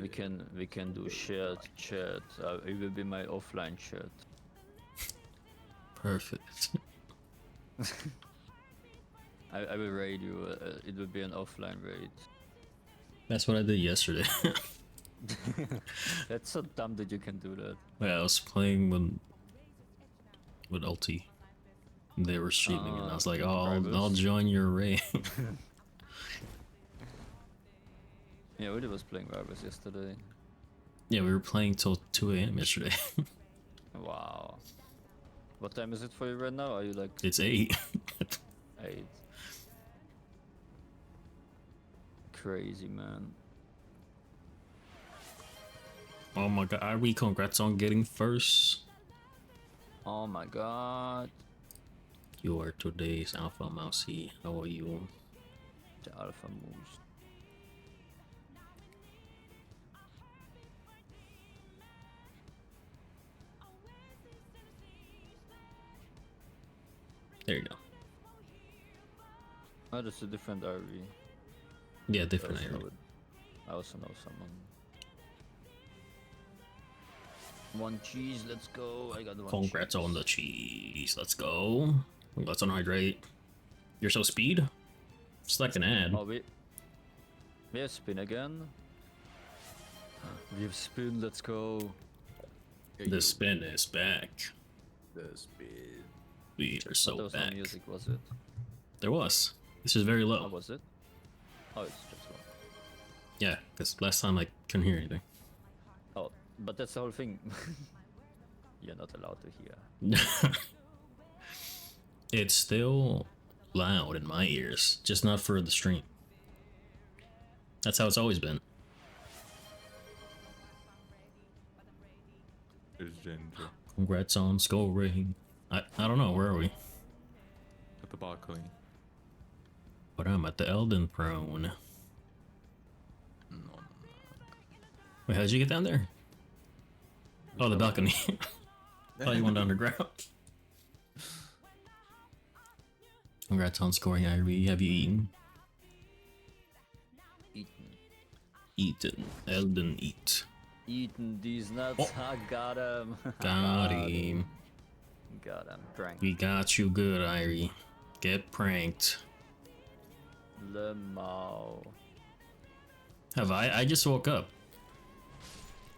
We can do shared chat. It will be my offline chat. Perfect. I will raid you. It will be an offline raid. That's what I did yesterday. That's so dumb that you can do that. Yeah, I was playing with LT. They were streaming, and I was like, "Oh, I'll join your raid." Yeah, Uli was playing Rivals yesterday. Yeah, we were playing till 2 a.m. yesterday. Wow. What time is it for you right now? Are you like... It's 8. 8? Crazy, man. Oh my god, Ari, congrats on getting first. Oh my god. You are today's Alpha Mousey. How are you? The Alpha Moose. There you go. Oh, that's a different RV. Yeah, different area. I also know someone. One cheese, let's go. I got one. Congrats on the cheese. Let's go. Let's unhydrate. You're so speed? It's like an ad. Oh, we have spin again. We have spin, let's go. The spin is back. The speed. We are so there was back. no music, was it? There was. This is very low. Oh, was it? Oh, it's just low. Yeah, because last time I couldn't hear anything. Oh, but that's the whole thing. You're not allowed to hear. It's still loud in my ears, just not for the stream. That's how it's always been. There's Ginger Congrats on scoring. I don't know, where are we? at the balcony. But I'm at the Elden prone. No. Wait, how'd you get down there? Oh, the balcony. Oh, you went underground. Congrats on scoring, Irie. Have you eaten? Eaten. Elden eat. Eating these nuts. I got him. Got him. Got him. Drank. We got you good, Irie. Get pranked. Lemao. Have I? I just woke up.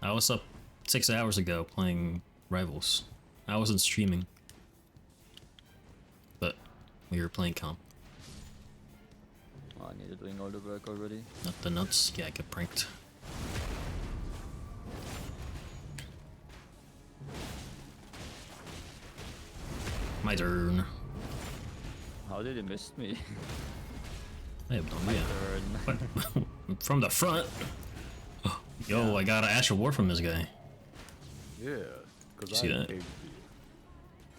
I was up 6 hours ago playing Rivals. I wasn't streaming. But we were playing comp. Oh, I needed doing all the work already. Not the nuts. Yeah, I get pranked. My turn. How did he miss me? I have no My idea. turn. What? From the front? Yo, I got an Ash Award from this guy. Yeah, because See that?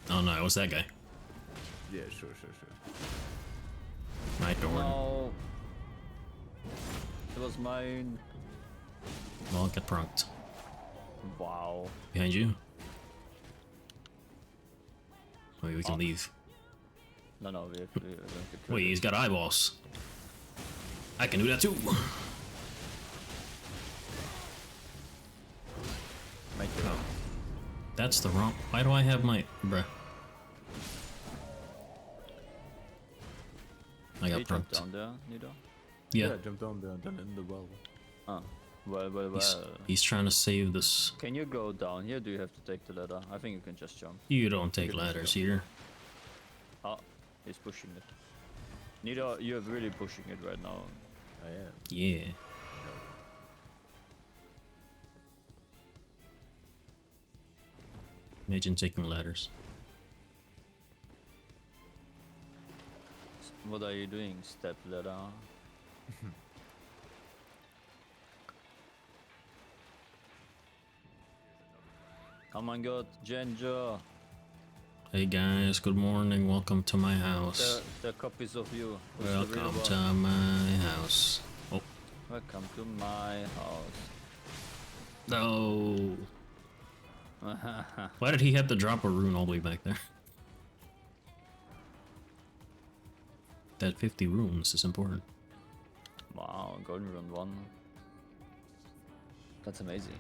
Oh no, it was that guy. Yeah, sure. My turn. No. It was mine. Well, get pranked. Wow. Behind you? Wait, we can leave. No, we have to get Wait, he's got eyeballs. I can do that too. My turn. Oh. That's the wrong. Why do I have my. Bruh. I got He jumped pranked. down there, Nito? Yeah. Jump down there and then in the well. Oh. Well. He's trying to save this. Can you go down here? Do you have to take the ladder? I think you can just jump. You don't take ladders here. Oh, he's pushing it. Nito, you're really pushing it right now. I am. Yeah. Imagine taking ladders. What are you doing? Step ladder. Oh my god, Ginger! Hey guys, good morning. Welcome to my house. The copies of you. Who's the real Welcome one? to my house. Oh, Welcome to my house. no. Why did he have to drop a rune all the way back there? That 50 runes is important. Wow, golden rune 1. That's amazing.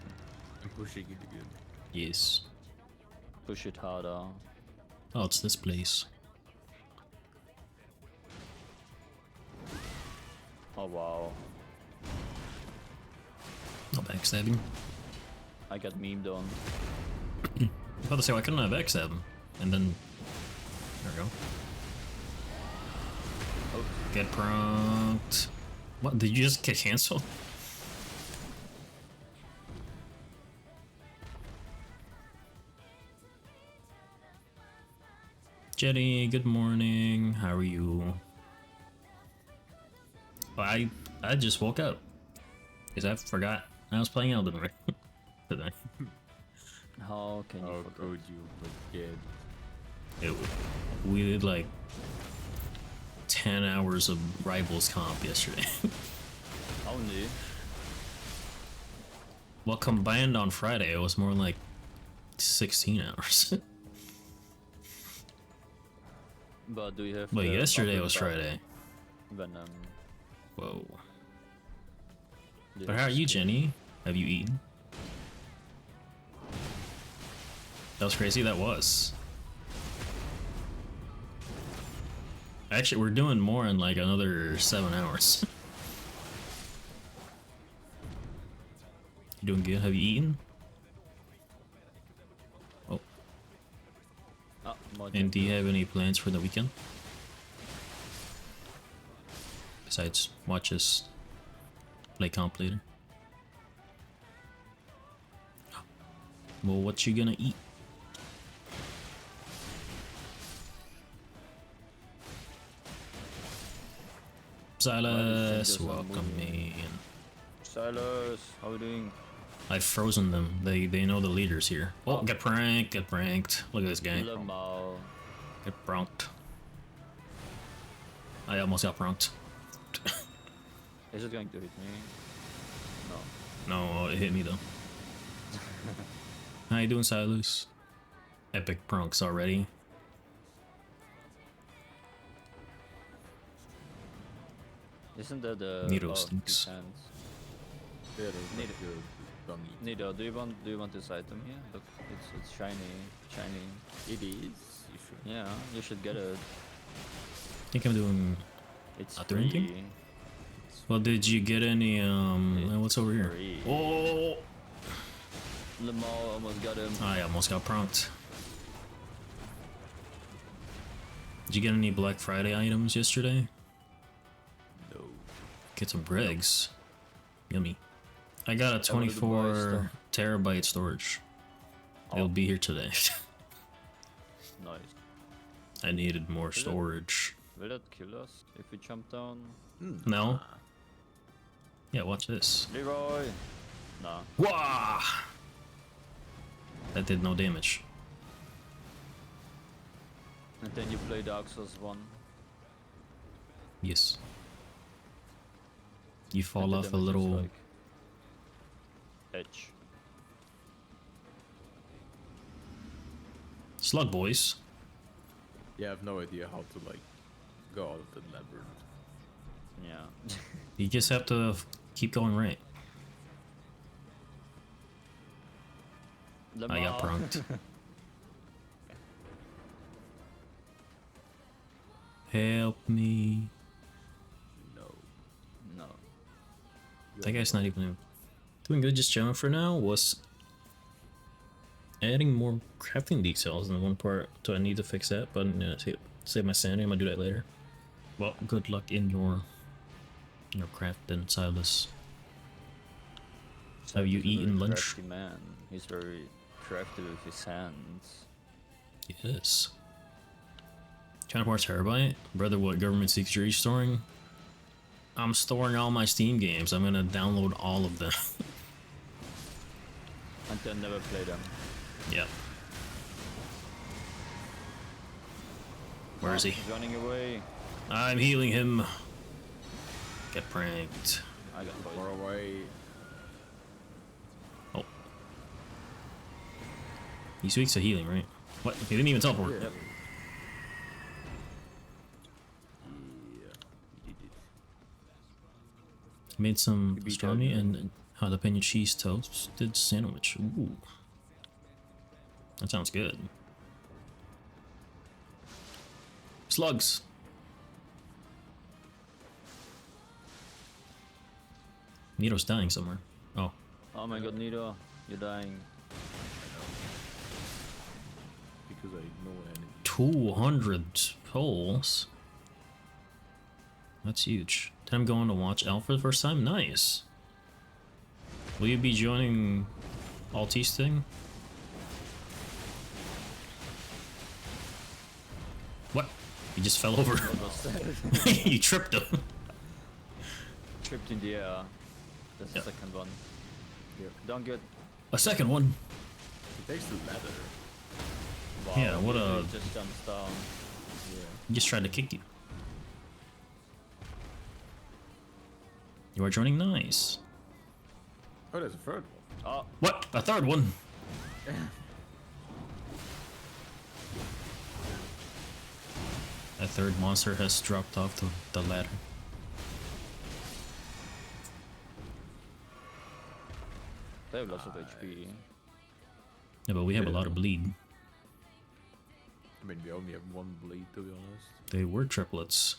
I'm pushing it again. Yes. Push it harder. Oh, it's this place. Oh wow. No backstabbing. I got memed on. I was about to say, why couldn't I backstab him? And then... There we go. Oh, Get pranked. What, did you just get cancelled? Jenny, good morning. How are you? I just woke up. Because I forgot I was playing Elden Ring today. how can you How forget? could you forget? We did like 10 hours of Rivals comp yesterday. Only. Well, combined on Friday, it was more like 16 hours. But do you have But the yesterday bubble was bath Friday. Venom. Whoa. Did But it how are you, skin? Jenny? Have you eaten? That was crazy, that was. Actually, we're doing more in like another 7 hours. You doing good? Have you eaten? Oh, Ah, more and do you gentle. have any plans for the weekend? Besides watch us play comp later. Well, what you gonna eat? Silas, fingers on welcome moving. in. Silas, how you doing? I've frozen them. They know the leaders here. Oh, get pranked, get pranked. Look at this guy. Lemao. Get pranked. I almost got pranked. Is it going to hit me? No, it hit me though. How you doing, Silas? Epic pranks already. Isn't that the Nito oh, stinks. his hands? Yeah, that's Need not it. good. Don't eat. Nito, do you want this item here? Look, it's shiny. It is. You should. Yeah, you should get it. I think I'm doing. It's Not doing anything? free. Well, did you get any? What's over here? Free. Oh! Lemao almost got him. I almost got pranked. Did you get any Black Friday items yesterday? No. Get some Bregs. Yummy. I got a I wanted to buy 24 terabyte storage. It'll be here today. Nice. I needed more Is it? storage. Will that kill us if we jump down? No? Yeah, watch this. Leroy! Nah. Wah! That did no damage. And then you play Dark Souls 1. Yes. You and fall the off a damage is little. like edge. Slug boys. Yeah, I have no idea how to like go out of the labyrinth. Yeah. You just have to keep going right. I got Lemao. pranked. Help me. No. No. That guy's not even doing good, just chilling for now. Was adding more crafting details in one part, so I need to fix that, but save my sanity. I'm gonna do that later. Well, good luck in your crafting, Silas. Have you He's a very eaten lunch? crafty man. He's very crafty with his hands. Yes. 24 terabyte? Brother, what government secret are you storing? I'm storing all my Steam games. I'm gonna download all of them. And then never play them. Yep. Where is he? He's running away. I'm healing him. Get pranked. I got Far poisoned. away. Oh. He's weak to healing, right? What? He didn't even teleport. Yeah. Yep. Yeah. He did it. Made some You beat astronomy Elden. and Jalapeno cheese toasted sandwich. Ooh. That sounds good. Slugs. Nito's dying somewhere. Oh. Oh my god, Nito, you're dying. Because I ignore any. 200 polls. That's huge. Then I'm going to watch Elf for the first time. Nice. Will you be joining Alti's thing? What? You just fell over. What was that? You tripped him. Tripped in the air. That's the second one. Yeah. Don't get. A second one. He takes the ladder. Wow, Yeah, what Nito a- just jumps down. Yeah. He just tried to kick you. You are joining. Nice. Oh, there's a third one. Oh, What? A third one? A third monster has dropped off the ladder. they have lots of HP. Yeah, but we have a lot of bleed. I mean, we only have one bleed, to be honest. They were triplets.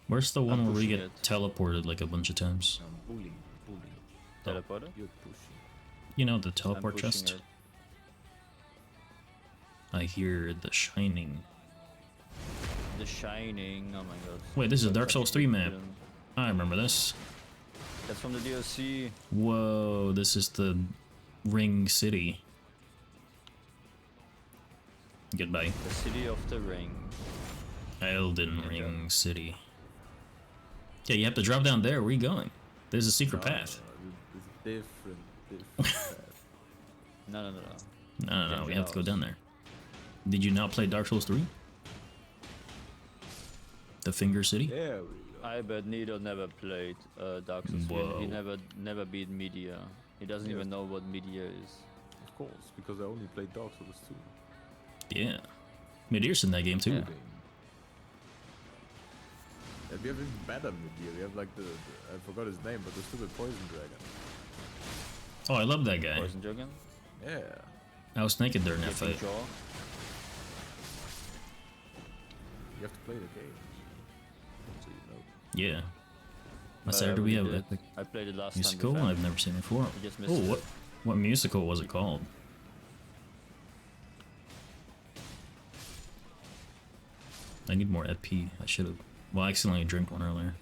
Where's the one I'm where we pushing get it. teleported like a bunch of times? Bullying. Teleporter? You're pushing. You know the I'm teleport pushing chest? it. I hear the shining. The Shining, oh my god. Wait, this is a Looks Dark like Souls a 3 big map. villain. I remember this. That's from the DLC. Whoa, this is the Ring City. Goodbye. The City of the Ring. Elden Yeah, Ring City. Yeah, you have to drop down there. Where are you going? There's a secret path. It's different path. No. No, we have to go house. down there. Did you not play Dark Souls 3? The Finger City? Yeah, I bet Nito never played Dark Souls 3. Whoa. He never beat Media. He doesn't Yeah. even know what Media is. of course, because I only played Dark Souls 2. Yeah. Medear's in that game too. Yeah. And we have even better Media. We have like the I forgot his name, but the stupid poison dragon. Oh, I love that guy. Poison Dragon? Yeah. I was naked during that Gaping fight. Jaw? You have to play the game. So you know. Yeah. I said, do we have epic I played it last musical? time. I've never seen it before. You just missed Oh, it. what musical was it called? I need more FP. I should have. Well, I accidentally drank one earlier.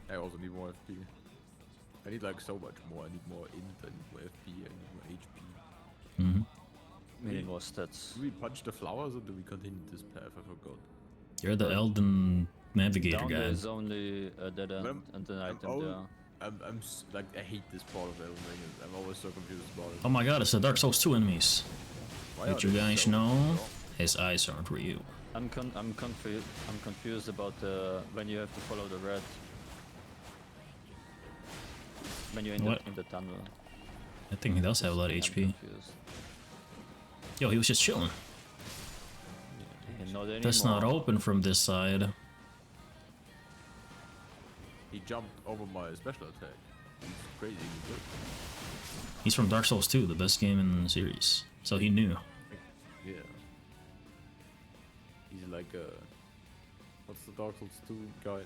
I also need more FP. I need like so much more. I need more int, I need more FP, I need more HP. Mm-hmm. We need more stats. Do we punch the flowers or do we continue this path? I forgot. You're the Elden Navigator Down guy. there is only a dead end I'm- and an I'm item all- there. Like I hate this part of Elden Ring. I'm always so confused about it. Oh my god, it's the Dark Souls 2 enemies. Why Did are you they guys so know? strong? His eyes aren't for you. I'm confused about when you have to follow the red. When you're What? in the tunnel. I think he does have a lot of I'm HP. confused. Yo, he was just chilling. Yeah, not anymore. That's not open from this side. He jumped over my special attack. He's crazy good. He's from Dark Souls 2, the best game in the series. So he knew. Yeah. He's like what's the Dark Souls 2 guys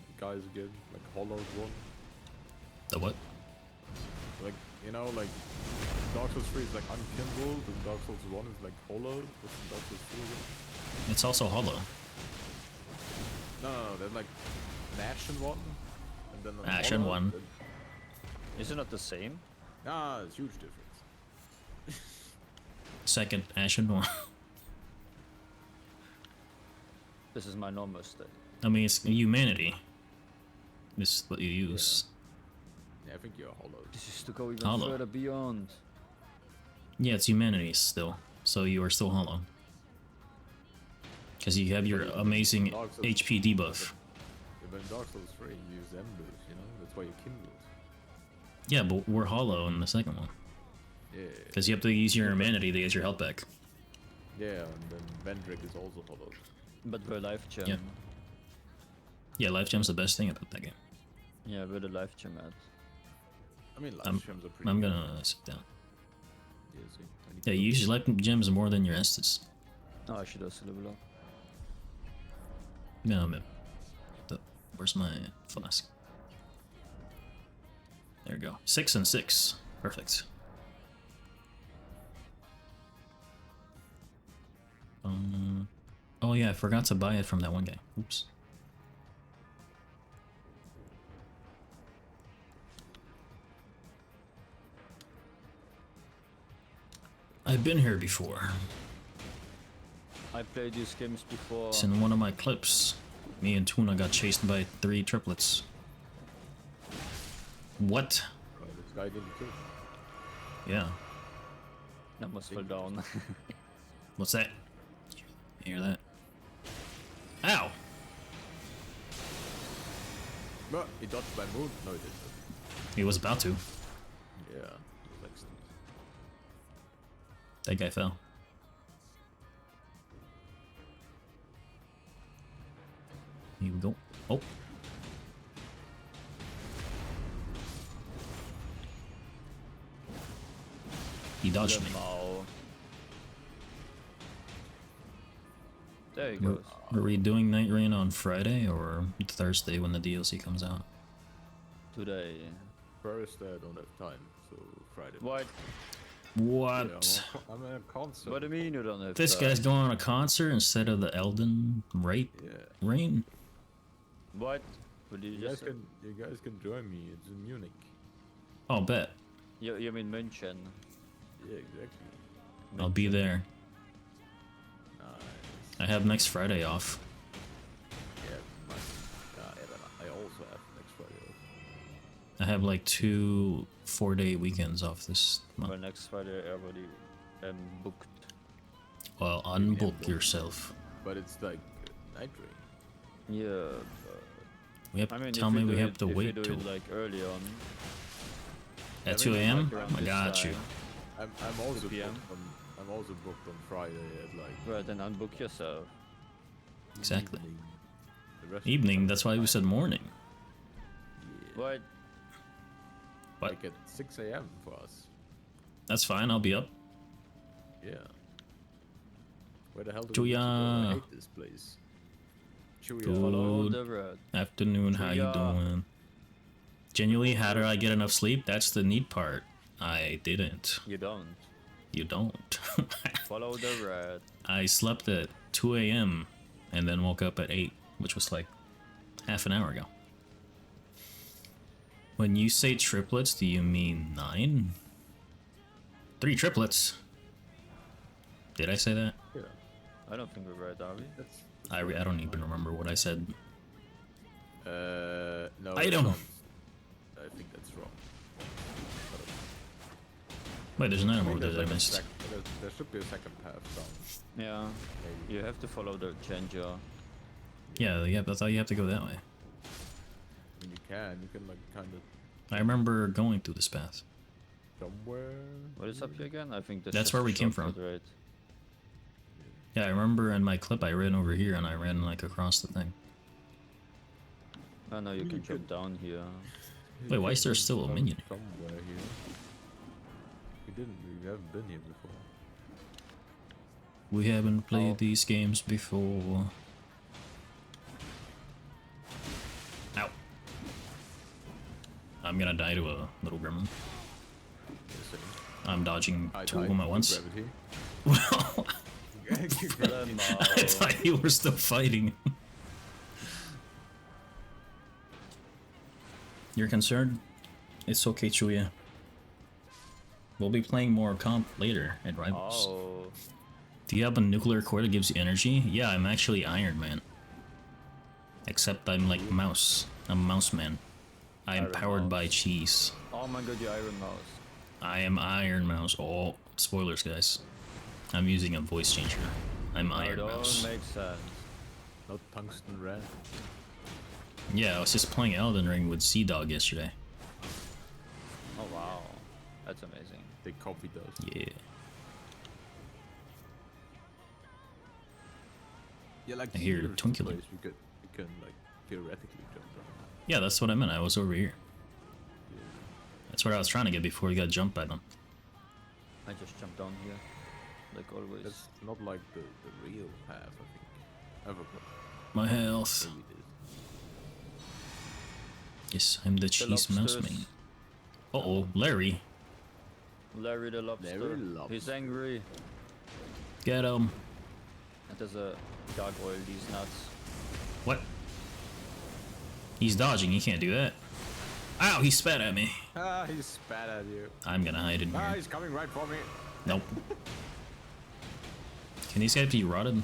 again? Like Hollow one? The what? Like, you know, like Dark Souls 3 is like unkillable, and Dark Souls 1 is like Hollow. What's the Dark Souls 2 again? It's also hollow. No, there's like an Ashen one, and then an Ashen Hollow, one. Is it not the same? It's huge difference. Second Ashen one. This is my normal state. I mean, it's humanity. This is what you use. Yeah, I think you're Hollow. This is to go even Hollow. further beyond. Yeah, it's humanity still. So you are still hollow. Because you have your amazing Dark Souls- HP debuff. Yeah, but in Dark Souls 3 you use embers, you know? That's why you kindle. Yeah, but we're hollow in the second one. Yeah. Because you have to use your humanity to get your health back. Yeah, and then Vendrick is also followed. But we're life gem. Yeah. Yeah, life gem's the best thing about that game. Yeah, we're the life gem at. I mean, life gems are pretty. I'm good. gonna sit down. Yeah, see, I need Yeah, to you use life gems more than your Estus. Oh, I should also level up. No, man. Where's my flask? There we go. 6 and 6. Perfect. Oh yeah, I forgot to buy it from that one guy. Oops. I've been here before. I played these games before. It's in one of my clips. Me and Tuna got chased by 3 triplets. What? Oh, this guy did it too. Yeah. I must fall down. What's that? You hear that? Ow! But he dodged my move. No, he didn't. He was about to. Yeah. He was excellent. That guy fell. Here we go. Oh. He dodged me. Wow. There he Were, goes. were we doing Night Rain on Friday or Thursday when the DLC comes out? Today. First, I don't have time, so Friday. What? What? Yeah, I'm at a concert. What do you mean you don't have This time? guy's going on a concert instead of the Elden Yeah. Rain? What? What did you You just say? guys can join me. It's in Munich. Oh, bet. You mean München? Yeah, exactly. I'll be there. Nice. I have next Friday off. Yeah, I also have next Friday off. I have like 2 4-day weekends off this Well, month. next Friday I already booked. Well, unbook yourself. But it's like night rain. Yeah. We have, I mean, tell if me you we do have it, to if you wait do till it like early on. at I 2 mean, a.m. like around I this got you. time. I'm also 2 p.m. booked on, I'm also booked on Friday at like Right, then unbook yourself. Exactly. evening. The rest of Evening. the That's why we said morning. yeah, What? What? like at 6 a.m. for us. That's fine. I'll be up. Yeah. Where the hell do we need to go? Julia. I hate this place. Julia. Dude. Follow the red. Afternoon. How you Julia. doing? Genuinely, how did I get enough sleep? That's the neat part. I didn't. You don't. You don't. Follow the red. I slept at 2 a.m. and then woke up at 8, which was like half an hour ago. When you say triplets, do you mean 9? 3 triplets. Did I say that? Yeah. I don't think we're right, are we? That's, I don't even remember what I said. no. Item. that's not- I think that's wrong. Wait, there's an item I over think there that I there's missed. there should be a second path down. Yeah. Maybe. You have to follow the changer. Yeah, I thought you have to go that way. I mean, you can like kind of I remember going through this path. somewhere. What is up here again? I think That's where we came from. Right. Yeah, I remember in my clip I ran over here and I ran like across the thing. Oh no, you You can could- jump down here. Wait, why is there still a minion? Somewhere here. We haven't been here before. We haven't played Oh. these games before. Ow. I'm gonna die to a little gremlin. I'm dodging two of them at once. Gravity. Well, Lemon. I thought you were still fighting. You're concerned? It's okay, Chuya. We'll be playing more comp later at Rivals. Oh. Do you have a nuclear core that gives you energy? Yeah, I'm actually Iron Man. Except I'm like Mouse. I'm Mouse Man. I am Iron powered Mouse. by cheese. Oh my god, the Iron Mouse. I am Iron Mouse. Oh, spoilers, guys. I'm using a voice changer. I'm Iron It all Mouse. makes sense. Not tungsten red. Yeah, I was just playing Elden Ring with Sea Dog yesterday. Oh wow. That's amazing. They copied us. Yeah. Yeah, like I hear here's the twinkling. place we can like theoretically jump down. Yeah, that's what I meant. I was over here. Yeah. That's where I was trying to get before we got jumped by them. I just jumped down here, like always. That's not like the real path, I think. I forgot. My health. Maybe it is. Yes, I'm the cheese mouse lobsters. man. Uh-oh, Larry. Larry the lobster. Larry He's lobster. angry. Get him. And there's a gargoyle, these nuts. What? He's dodging, he can't do that. Ow, he spat at me. Ah, he spat at you. I'm gonna hide in Ah, here. he's coming right for me. Nope. Can these guys be rotted?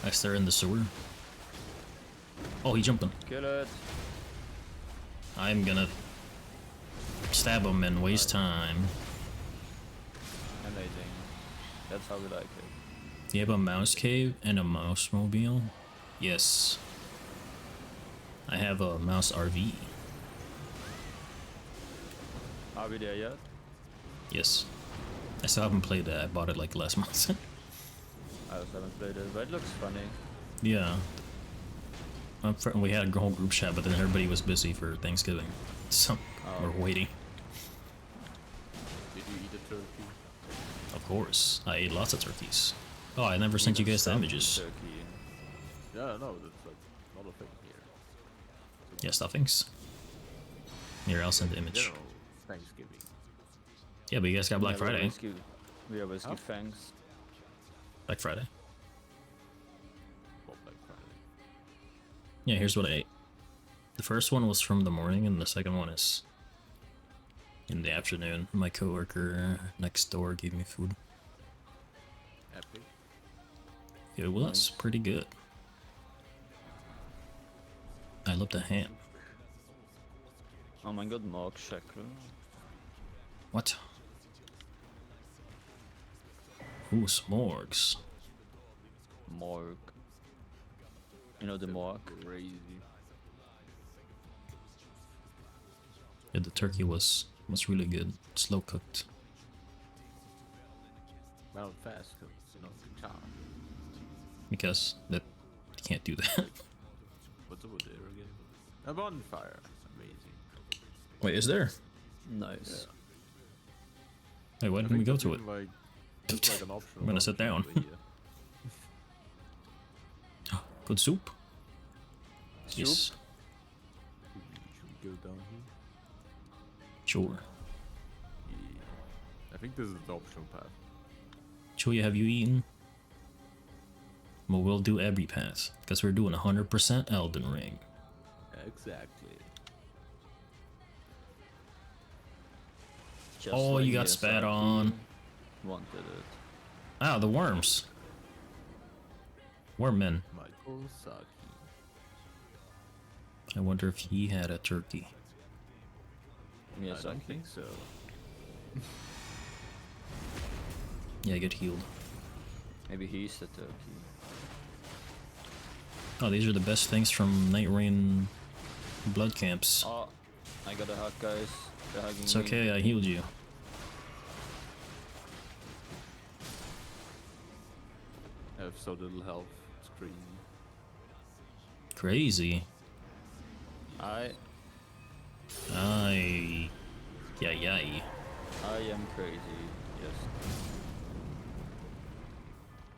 As they're in the sewer? Oh, he jumping. Kill it. I'm gonna stab him and waste time. Amazing. That's how we like it. Do you have a mouse cave and a mouse mobile? Yes. I have a mouse RV. Are we there yet? Yes. I still haven't played that. I bought it like last month. I also haven't played it, but it looks funny. Yeah. We had a whole group chat, but then everybody was busy for Thanksgiving. So Oh. we're waiting. Did you eat a turkey? Of course. I ate lots of turkeys. Oh, I never sent you guys the images. Turkey. Yeah, no, that's like not a thing here. Yeah, stuffings. Here, I'll send the image. General Thanksgiving. Yeah, but you guys got Black Yeah, Friday. We always Huh? give thanks. Black Friday. Well, Black Friday. Yeah, here's what I ate. The first one was from the morning, and the second one is in the afternoon. My coworker next door gave me food. Happy. It was Nice. pretty good. I love the ham. Oh my god, Mark Shackle. What? Ooh, s'mores. Morg. You know the Morg? Crazy. Yeah, the turkey was really good. Slow cooked. Well, fast cooks, you know, the charm. Because that you can't do that. What's over there again? A bonfire. Amazing. Wait, is there? Nice. Hey, why I didn't we think go that's to it? even, like, it's like an optional I'm gonna sit option down. over here. Good soup? Soup? Yes. Should we go down here? Sure. Yeah. I think this is the optional path. Chuya, have you eaten? Well, we'll do every path, because we're doing 100% Elden Ring. Exactly. Just Oh, like you got spat on. Wanted it. Ah, the worms. Wormmen. Michael Saki. I wonder if he had a turkey. Yes, I I don't think think so. Yeah, get healed. maybe he's the turkey. Oh, these are the best things from Night Rain blood camps. Oh, I got a hug, guys. They're hugging It's me. okay, I healed you. I have so little health. It's crazy. Crazy. I Yay. am crazy. Yes.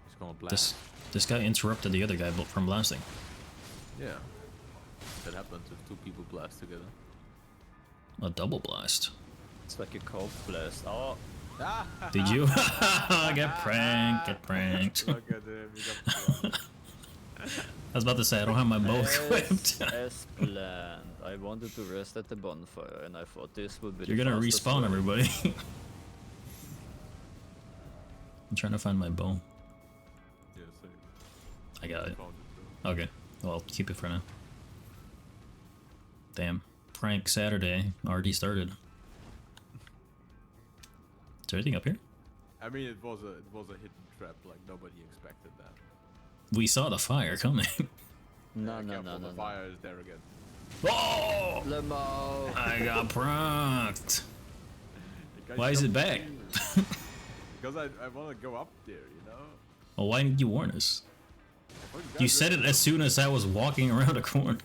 It's gonna blast. This guy interrupted the other guy from blasting. Yeah. That happens if two people blast together. A double blast. It's like a cold blast. Oh, Did you? Get pranked. Look at him. He got pranked. I was about to say, I don't have my bow equipped. as planned. I wanted to rest at the bonfire, and I thought this would be. You're the gonna fastest respawn way. everybody. I'm trying to find my bow. Yeah, same. I got it. Found it though. Okay, well, I'll keep it for now. Damn. Prank Saturday already started. Is there anything up here? I mean, it was a hidden trap. Like nobody expected that. We saw the fire coming. No, Yeah, no, careful, no, no, the no. fire is there again. Oh! Lemo. I got pranked. You Why is it back? Because I want to go up there, you know? Well, why didn't you warn us? Well, You said it as soon as I was walking around a corner.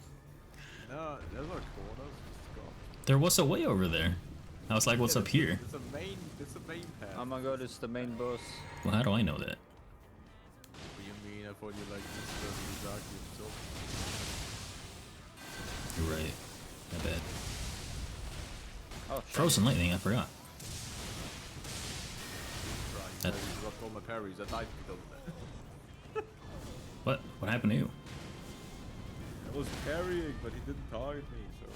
No, there's no corners. Just go up. There was a way over there. I was like, what's up here? It's a main path. Oh my god, it's the main boss. Well, how do I know that? What do you mean? I thought you like this dark yourself. You're right. My bad. Oh, shit. Frozen lightning, I forgot. Right. That- I dropped all my parries. I died because of that. What? What happened to you? I was parrying, but he didn't target me, so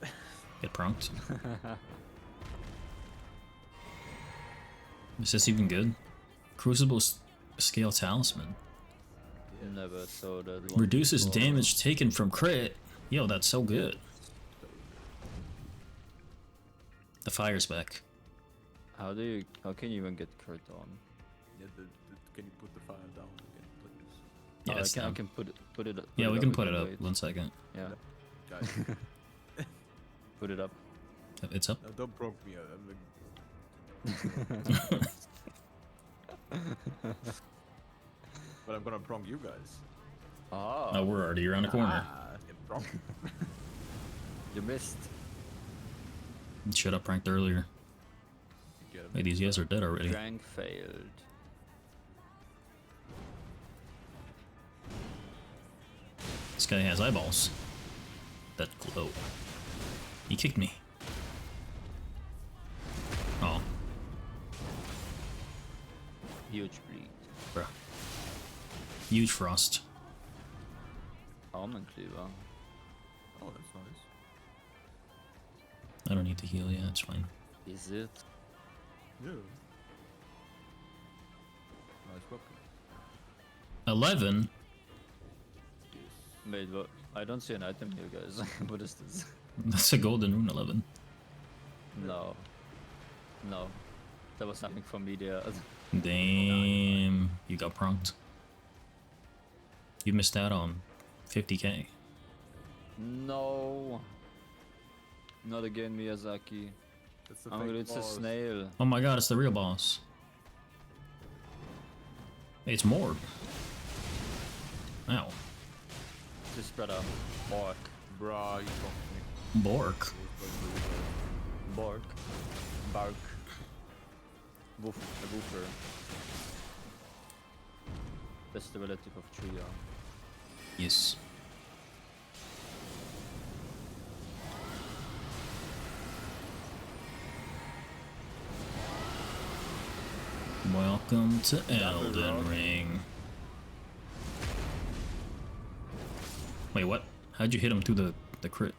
I died. Get pranked? Is this even good? Crucible Scale Talisman. Never saw that one Reduces before. damage taken from crit. Yo, that's so good. The fire's back. How can you even get crit on? Yeah, can you put the fire down again, please? Yeah, Oh, it's I down. can put it up. Yeah, we can put it can up. wait. 1 second. Yeah, Guys, put it up. It's up. no, don't provoke me. But I'm gonna prong you guys. Ah, Oh, we're already around the corner. Get prong. you missed. Should have pranked earlier. Get him. Hey, these guys are dead already. Prank failed. This guy has eyeballs that glow. He kicked me. Oh, Huge bleed. bruh. Huge frost. Almond cleaver. Oh, that's nice. I don't need to heal. Yeah, it's fine. Is it? Yeah. Nice weapon. 11. Wait, what? I don't see an item here, guys. What is this? That's a golden rune 11. No. No. That was nothing for me there. Damn, you got pranked. You missed out on 50k. No. Not again, Miyazaki. That's the Oh, fake it's a boss. snail. Oh my god, it's the real boss. It's Morg. Ow. This brother. Bork. Bruh, you fucked me. Bork. Bork. Bark. Woof. A woofer. That's the relative of Tria. Yes. Welcome to Elden Ring. Wait, what? How'd you hit him through the crit?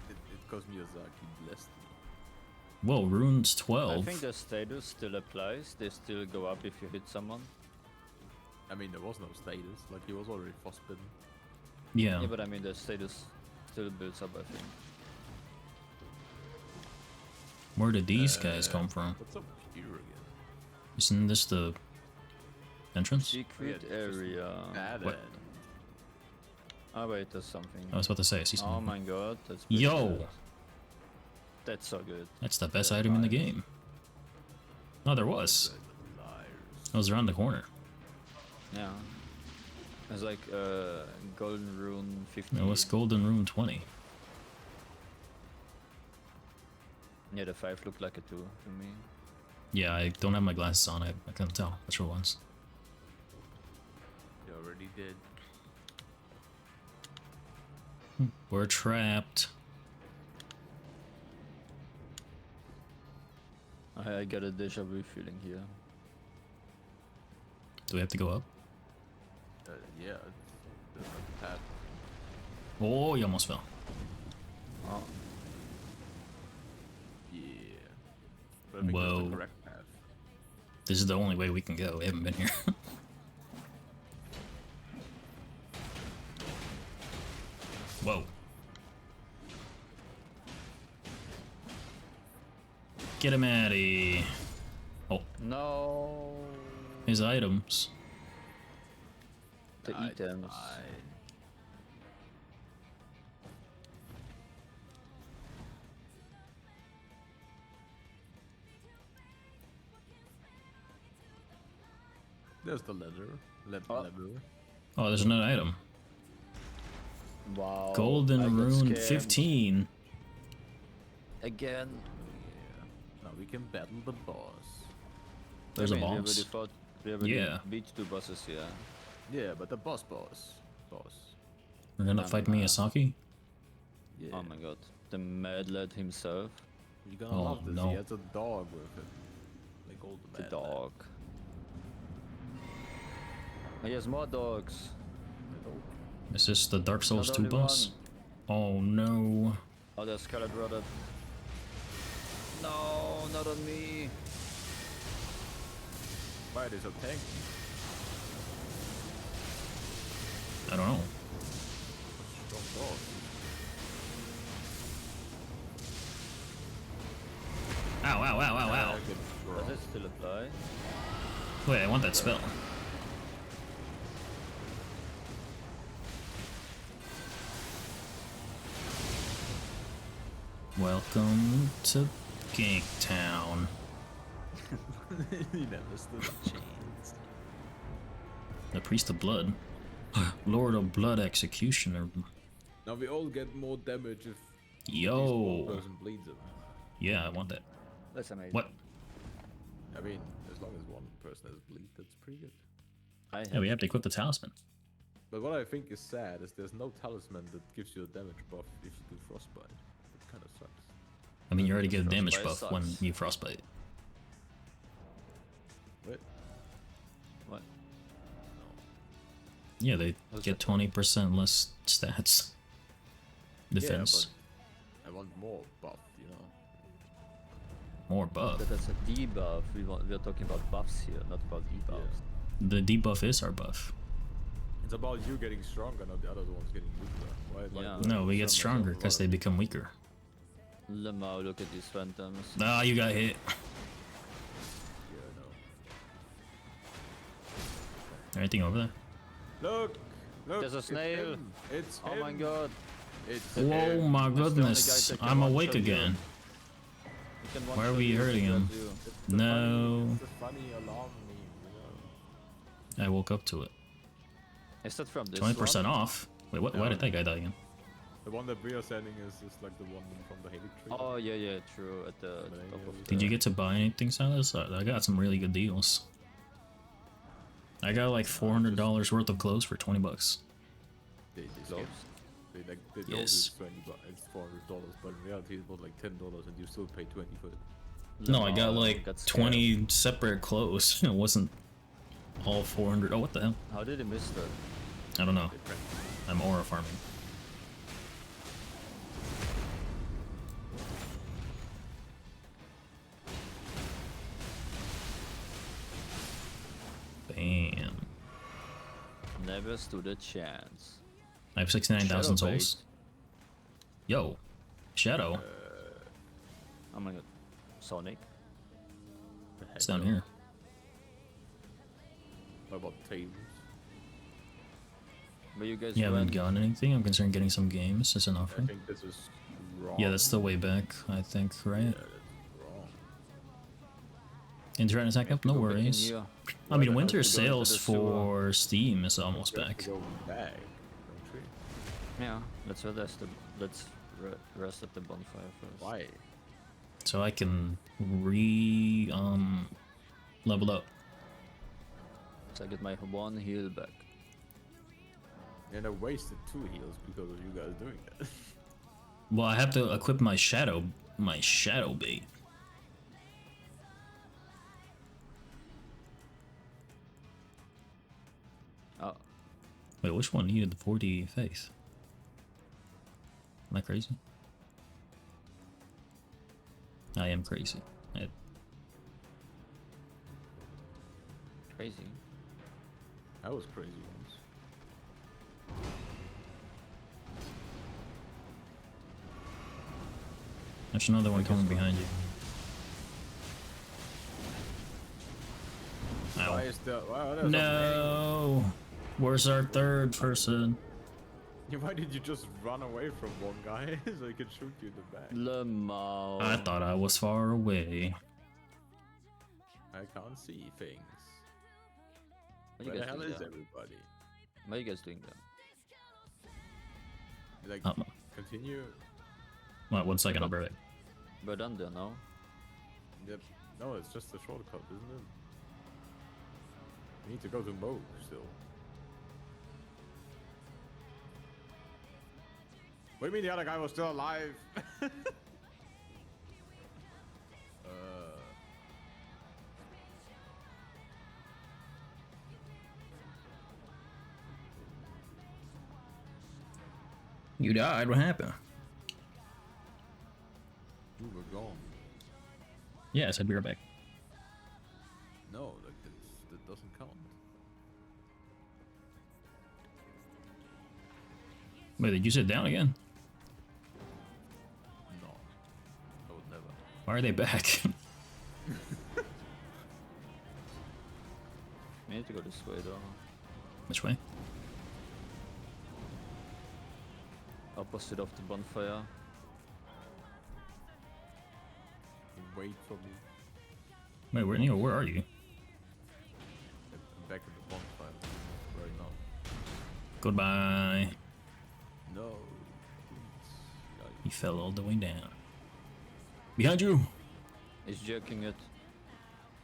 It caused Miyazaki blessed me. Whoa, runes I 12. think the status still applies. They still go up if you hit someone. I mean, there was no status. Like, he was already frostbitten. Yeah. Yeah, but I mean the status still builds up, I think. Where did these guys come from? What's up here again? Isn't this the entrance? Secret Yeah, it's just area. Bad What? end. Oh wait, there's something. I was about to say, I see Oh something. my god, that's pretty Yo! good. That's so good. That's the best item in the game. Oh, there was. Liars. I was around the corner. Yeah. It's like golden rune 50. It was golden rune 20. Yeah, the 5 looked like a 2 to me. Yeah, I don't have my glasses on. I couldn't tell which one was. You already did. We're trapped. I got a deja vu feeling here. Do we have to go up? Yeah, it's like a path. Oh, you almost fell. Oh, Yeah. But I think that's Whoa. the correct path. This is the only way we can go. We haven't been here. Whoa. Get him out of here. Oh, no! his items. The I items. died. There's the leather. Oh. Leather. Oh, there's another item. Wow. I Golden got Rune scammed 15. Again. Yeah. Now we can battle the boss. There's I a mean, boss. we already Yeah. beat 2 bosses here. Yeah, but the boss. We're gonna fight Miyazaki? Yeah. Oh my god. The Mad Lad himself. You're gonna Oh, love this. no. He has a dog with him. Like old The man. dog. He has more dogs. The dog. Is this the Dark Souls Not 2 only boss? Oh no. Oh, there's Scarlet Rotted. No, not on me. Why are they so tanky? I don't know. Strong dog. Ow, ow, ow, ow, ow. Does it still apply? Wait, I want that spell. Welcome to Gank Town. He never stood a chance. The Priest of Blood. Lord of Blood Executioner. Now we all get more damage if one Yo. person bleeds him. Yeah, I want that. That's amazing. What? I mean, as long as one person has bleed, that's pretty good. I Yeah, we have to equip the talisman. But what I think is sad is there's no talisman that gives you a damage buff if you do frostbite. It kind of sucks. I mean, you already get a damage Frostbite buff when sucks. you frostbite. Wait, What? Yeah, they What's get that? 20% less stats. Defense. Yeah, but I want more buff, you know. More buff. But that's a debuff. We are talking about buffs here, not about debuffs. The debuff is our buff. It's about you getting stronger, not the other ones getting weaker. Why, Yeah. No, we get concern myself stronger because they about become weaker. Lemao, look at these phantoms. Ah, you got hit. it? Yeah, I know. Anything over there? Look! Look! There's a it's snail. him, It's Oh him. my god. It's Whoa, him. my That's the only goodness. guy that can I'm awake one-shot you. again. You can Why are one-shot we you, hurting you him? can do. It's the No. Funny, it's the funny alarm meme, you know. I woke up to it. Is that from this 20% one? off? Wait, what? Why No. did that guy die again? The one that we are sending is like the one from the Haley tree. Oh yeah, yeah, true. At the top of Did the... you get to buy anything, Silas? I got some really good deals. I got like $400 worth of clothes for 20 bucks. They Clothes? they told Yes. it's it's $400, but in reality it was like $10 and you still pay 20 for it. No, I got Lemao like got scared. 20 separate clothes. It wasn't all 400. Oh, what the hell? How did he miss that? I don't know. They print. I'm aura farming. Bam. Never stood a chance. I have 69,000 Shadow souls. Yo. Shadow. Oh my god. Sonic? It's down here. What about tables? But you guys You haven't went... gotten anything? I'm concerned getting some games as an I offering. think this is wrong. Yeah, that's the way back, I think, right? Yeah, that's wrong. Internet attack up? No Go back in worries. here. I mean, Why winter have to go into sales the sewer? for Steam is almost We have back. to go back, don't we? Yeah, let's rest at the bonfire first. Why? So I can level up. So I get my one heal back. And I wasted 2 heals because of you guys doing that. Well, I have to equip my shadow bait. Oh, Wait, which one needed the 4D faith? Am I crazy? I am crazy. crazy. I was crazy once. There's another one coming behind you. Ow. Why is the... Wow, there's No! Where's our third person? Why did you just run away from one guy so he could shoot you in the back? Lemao. I thought I was far away. I can't see things. What you Where the guys hell doing is there? everybody? What are you guys doing there? Like, Oh, continue. well, 1 second, I'll be right back. We're done there now. Yep. No, it's just a shortcut, isn't it? We need to go to Moog still. What do you mean the other guy was still alive? You died, what happened? You were gone. Yeah, I said be right back. No, like that doesn't count. Wait, did you sit down again? No, I would never. Why are they back? We need to go this way though. Which way? Opposite of the bonfire. Wait for me. Wait, where, Neil, where are you? I'm back at the bonfire right now. Goodbye. No. He fell all the way down. Behind you! He's jerking it.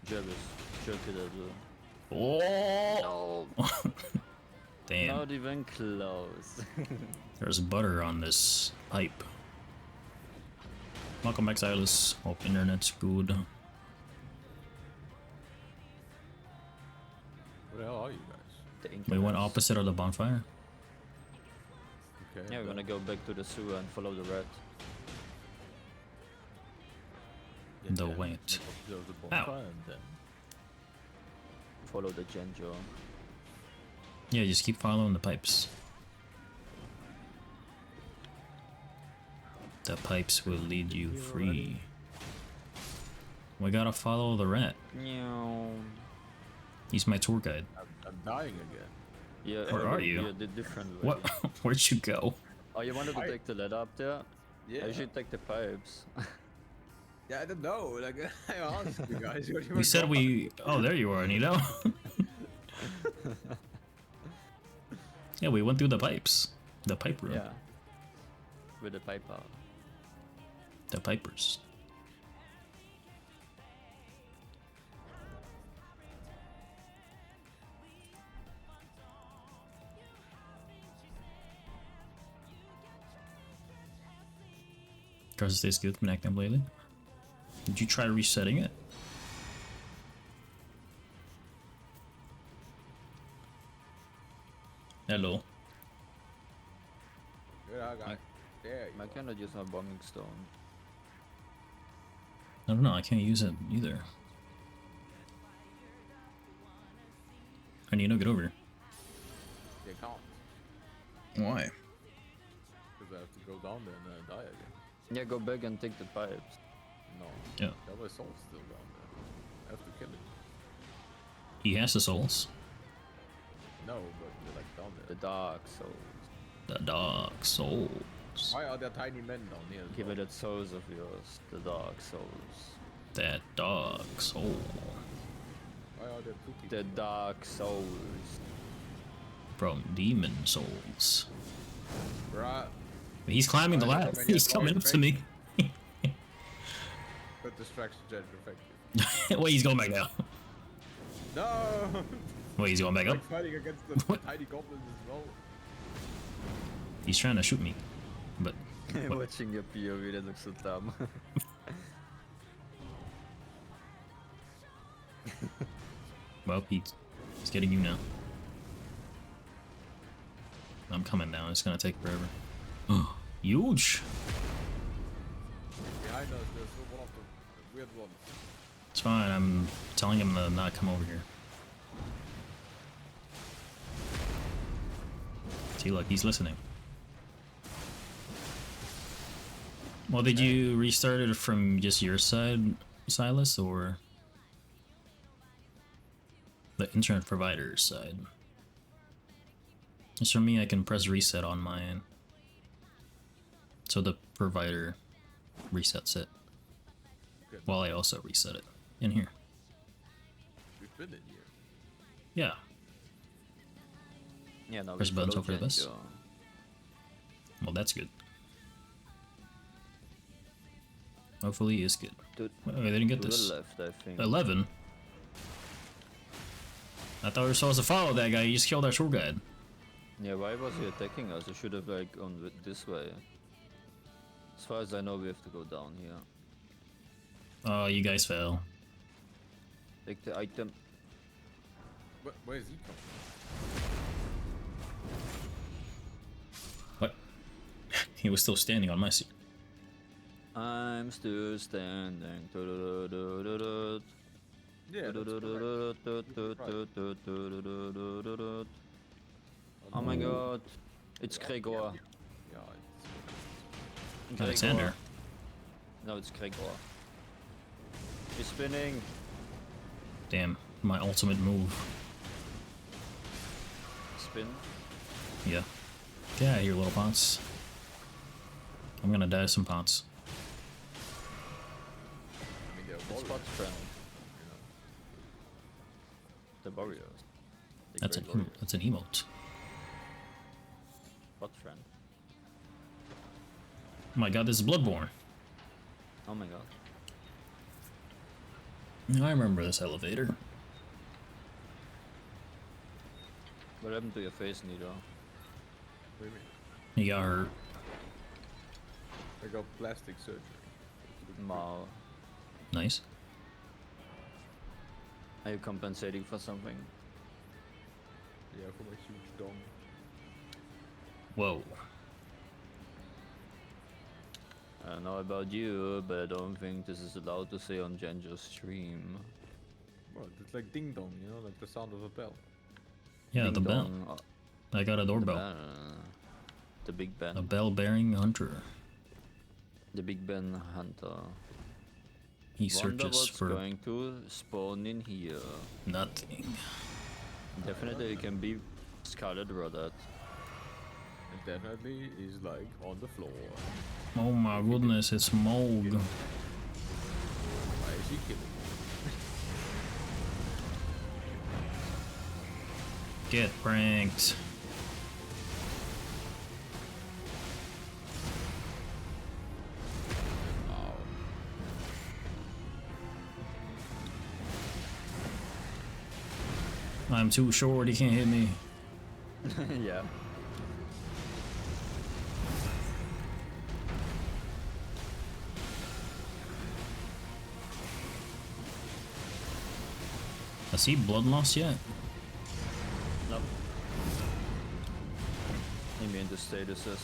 Jervis. Jerk it as well. Oh! No! Damn. Not even close. There's butter on this pipe. Welcome back, Silas. Hope internet's good. Where the hell are you guys? The We went increments. opposite of the bonfire. Okay. Yeah, we're gonna go back to the sewer and follow the rat. The wait. The Ow. bonfire and then. Follow the Genjo. Yeah, just keep following the pipes. The pipes will lead you free. We gotta follow the rat. Meow. He's my tour guide. I'm dying again. Yeah, Where are you? Yeah, the different way. What? Where'd you go? Oh, you wanted to I- take the ladder up there? Yeah. I should take the pipes. Yeah, I don't know. Like I asked you guys. What you We said we. Oh, there you are, Nito. Yeah, we went through the pipes. The pipe room. Yeah. With the pipe out. The pipers. Cars stays good, been acting lately. Did you try resetting it? Hello. Good, I got. There you I are. cannot use my bombing stone. I don't know, I can't use it either. I need to get over here. They can't. Why? Because I have to go down there and then I die again. Yeah, go back and take the pipes. No. Yeah. That was soul still down there. I have to kill it. He has the souls. No, but they're like down The there. dark souls. The dark souls. Why are there tiny men down here? as Give well? it that souls of yours. The dark souls. That dark soul. Why are there two people? The dark souls. From demon souls. Bruh. He's climbing the Why ladder. so many He's coming up to me. That distracts the jet effective. Wait, he's going back now. No! Wait, he's going back up? Like fighting against the What? tiny goblins as well. He's trying to shoot me. But Watching your POV, that looks so dumb. well, he's getting you now. I'm coming down. It's gonna take forever. Oh, huge. Behind us, there's one of the weird ones. It's fine. I'm telling him to not come over here. See, look, he's listening. Well, did you restart it from just your side, Silas, or the internet provider's side? As for me, I can press reset on my end. So the provider resets it. Good. While I also reset it in here. We've been in here. Yeah. Yeah, no, Press we buttons follow over this. Genjo. Well, that's good. Hopefully it's good. To, Wait, they didn't get to this. the left, I think. 11? I thought we were supposed to follow that guy. You just killed our tour guide. Yeah, why was he attacking us? He should have like gone this way. As far as I know, we have to go down here. Oh, you guys fell. Take the item. Where is he coming What? He was still standing on my seat. I'm still standing. Du-du-du-du-du-du. from? Yeah, that's Du-du-du-du-du-du-du-du-du-du-du-du-du. Oh my god. It's Gregor. Yeah, Alexander. No, it's Gregor. He's spinning. Damn, my ultimate move. Spin. Yeah. Get out of here, little pots. I'm gonna die some pots. I mean, they're It's warriors, Spot's friend. you know. The warriors. The That's great an warriors. that's an emote. Spot's friend. Oh my god, this is Bloodborne. Oh my god. I remember this elevator. What happened to your face, Nito? What do you mean? He got hurt. I got plastic surgery. Wow. Nice. Are you compensating for something? Yeah, for my huge dong. Whoa. I don't know about you, but I don't think this is allowed to say on Genjo's stream. Well, it's like ding dong, you know, like the sound of a bell. Yeah, Ding the bell. dong, I got a the doorbell. bell. The Big Ben. A bell-bearing hunter. The Big Ben hunter. He Wonder searches what's for going to spawn in here. nothing. Definitely it can be Scarlet Rodot. It definitely is like on the floor. Oh my goodness, it's Moog. Why is he killing me? Get pranked. Oh, I'm too short, he can't hit me. Yeah. Has he blood loss yet? Nope. Immune to statuses.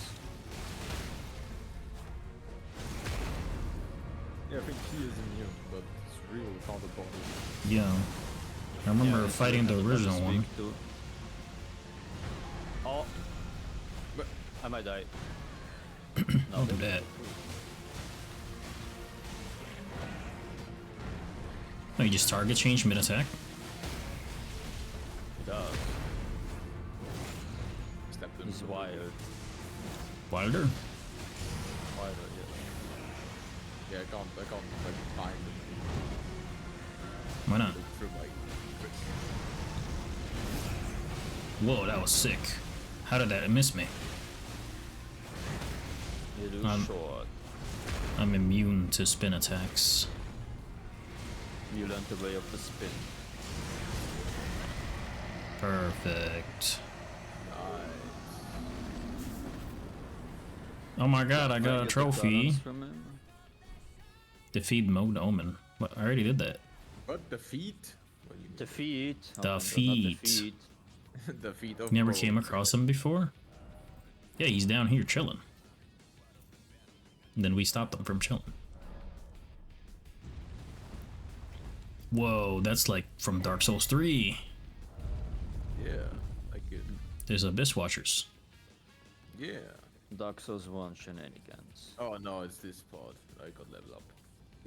yeah, I think he is immune, but it's real counterpart. Yeah. I remember Yeah, fighting the it's original weak one. too. Oh, But I might die. Don't do that. Oh, you just target change mid-attack? He does. stepped in. He's wired. Wilder? Wired, yeah. Yeah, I can't like time them. Why not? Look through my. Whoa, that was sick. How did that miss me? You do short. I'm immune to spin attacks. You learned the way of the spin. Perfect. Nice. Oh my god, I got a Get the trophy. donuts from him. Defeat Mode Omen. What? I already did that. What the feet? What do you mean? Defeat. The not feet. defeat. The feet of. Never Rome. came across him before? Yeah, he's down here chilling. And then we stopped him from chilling. Whoa, that's like from Dark Souls 3. Yeah, like it. There's Abyss Watchers. Yeah. Dark Souls 1 shenanigans. Oh no, it's this part. I got level up.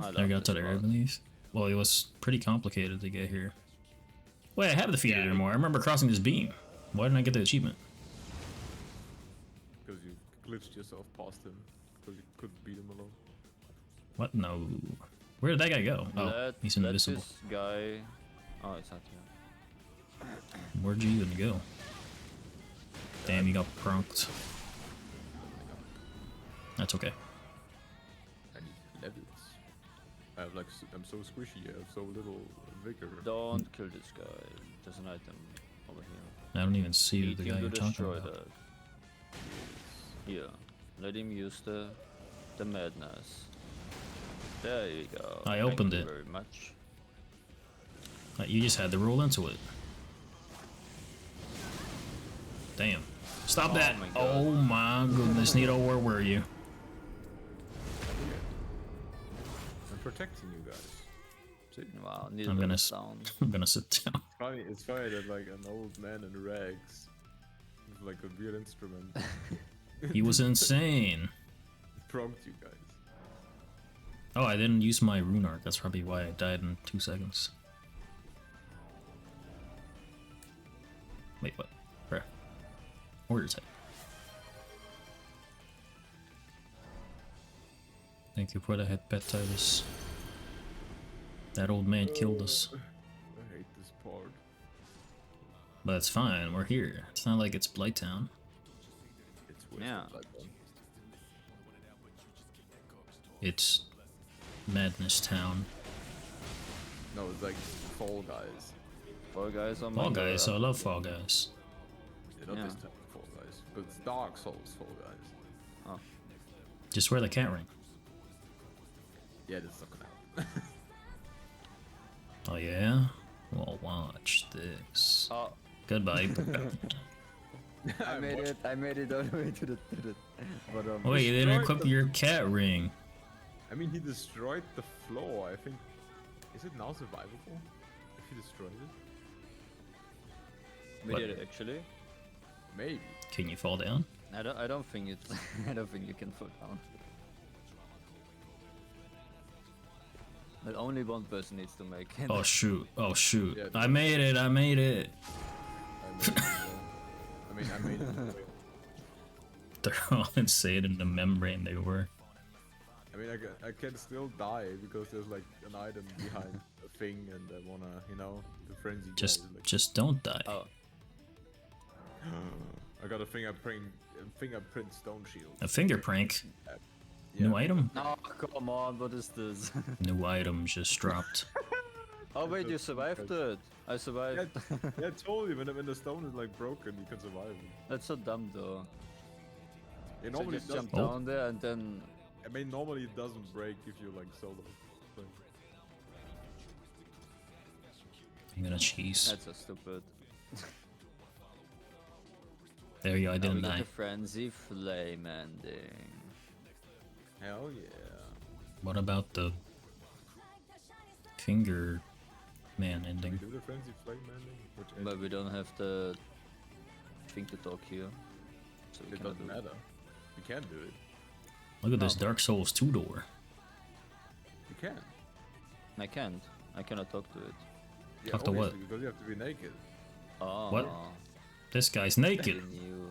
I love got to this there, I part. believe. Well, it was pretty complicated to get here. Wait, I have defeated it anymore. I remember crossing this beam. Why didn't I get the achievement? Because you glitched yourself past him. Because you couldn't beat him alone. What? No. Where did that guy go? Oh, he's Let invisible. this guy. Oh, it's not here. Where'd you even go? Damn, you got prunked. That's okay. I need levels. I have like I'm so squishy. I have so little vigor. Don't kill this guy. There's an item over here. I don't even see Need the him guy to you're talking destroy about. that. Here. Let him use the madness. There you go. I Thank opened you it. very much. You just had to roll into it. Damn. Stop Oh that! my God. Oh my goodness, Nito, where were you? I'm protecting you guys. See? Wow, need I'm a gonna sound. I'm gonna sit down. It's funny that like an old man in rags with like a weird instrument He was insane. prompted you guys. Oh, I didn't use my rune arc. That's probably why I died in 2 seconds. Wait, what? Bruh. Order type. Thank you for the hepatitis. That old man killed us. I hate this part. But it's fine, we're here. It's not like it's Blighttown. It's worse Yeah. than Bloodborne. It's Madness Town. No, it's like Fall Guys. Fall Guys on my Fall Guys, I love Fall Guys. Yeah, not Yeah. this type of Fall Guys, but it's Dark Souls Fall Guys. Just wear the cat ring. Yeah, that's not gonna happen. Oh yeah? Well, watch this. Oh, Goodbye. I made it. I made it all the way to the bottom. Wait, you didn't Destroyed equip the- your cat ring. I mean, he destroyed the floor. I think. Is it now survivable? If he destroyed it? We What? did it actually. Maybe. Can you fall down? I don't think it's. I don't think you can fall down. But only one person needs to make it. Oh shoot, oh shoot. Yeah. I made it, I made it. I made it. I mean, I made it. Anyway. They're all insane in the membrane they were. I mean, I can still die because there's like an item behind a thing, and I wanna, you know, the frenzy. guy Just is like, just don't die. Oh, I got a fingerprint stone shield. A finger prank. Yeah. New item? no! Come on! What is this? New item just dropped. Oh wait, you survived it. I survived. Yeah, I told you when the stone is like broken, you can survive it. That's so dumb though. It So normally just doesn't. jump down there and then. I mean, normally it doesn't break if you like solo. But I'm gonna cheese. That's so stupid. There you go, I Now we didn't got die. the frenzy flame ending. hell yeah. What about the finger man We ending? do the frenzy flame ending, which But we don't have the thing to talk here. So we it cannot doesn't do it. matter. We can do it. Look at this Dark Souls 2 door. You can. I can't. I cannot talk to it. Yeah, Talk to what? obviously, because you have to be naked. Oh. What? This guy's I naked. knew.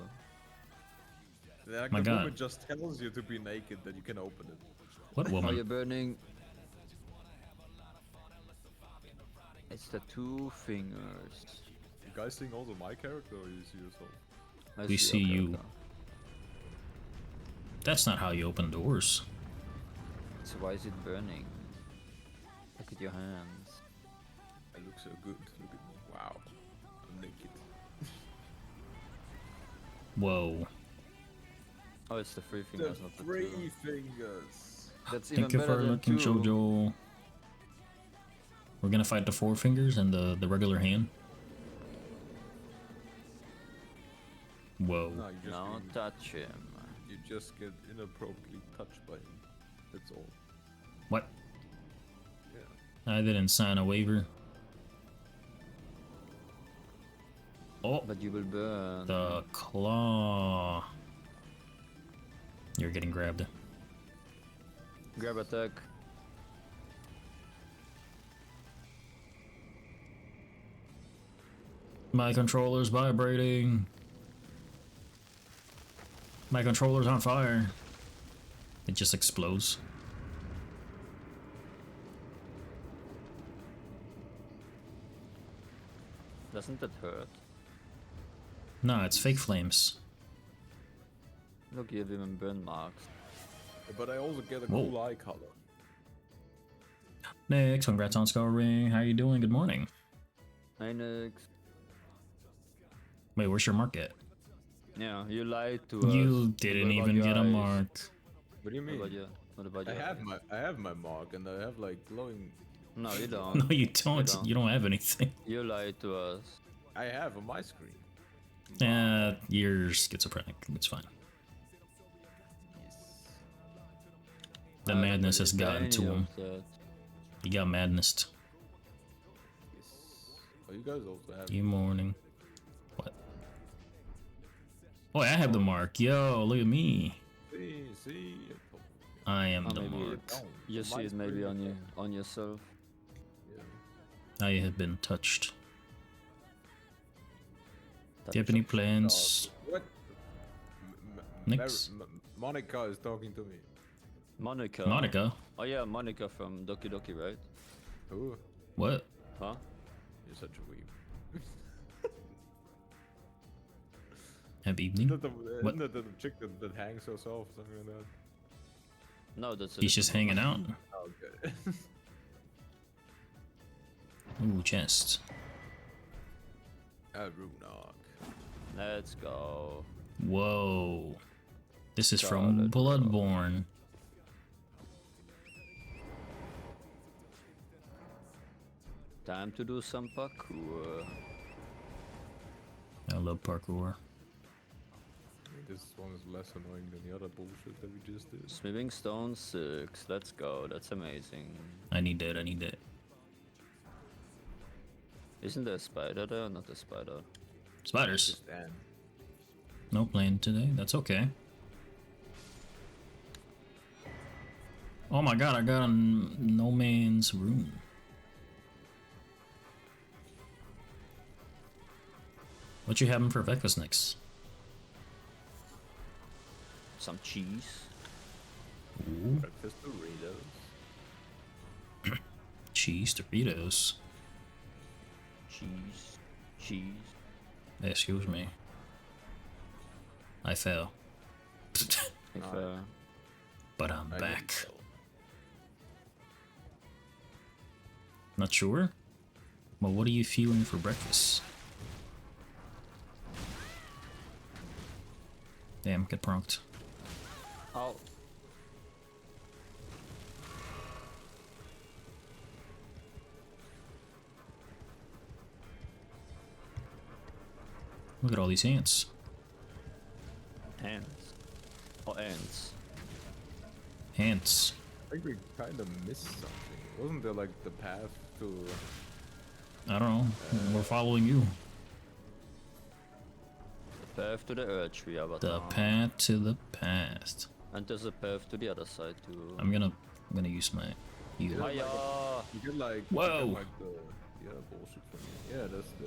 Like My the God. woman just tells you to be naked that you can open it. What Oh, you're woman? burning. It's the two fingers. You guys seeing also my character, or you see yourself? I We your see you. character. That's not how you open doors. So why is it burning? Look at your hands. I look so good. Look at me. Wow. I'm naked. Whoa. Oh, it's the three fingers, not the three two. fingers. That's even Thank you better for than looking, two. Jojo. We're gonna fight the four fingers and the regular hand. Whoa. No, you just, Now touch him. you just get inappropriately touched by him. That's all. What? Yeah. I didn't sign a waiver. Oh, But you will burn. the claw. You're getting grabbed. Grab attack. My controller's vibrating. My controller's on fire. It just explodes. Doesn't that hurt? No, it's fake flames. Look, you have even burn marks. But I also get a Whoa. cool eye color. Nick, congrats on scoring. How you doing? Good morning. Hey, Nix. Wait, where's your mark at? Yeah, you lied to us. You didn't What about even your get a eyes? mark. What do you What mean? about your, what about I your have eyes? I have my mark and I have like glowing. No, you don't. No, you don't. You don't have anything. You lied to us. I have on my screen. You're schizophrenic. It's fine. Yes. The madness has gotten to him. That. He got madness. Yes. Oh, you guys also have. Good morning. What? Oh, I have the mark. Yo, look at me. See. I am Or the maybe mark. you see it maybe on yourself. Yeah. I have been touched. That Do you have any plans? What? Nix. Monica is talking to me. Monica. Monica? Oh yeah, Monica from Doki Doki, right? Who? What? Huh? You're such a weeb. Happy evening. What? Isn't that the chick that hangs herself or something like that? No, that's. He's just hanging out. Oh, okay. Ooh, chest. A Runok. Let's go. Whoa. This is from Solid, bro. Bloodborne. Time to do some parkour. I love parkour. This one is less annoying than the other bullshit that we just did. Smithing stone 6. Let's go. That's amazing. I need that, I need that. Isn't there a spider there? Not a spider. Spiders. Just Dan. No plan today, that's okay. Oh my god, I got a no man's room. What you having for breakfast next? Some cheese. Ooh, Breakfast Doritos. cheese Doritos. Cheese. Cheese. Excuse me. I fell. If, But I'm I back. didn't know. Not sure? Well, what are you feeling for breakfast? Damn, get pranked. oh. Look at all these ants. Hands. Or ants. Ants. I think we kind of missed something. Wasn't there like the path to? I don't know. We're following you. Path to the earth tree, The Avatar. path to the past. And there's a path to the other side too. I'm gonna use my heal. Hiya! You get like. Whoa. You get, like the other bullshit from me. Yeah, that's the.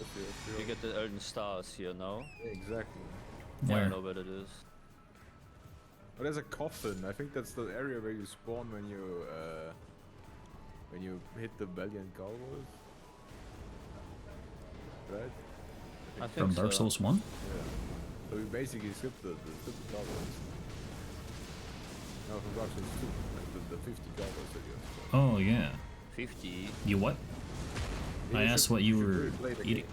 You get the Elden stars here now. Yeah, exactly. I Where? don't know what it is. Oh, there's a coffin. I think that's the area where you spawn when you hit the Valiant Cowboys. Right? I think From Dark so. Souls 1? Yeah. So we basically skipped the Cowboys. No, from Dark Souls 2. Like the 50 Cowboys that you have. Oh, yeah. 50. You what? I asked what you were eating.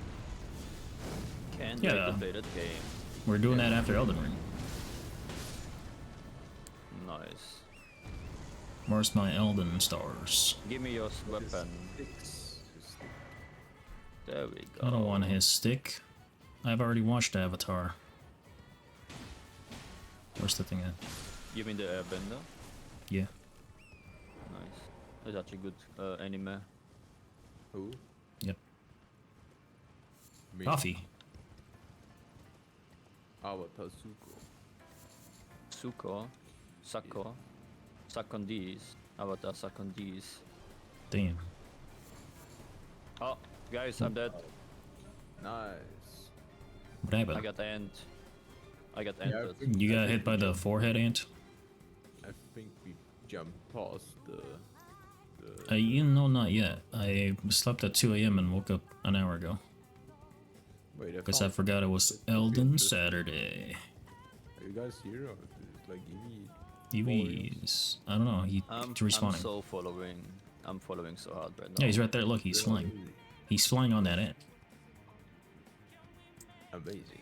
Can't Yeah. wait to play that game. We're doing that after Elden Ring. Nice. Where's my Elden stars? Give me your weapon. Six. There we go. I don't want his stick. I've already watched Avatar. Where's the thing at? You mean the airbender? Yeah. Nice. That's actually good anime. Who? Yep. Me. Coffee. Avatar Suko. Suko. Sako. Sakondis. Avatar Sakondis. Damn. Oh, guys, I'm dead. Nice. What I happened? got ant. I got Yeah, I entered. think- You I got think hit by the forehead ant? I think we jumped past the You know, not yet. I slept at 2 a.m. and woke up an hour ago. wait, Because I forgot it was Elden Saturday. Are you guys here or is it like Eevee's. I don't know. He's I'm respawning. so following. I'm following so hard right now. Yeah, he's right there. Look, he's flying. He's flying on that end. Amazing.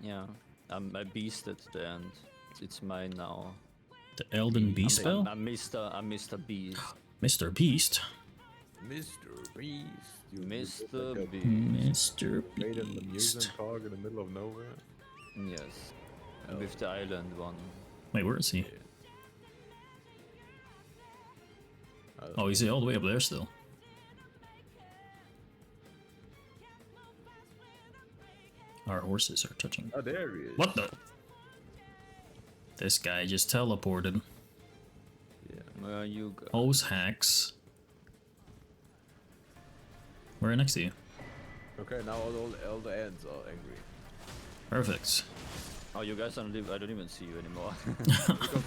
Yeah, I beasted the end. It's mine now. The Elden Beast spell? I'm Mr. Beast. Mr. Beast. Mr. Beast. You Mr. like Beast. Mr. Made an Beast. amusement park in the middle of nowhere. Yes. With the island one. Wait, where is he? Oh, he's all the way up there still. Our horses are touching. Oh, there he is. What the? This guy just teleported. Yeah. Where you go? Hose hacks. We're right next to you. Okay, now all the ends are angry. Perfect. Oh, you guys don't live. I don't even see you anymore.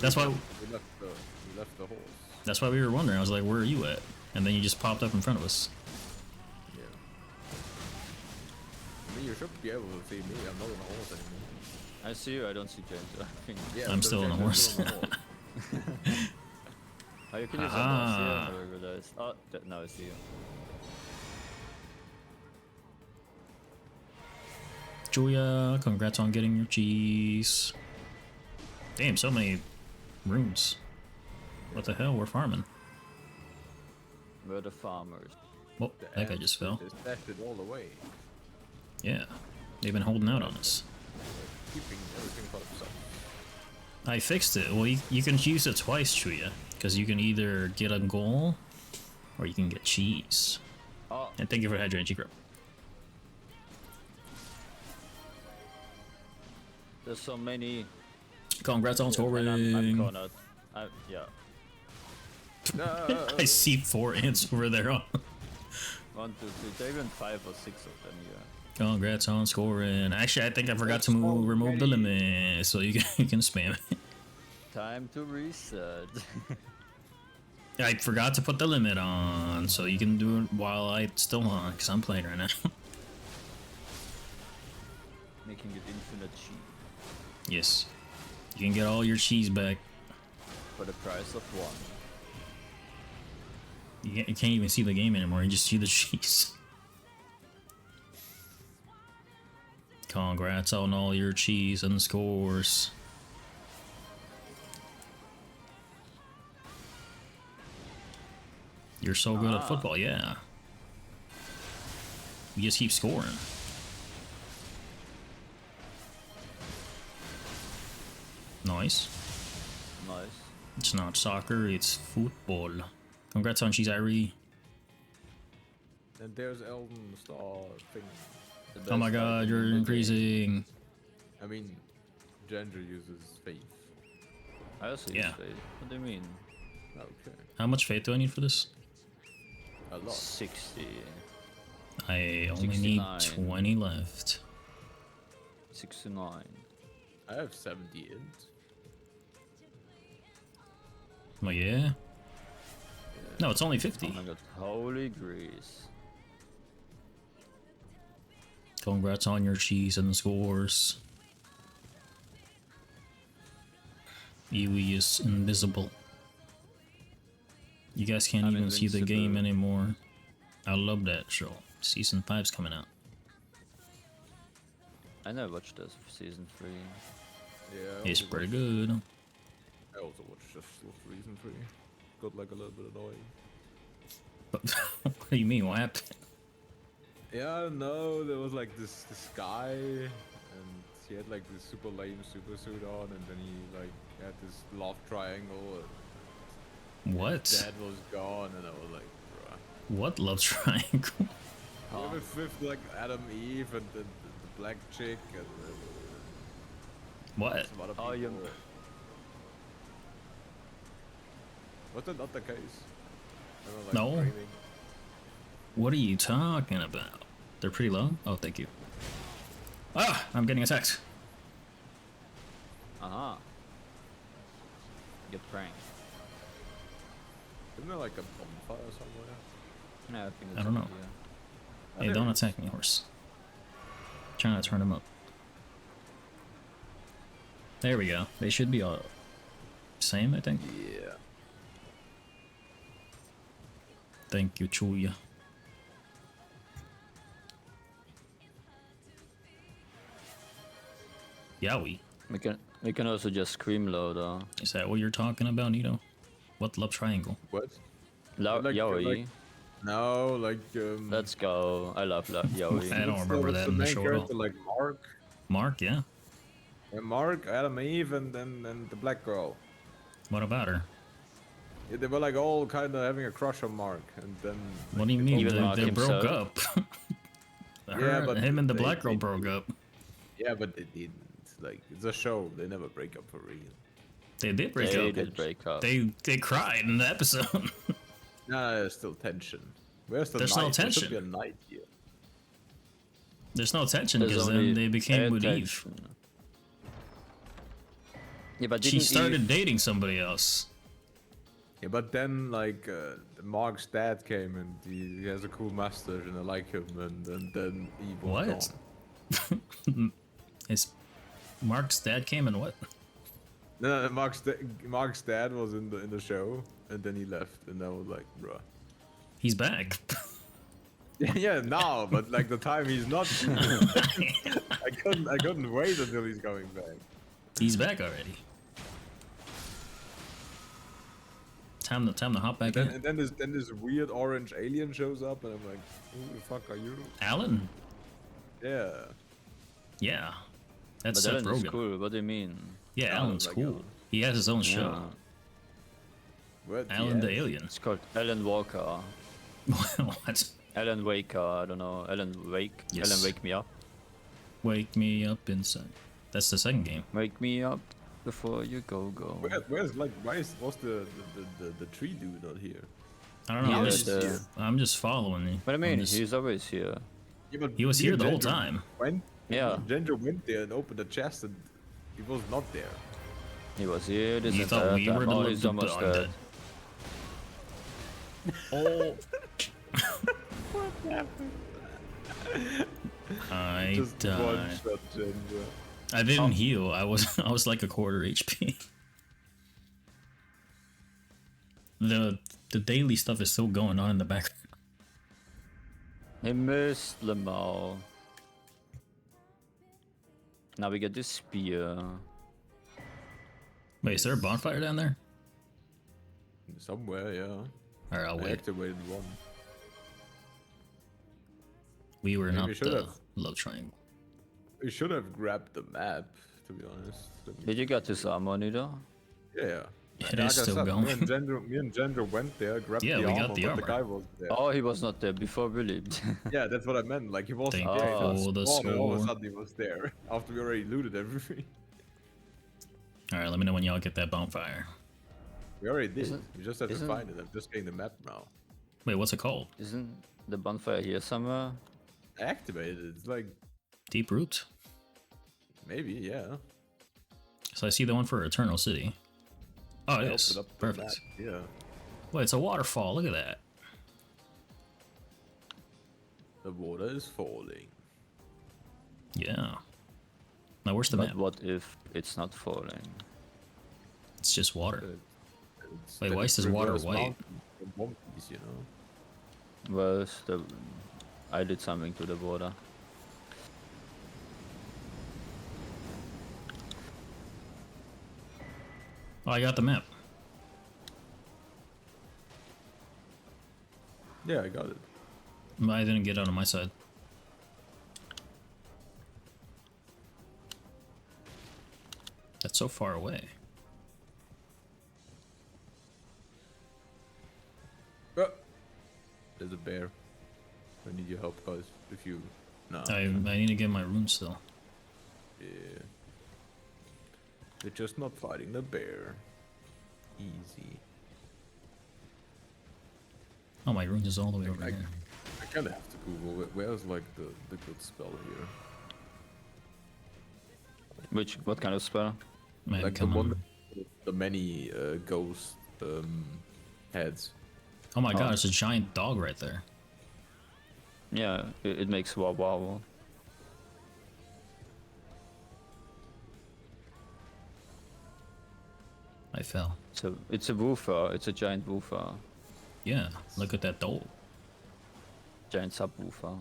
That's why. We left the horse. That's why we were wondering. I was like, "Where are you at?" And then you just popped up in front of us. Yeah. I mean, you should be able to see me. I'm not on a horse anymore. I see you. I don't see James. I think. Yeah, I'm still on a horse. still on a horse. Oh, you can use Ah. that. I never realized. Oh, now I see you. Julia, congrats on getting your cheese. Damn, so many runes. What the hell? We're farming. We're the farmers. Oh, that guy just fell. They stacked it all the way. Yeah, they've been holding out on us. Keeping everything for themselves. I fixed it. Well, you can use it twice, Chuya. Because you can either get a goal, or you can get cheese. Oh, And thank you for hydrating, G-Grip. there's so many. Congrats on And I'm scoring. cornered. Yeah. No. I see 4 ants over there. 1, 2, 3. There even 5 or 6 of them. Yeah. Congrats on scoring. Actually, I think I forgot to remove the limit, so you can spam it. Time to reset. I forgot to put the limit on, so you can do it while I still on, because I'm playing right now. Making it infinite cheap Yes. You can get all your cheese back. for the price of 1. You can't even see the game anymore, you just see the cheese. Congrats on all your cheese and scores. You're so good at football, yeah. You just keep scoring. Nice. Nice. It's not soccer, it's football. Congrats on Cheese Irie. And there's Elden Star thing. The Oh my best god, item you're in the game. increasing. I mean, Ginger uses faith. I also Yeah. use faith. What do you mean? Okay. How much faith do I need for this? A lot. 60. I only need 69. 20 left. 69. I have 70 int. Oh yeah? No, it's only 50. Oh my god. Holy grease. Congrats on your cheese and scores. Yui is invisible. You guys can't I'm even see the game invincible. anymore. I love that show. Season 5's coming out. I never watched this for season 3. Yeah. It's pretty good. I also watched just Season 3. Got like a little bit annoying. But what do you mean? What happened? Yeah, I don't know. There was like this guy, and he had like this super lame super suit on, and then he like had this love triangle. What? Dad was gone, and I was like, bruh. What love triangle? Huh? With like Adam, Eve, and the black chick, and What? some other Oh, you- people. Was that not the case? They were, like, No. dreaming. What are you talking about? They're pretty low? Oh, thank you. Ah! I'm getting attacked. Uh-huh. Get pranked. Isn't there like a bonfire somewhere? Yeah, I think I don't know. Oh, Hey, there don't it is. attack me, horse. Trying to turn him up. There we go. They should be all same, I think. Yeah. Thank you, Chuya. Yowie. We can also just scream louder. Is that what you're talking about, Nito? What love triangle? What? Like, Yaoi. No, like Let's go. I love Yaoi. I don't remember what's that the in the main show at all. character, like Mark. Mark, yeah. And Mark, Adam, Eve, and then the black girl. What about her? Yeah, they were like all kind of having a crush on Mark, and then. What do you mean? Even Mark They broke up. himself. But him and the they- black girl they- broke up. Yeah, but they didn't. Like it's a show. They never break up for real. They did break They up. did break up. They cried in the episode. Nah, there's still tension. Where's the There's night? no There should tension. be a night here. There's no tension There's because only then they became with Eve. attention. Yeah, but She didn't started Eve- dating somebody else. Yeah, but then like Mark's dad came and he has a cool mustache and I like him, and then Eve was What? gone. Is Mark's dad came and what? No, Mark's dad was in the show, and then he left, and I was like, bruh. He's back. Yeah, now, but like the time he's not. I couldn't wait until he's coming back. He's back already. Time to hop back in. And then this weird orange alien shows up, and I'm like, who the fuck are you? Alan? Yeah. Yeah. That's But Seth Ellen is Rogen. cool. What do you mean? Yeah, Alan, Alan's like cool. Alan. He has his own show. Yeah. What? Alan the Yes. Alien. It's called Alan Walker. What? Alan Waker. I don't know. Alan Wake. Yes. Alan Wake Me Up. Wake me up inside. That's the second game. Wake me up before you go. Where's like was the tree dude not here? I don't know. He I'm was just, there. I'm just following you. What I mean, I'm just- he's always here. Yeah, but he was me here and the whole Ginger time. Went, Yeah. Ginger went there and opened the chest, and he was not there. He was here this You entire thought we time. were the Oh, ones he's that almost died. dead. Oh. I Just one died. shot Ginger. I didn't heal. I was like a quarter HP. The daily stuff is still going on in the background. He missed Lamau. Now we get this spear. Wait, is there a bonfire down there? Somewhere, yeah. Alright, I'll I wait. activated one. We were Maybe not we should the have. love triangle. We should have grabbed the map, to be honest. Did you get this armor, Nito? Yeah. It Like is I still said, going. me and Ginger went there, grabbed Yeah, the we armor, got the but armor. the guy was there. Oh, he was not there before we leaped. Yeah, that's what I meant. Like he wasn't Thank there. you He for the spawned, and all of a score. sudden he was there after we already looted everything. Alright, let me know when y'all get that bonfire. We already did. Isn't- We just have to isn't- find it. I'm just getting the map now. Wait, what's it called? Isn't the bonfire here somewhere? I activated it. It's like Deep Root. maybe, yeah. So I see the one for Eternal City. Oh, I it is. opened up the Perfect. map, yeah. Wait, it's a waterfall. Look at that. The water is falling. Yeah. Now where's the But map? what if it's not falling? It's just water. It's Wait, like why is this reverse water white? mountain from One Piece, you know? Well, I did something to the water. Oh, I got the map. Yeah, I got it. I didn't get it on my side. That's so far away. Ah! There's a bear. I need your help, guys. If you... No. I need to get my rune still. Yeah. They're just not fighting the bear. Easy. Oh, my rune is all the way over I here. kinda have to Google it. Where's like the good spell here? What kind of spell? Man, Like the come one on. with the many ghost heads. Oh my god, it's a giant dog right there. Yeah, it makes wow wow. fell. So it's a woofer. It's a giant woofer. Yeah, look at that dog. Giant subwoofer.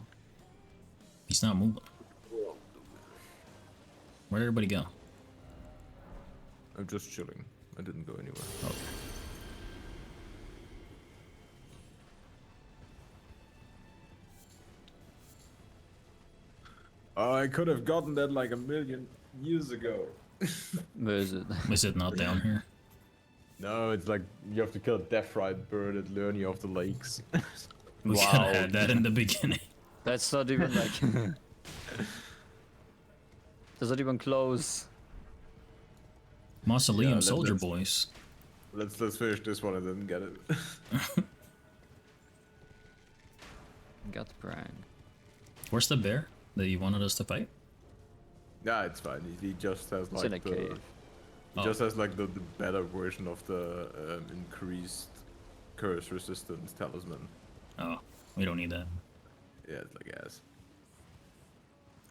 He's not moving. Where'd everybody go? I'm just chilling. I didn't go anywhere. Okay. I could have gotten that like a million years ago. Where is it? Is it not down here? No, it's like you have to kill a death ride bird at Lernia of the Lakes. We Wow. could have had that in the beginning. That's not even like. That's not even close. Mausoleum Yeah, Soldier let's- Boys. Let's finish this one. I didn't get it. Got pranked. Where's the bear that you wanted us to fight? Yeah, it's fine. He just has It's like in a the. cave. He just has like the better version of the increased curse resistance talisman. Oh, we don't need that. Yeah, it's like ass.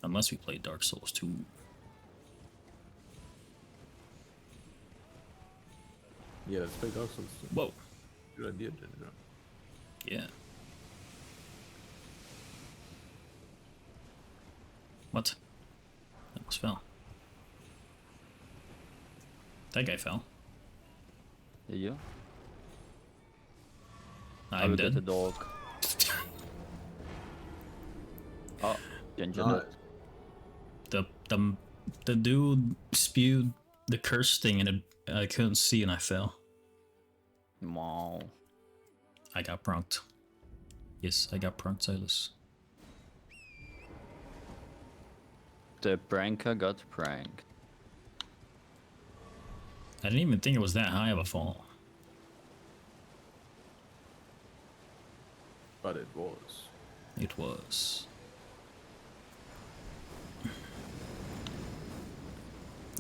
Unless we play Dark Souls 2. Yeah, let's play Dark Souls 2. Whoa. Good idea, Ginger. Yeah. What? That almost fell. That guy fell. Did you? I I'm will get the dead. dog. Oh, Ginger Nice. dead. The dude spewed the curse thing and I couldn't see and I fell. Wow. I got pranked. Yes, I got pranked, Silas. The pranker got pranked. I didn't even think it was that high of a fall. But it was. It was.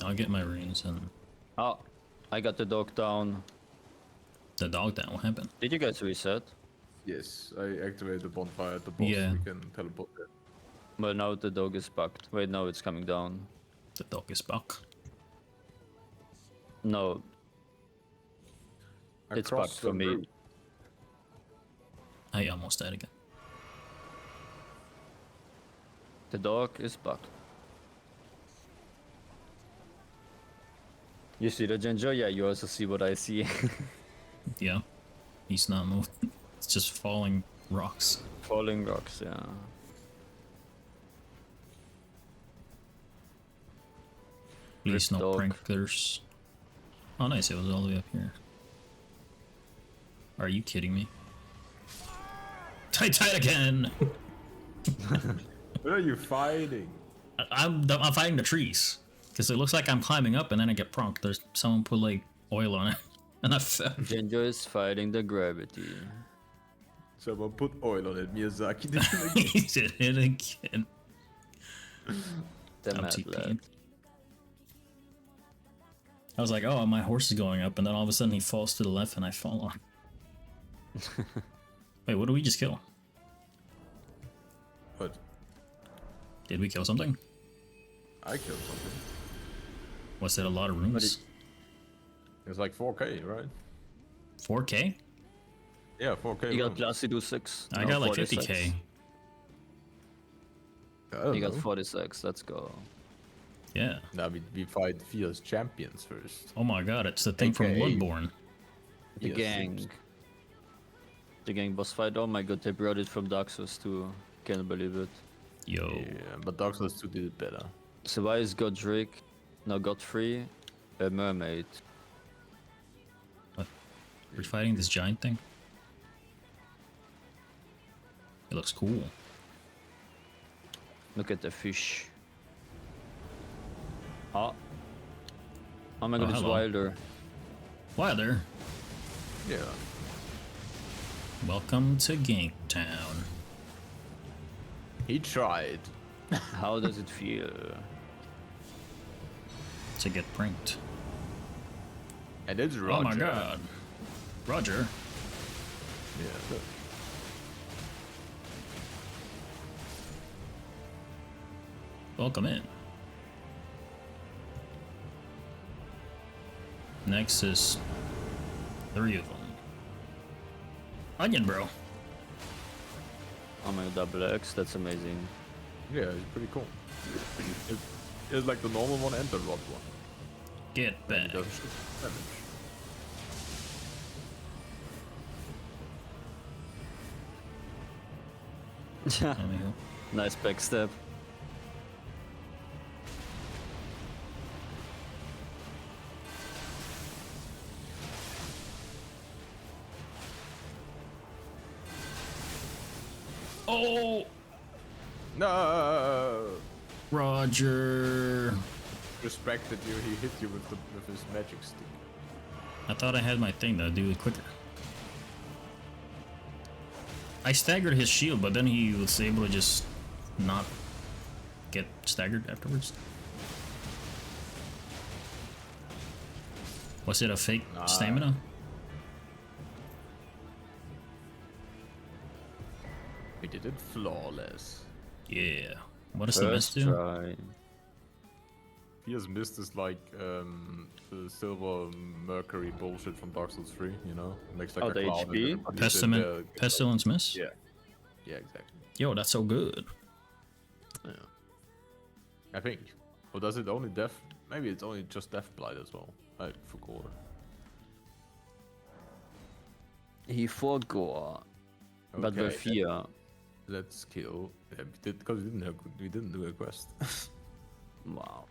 I'll get my rings and Oh, I got the dog down. the dog down. What happened? Did you guys reset? Yes, I activated the bonfire at the boss. Yeah. We can teleport there. Well, now the dog is bugged. Wait, no, it's coming down. The dog is back. No, it's Across bugged for the me. room. I almost died again. The dog is bugged. You see the Ginger? Yeah, you also see what I see. Yeah. He's not moving. It's just falling rocks. Falling rocks, yeah. Please Rip no dog. prankers. Oh nice, it was all the way up here. Are you kidding me? Tight again! What are you fighting? I'm fighting the trees. Because it looks like I'm climbing up and then I get pranked. There's someone put like oil on it. And I fell. Ginger is fighting the gravity. Someone put oil on it. Miyazaki did it again. He did it again. The I'm mad TPing. lad. I was like, oh, my horse is going up, and then all of a sudden he falls to the left and I fall on. Wait, what did we just kill? What? Did we kill something? I killed something. Was it a lot of rooms? It's like 4K, right? 4K? Yeah, 4K. You got rooms. Glassy 6. I No, got like 46. 50K. I don't You got know. 46, let's go. Yeah. Now we fight Fierce champions first. Oh my god, it's the thing from AKA. Bloodborne. The Yes, gang. seems- The gang boss fight, oh my god, they brought it from Dark Souls 2. Can't believe it. Yo. Yeah, but Dark Souls 2 did it better. So why is Godric, no Godfrey, a mermaid? We're fighting this giant thing? It looks cool. Look at the fish. Oh. Oh my god, it's hello. wilder. Wilder, Yeah. welcome to Gangtown. He tried. How does it feel? To get pranked. And it's Roger. Oh my god. Roger. Yeah. Look. Welcome in. Next is 3 of them. Onion, bro. I'm a double X, that's amazing. Yeah, it's pretty cool. It's like the normal one and the rod one. Get And back. it does damage. Anywho. Nice backstab. Oh, No! Roger. Respected you, he hit you with his magic stick. I thought I had my thing that'd do it quicker. I staggered his shield, but then he was able to just not get staggered afterwards. Was it a fake stamina? He did it flawless. Yeah. What does the miss First do? try. He has missed this like the silver mercury bullshit from Dark Souls 3, you know? It makes like Oh, a the cloud HP? and everybody did, Pestilence miss? yeah. Yeah, exactly. Yo, that's so good. Yeah. I think. Or does it only death? Maybe it's only just death blight as well. I forgot. He forgot. But Okay. with fear. Let's kill. Yeah, because we didn't do a quest. Wow.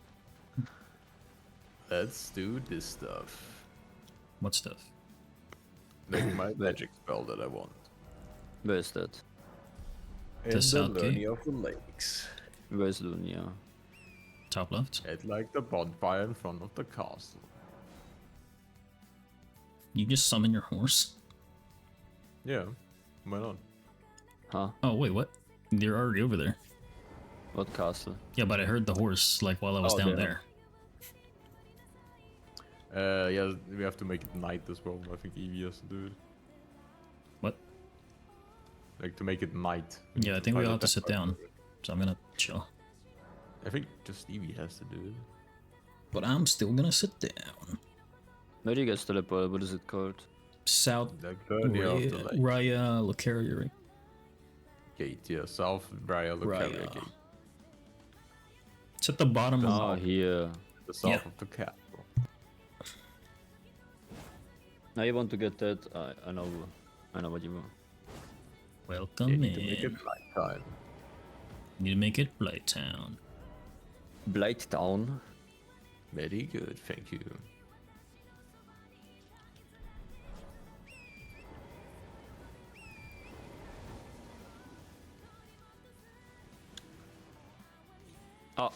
Let's do this stuff. What stuff? Make my magic spell that I want. Where is that? The South Gate? of the Lakes. Where's Lunia? Top left? At like the bonfire in front of the castle. You just summon your horse? Yeah, why not? Huh? Oh, wait, what? They're already over there. What castle? Yeah, but I heard the horse, like, while I was Oh, down there. there. Yeah, we have to make it night as well. I think Evie has to do it. What? Like to make it night. Yeah, I think we find all a have to death sit blight. down. So I'm gonna chill. I think just Evie has to do it. But I'm still gonna sit down. Where do you guys teleport? What is it called? South Like Bernia of the Lake. Raya Lucaria. Gate, yeah, South Briar Lucaria Raya. Gate. It's at the bottom Oh, of here. The south Yeah. of the castle. Now you want to get that? I know what you want. Welcome You in. need to make it nighttime. Need to make it Blight Town. Blight Town. Very good, thank you. Oh,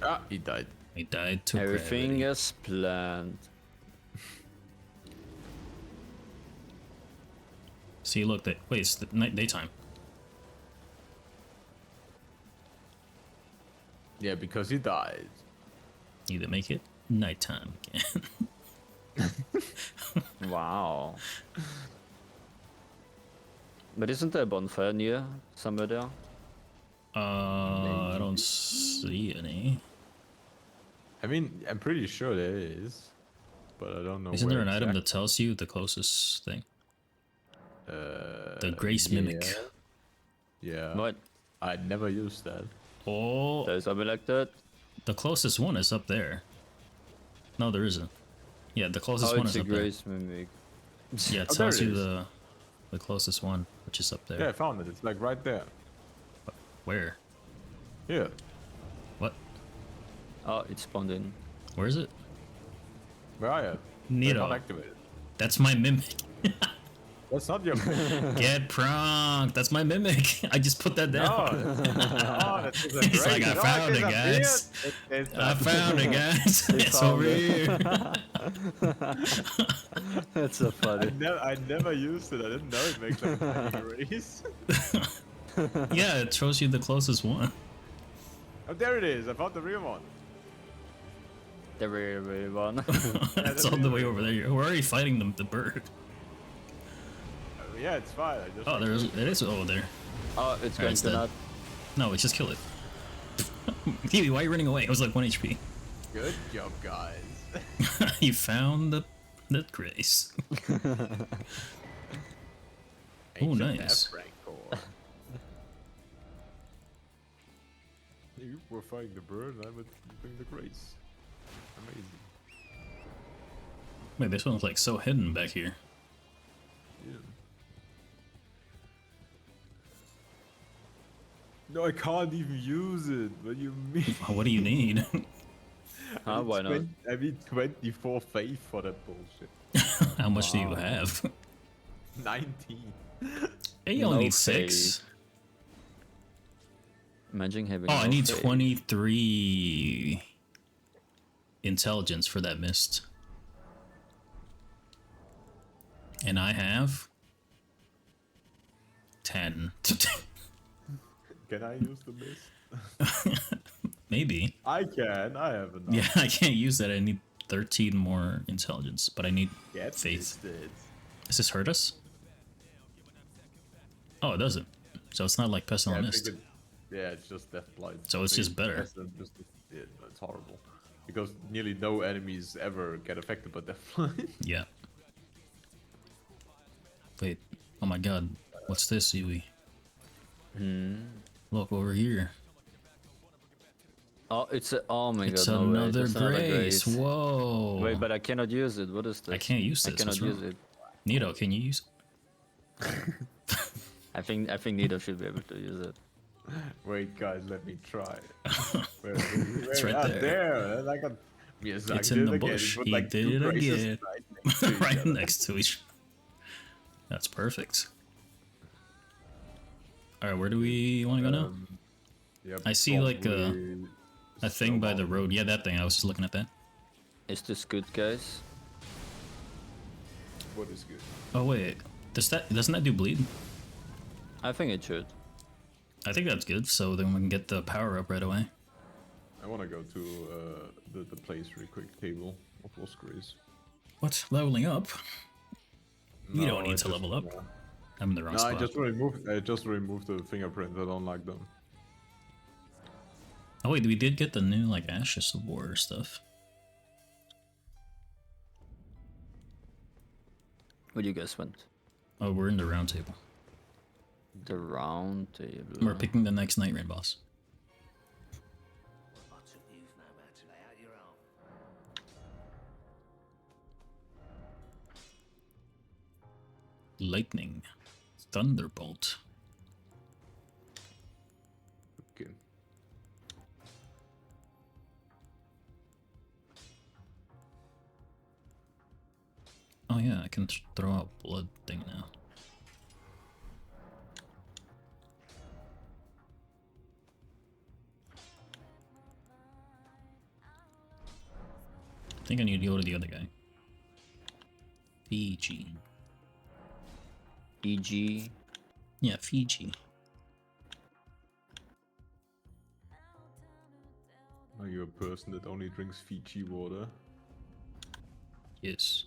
Ah, he died. He died to everything gravity. is planned. See, look, wait, it's the night daytime. Yeah, because he died. Need to make it nighttime again. Wow. But isn't there a bonfire near somewhere there? I don't see any. I mean, I'm pretty sure there is, but I don't know. Isn't there where an item that exact- tells you the closest thing? The Grace yeah. Mimic. Yeah. What? I never used that. Oh, There's something like that? the closest one is up there. No, there isn't. Yeah, the closest Oh, one it's is a up there. Grace Mimic. Yeah, it Oh, there tells it you is. the closest one, which is up there. Yeah, I found it. It's like right there. Where? Here. What? Oh, it spawned in. Where is it? Where are you? Nito. Not activated. That's my mimic. That's not your. Get pranked. That's my mimic. I just put that down. Oh, that's a He's like, I found it, guys. I found it, guys. It's found over it. here. That's so funny. I never used it. I didn't know it makes like tiny rays. Yeah, it shows you the closest one. Oh, there it is. I found the real one. The very one. It's all the way over there. We're already fighting the bird. Yeah, it's fine. I just Oh, there's it is over there. Oh, it's going it's to dead. not. No, let's just kill it. Kiwi, why are you running away? It was like 1 HP. Good job, guys. You found the grace. Oh, Ancient nice. Death Rancor. You were fighting the bird, and I was doing the grace. Amazing. Wait, this one's like so hidden back here. Yeah. No, I can't even use it. What do you mean? What do you need? Why not? I need 24 faith for that bullshit. How much do you Wow. have? 19. Hey, you only No need 6. Imagine having. Oh, I no need faith. 23 intelligence for that mist. And I have 10. Can I use the mist? Maybe. I can. I have enough. Yeah, I can't use that. I need 13 more intelligence, but I need Get faith. misted. Does this hurt us? Oh, it doesn't. So it's not like Yeah, Pestilent I Mist. think yeah, it's just death blight. So it's I just think better. Pestilent Mist yeah, it's horrible. Because nearly no enemies ever get affected by death blight. Yeah. Wait. Oh my god. What's this, Yui? Look over here. Oh, it's a. Oh my It's god. No way, another it's another grace. grace. Whoa. Wait, but I cannot use it. What is this? I can't use I this. cannot What's use wrong? it. Nito, can you use I think Nito should be able to use it. Wait, guys, let me try. Where, It's right there. There. And I got. Yes, I It's did in it the again. bush. Put, He like, did two it graces again. right next to each right other. next to each? That's perfect. Alright, where do we want to go now? Yeah, I see, like, probably A thing by the snowball. road. Yeah, that thing. I was just looking at that. Is this good, guys? What is good? Oh wait, doesn't that do bleed? I think it should. I think that's good. So then we can get the power up right away. I want to go to the place really quick. Table of Lost Grace. What? Leveling up? You No, don't I need to just- level up. yeah. I'm in the wrong No, spot. I just removed the fingerprints. I don't like them. Oh wait, we did get the new like Ashes of War stuff. Where do you guys went? Oh, we're in the round table. The round table. We're picking the next Night Rain boss. Lightning. Thunderbolt. Okay. Oh yeah, I can throw out blood thing now. I think I need to go to the other guy. Fiji. EG. Yeah, Fiji. Are you a person that only drinks Fiji water? Yes.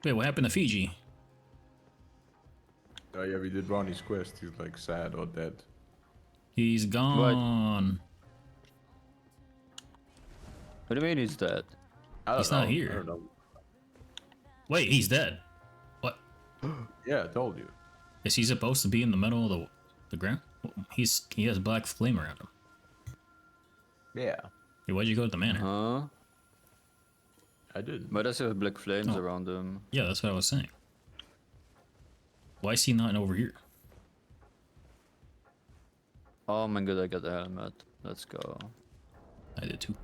Wait, what happened to Fiji? Oh yeah, we did Ronnie's quest. He's like sad or dead. He's gone. What do you mean he's dead? I don't He's know. not here. I don't know. Wait, he's dead. What? Yeah, I told you. Is he supposed to be in the middle of the ground? He has black flame around him. Yeah, Hey, why'd you go to the manor? Huh? I did. Why does he have black flames Oh. around him? Yeah, that's what I was saying. Why is he not over here? Oh my god, I got the helmet. Let's go. I did too.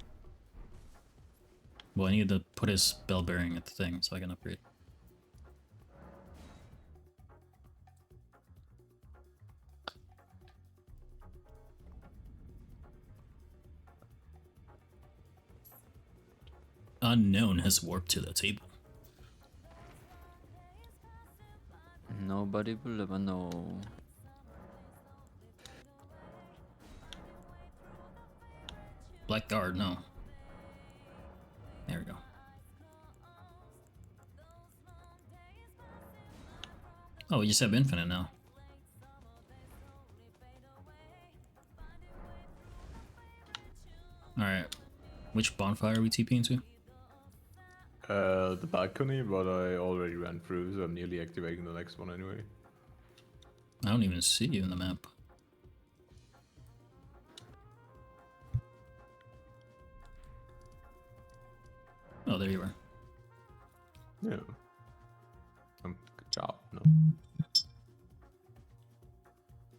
Well, I need to put his bell bearing at the thing so I can upgrade. Unknown has warped to the table. Nobody will ever know. Black guard, no. There we go. Oh, we just have infinite now. Alright. Which bonfire are we TPing to? The balcony, but I already ran through, so I'm nearly activating the next one anyway. I don't even see you in the map. Oh, there you are. Yeah. Good job. No.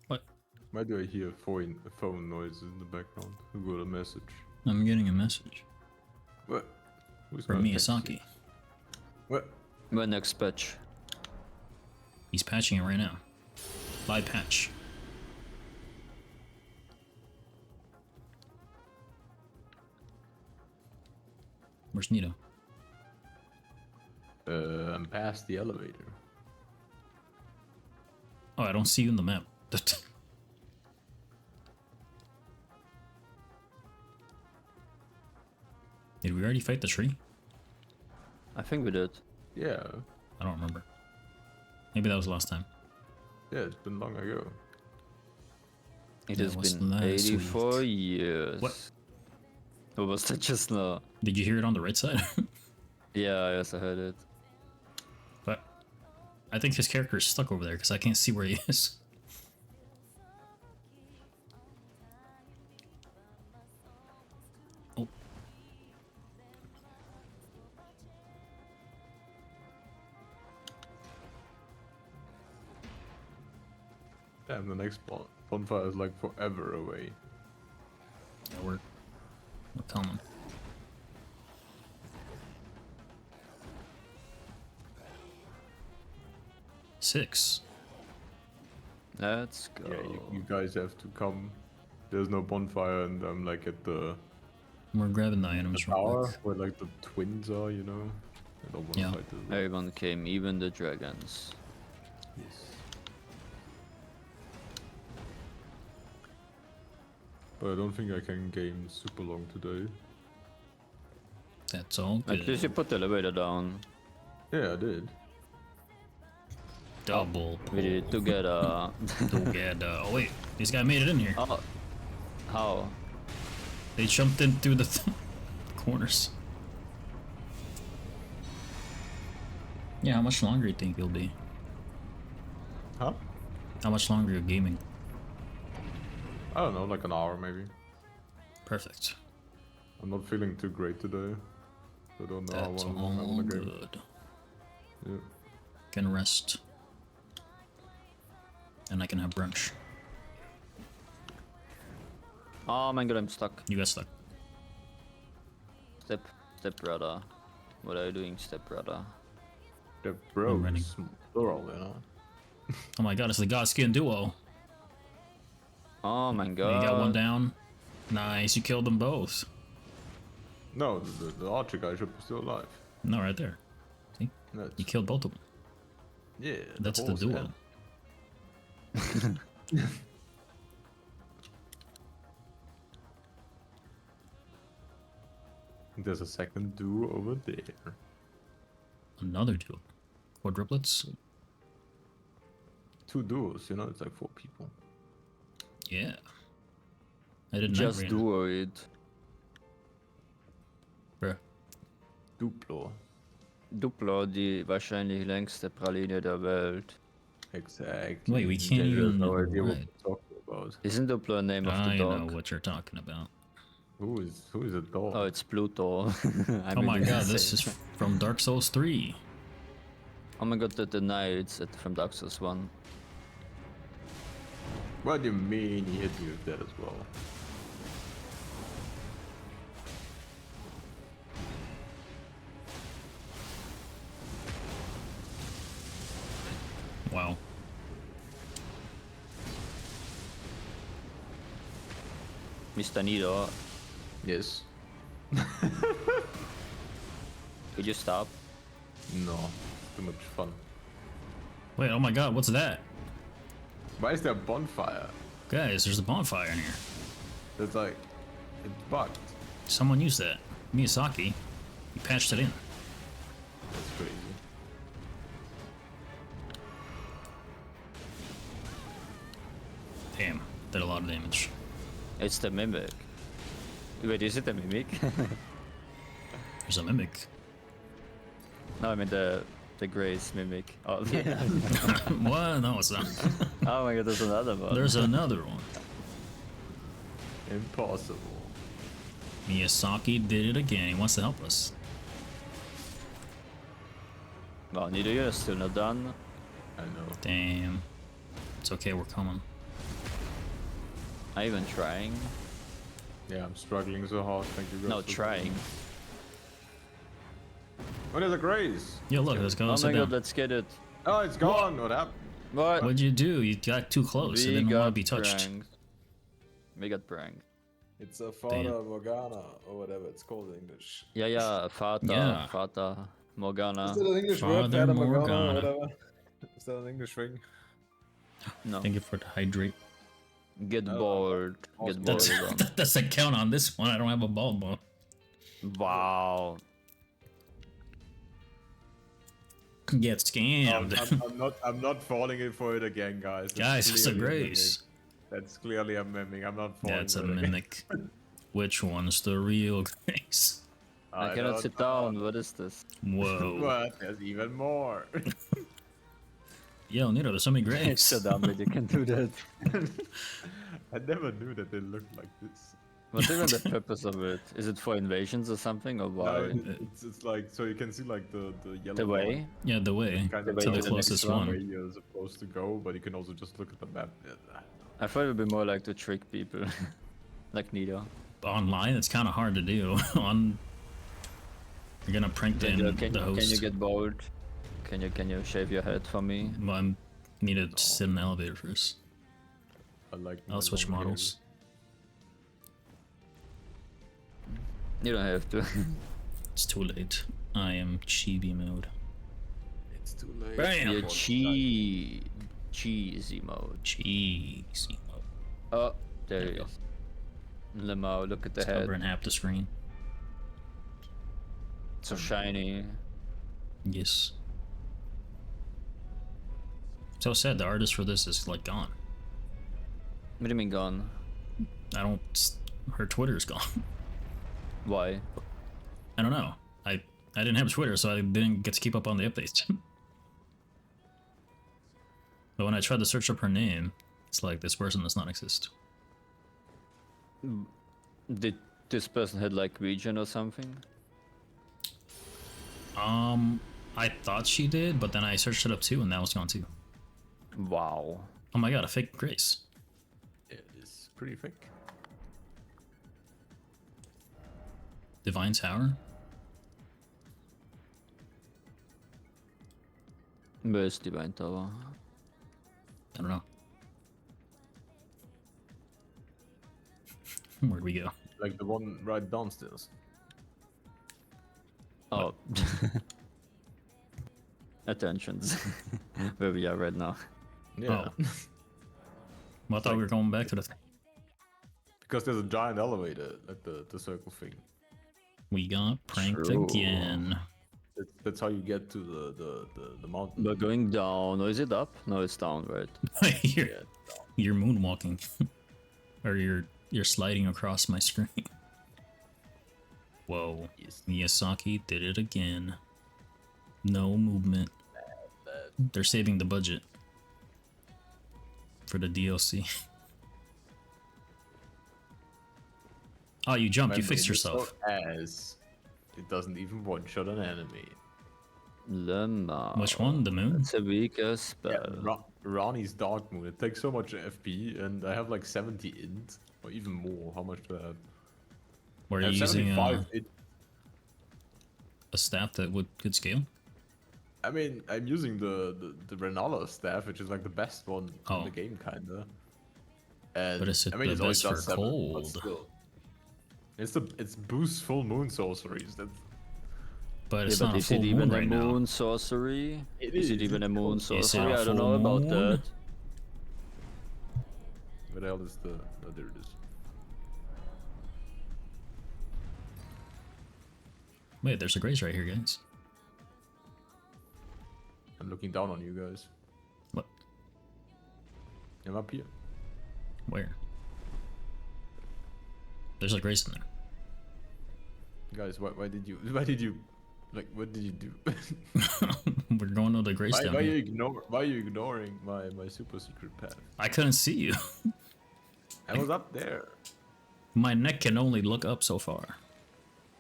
What? Why do I hear phone noises in the background? Who got a message? I'm getting a message What? Who's from gonna text you? Miyazaki. What? My next patch. He's patching it right now. Live patch. Where's Nito? I'm past the elevator. Oh, I don't see you in the map. Did we already fight the tree? I think we did. Yeah. I don't remember. Maybe that was last time. Yeah, it's been long ago. It Yeah, has what's been last 84 week? years. What? What was that just now? Did you hear it on the right side? Yeah, yes, I heard it. But I think his character is stuck over there because I can't see where he is. Oh. Damn, the next bonfire is like forever away. Yeah, we're coming. Six. Let's go. Yeah, you guys have to come. There's no bonfire, and I'm like at the We're grabbing the items real tower quick. where like the twins are, you know. I don't want to Yeah. fight this. Everyone came, even the dragons. Yes. But I don't think I can game super long today. That's all At least you good. put the elevator down. Yeah, I did. Double We did it pull together. together. Oh wait, this guy made it in here. Oh, how? They jumped in through the corners. Yeah, how much longer do you think you'll be? Huh? How much longer you're gaming? I don't know, like an hour maybe. Perfect. I'm not feeling too great today. So I don't know That's how long I all want to game. good. Yeah. Can rest. And I can have brunch. Oh my god, I'm stuck. You got stuck. Step brother. What are you doing, step brother? The bro I'm running. is plural, you know. Oh my god, it's the Godskin duo. Oh my You god. got one down. Nice, you killed them both. No, the archer guy should be still alive. No, right there. See? That's, You killed both of them. yeah, That's the horse, duo. yeah. There's a second duo over there. Another duo. Quadruplets? Two duos, you know, it's like 4 people. Yeah. I didn't Just know. do it. Bruh. Duplo. Duplo, die wahrscheinlich längste Praline der Welt. Exactly. Wait, we can't They have even no idea what ride. we're talking about. Isn't Duplo a name of the I know dog? what you're talking about. Who is a dog? Oh, it's Pluto. I Oh my mean, god, this is from Dark Souls 3. Oh my god, the knights from Dark Souls 1. What do you mean he hit me with that as well? Wow. Mr. Nito, Yes. could you stop? No. Too much fun. Wait, oh my god, what's that? Why is there a bonfire? Guys, there's a bonfire in here. It's like, it's bugged. Someone used that. Miyazaki. He patched it in. That's crazy. Damn, did a lot of damage. It's the mimic. Wait, is it a mimic? There's a mimic. No, I mean the Grace mimic. Oh, yeah. What? No, it's not. Oh my god, there's another one. There's another one. Impossible. Miyazaki did it again. He wants to help us. Well, neither you're still not done. I know. Damn. It's okay, we're coming. Are you even trying? Yeah, I'm struggling so hard. Thank you guys. No, for trying. Oh, there's a Grace. Yeah, look, let's go Oh sit my god, down. let's get it. Oh, it's gone. What happened? What? What'd you do? You got too close. It We didn't want to got be touched. pranked. We got pranked. It's a Damn. Fata Morgana or whatever it's called in English. Yeah, Fata, Yeah. Fata, Morgana. Is that an English Father word? Fata Morgana Morgana. or whatever? Is that an English thing? No. Thank you for the hydrate. Get No, bored. also- Get bored. That's, is on. that doesn't count on this one. I don't have a bald bone. Wow. Get scammed. I'm not falling for it again, guys. It's Guys, it's a clearly Grace. mimic. That's clearly a mimic. I'm not falling. Yeah, it's a for it again. mimic. Which one's the real Grace? I cannot don't sit know. down. What is this? Whoa. What? There's even more. Yo, Nito, there's so many It's Graves. so dumb that you can do that. I never knew that they looked like this. What's even the purpose of it? Is it for invasions or something, or why? No, it's like so you can see like the yellow. The way? Yeah, the way. Kind The of way to to the the closest next one. where you're supposed to go, but you can also just look at the map. I thought it would be more like to trick people. Like Nito. Online, it's kind of hard to do. On, you're gonna prank in Can the host. you get bored? Can you shave your head for me? Well, I need to sit in the elevator first. I like. I'll switch long hair. models. You don't have to. It's too late. I am chibi mode. It's too late. Bam! You're cheesy mode. Cheesy mode. Oh, there There he you go. is. Limo, look at the It's head. covering half the screen. So shiny. Yes. So sad. The artist for this is like gone. What do you mean gone? I don't. Her Twitter's gone. Why? I don't know. I didn't have Twitter, so I didn't get to keep up on the updates. But when I tried to search up her name, it's like this person does not exist. Did this person had like region or something? I thought she did, but then I searched it up too, and that was gone too. Wow. Oh my god, a fake Grace. It is pretty thick. Divine Tower? Where's Divine Tower? I don't know. Where'd we go? Like the one right downstairs. Oh. Attentions. Where we are right now. Yeah. Oh. Well, I thought we were going back to the. Because there's a giant elevator, like the circle thing. We got pranked True. again. That's how you get to the mountain. We're going down. Or is it up? No, it's down, right? you're moonwalking, or you're sliding across my screen. Whoa! Miyazaki did it again. No movement. They're saving the budget for the DLC. Oh, you jumped. You fixed yourself. As it doesn't even one-shot an enemy. Lemma. Which one? The moon? It's a weaker spell. Yeah, Ronnie's Dark Moon. It takes so much FP, and I have like 70 int, or even more. How much do I have? Were I you have using 75 int. a staff that could scale? I mean, I'm using the Renala staff, which is like the best one Oh. in the game, kinda. And But is it I mean, the it's only best for +7, but cold? still. It's boost full moon sorceries. That's But Yeah, it's but not a is full it moon even a right now. moon sorcery? It Is it is, even a it's moon called- Is it sorcery? a I don't know full about moon? that. what the hell is the? Oh, there it is. Wait, there's a Grace right here, guys. I'm looking down on you guys. What? I'm up here. Where? There's a Grace in there. Guys, why did you like what did you do? We're going to the grace down here. Why are you ignoring my super secret path? I couldn't see you. I was up there. My neck can only look up so far.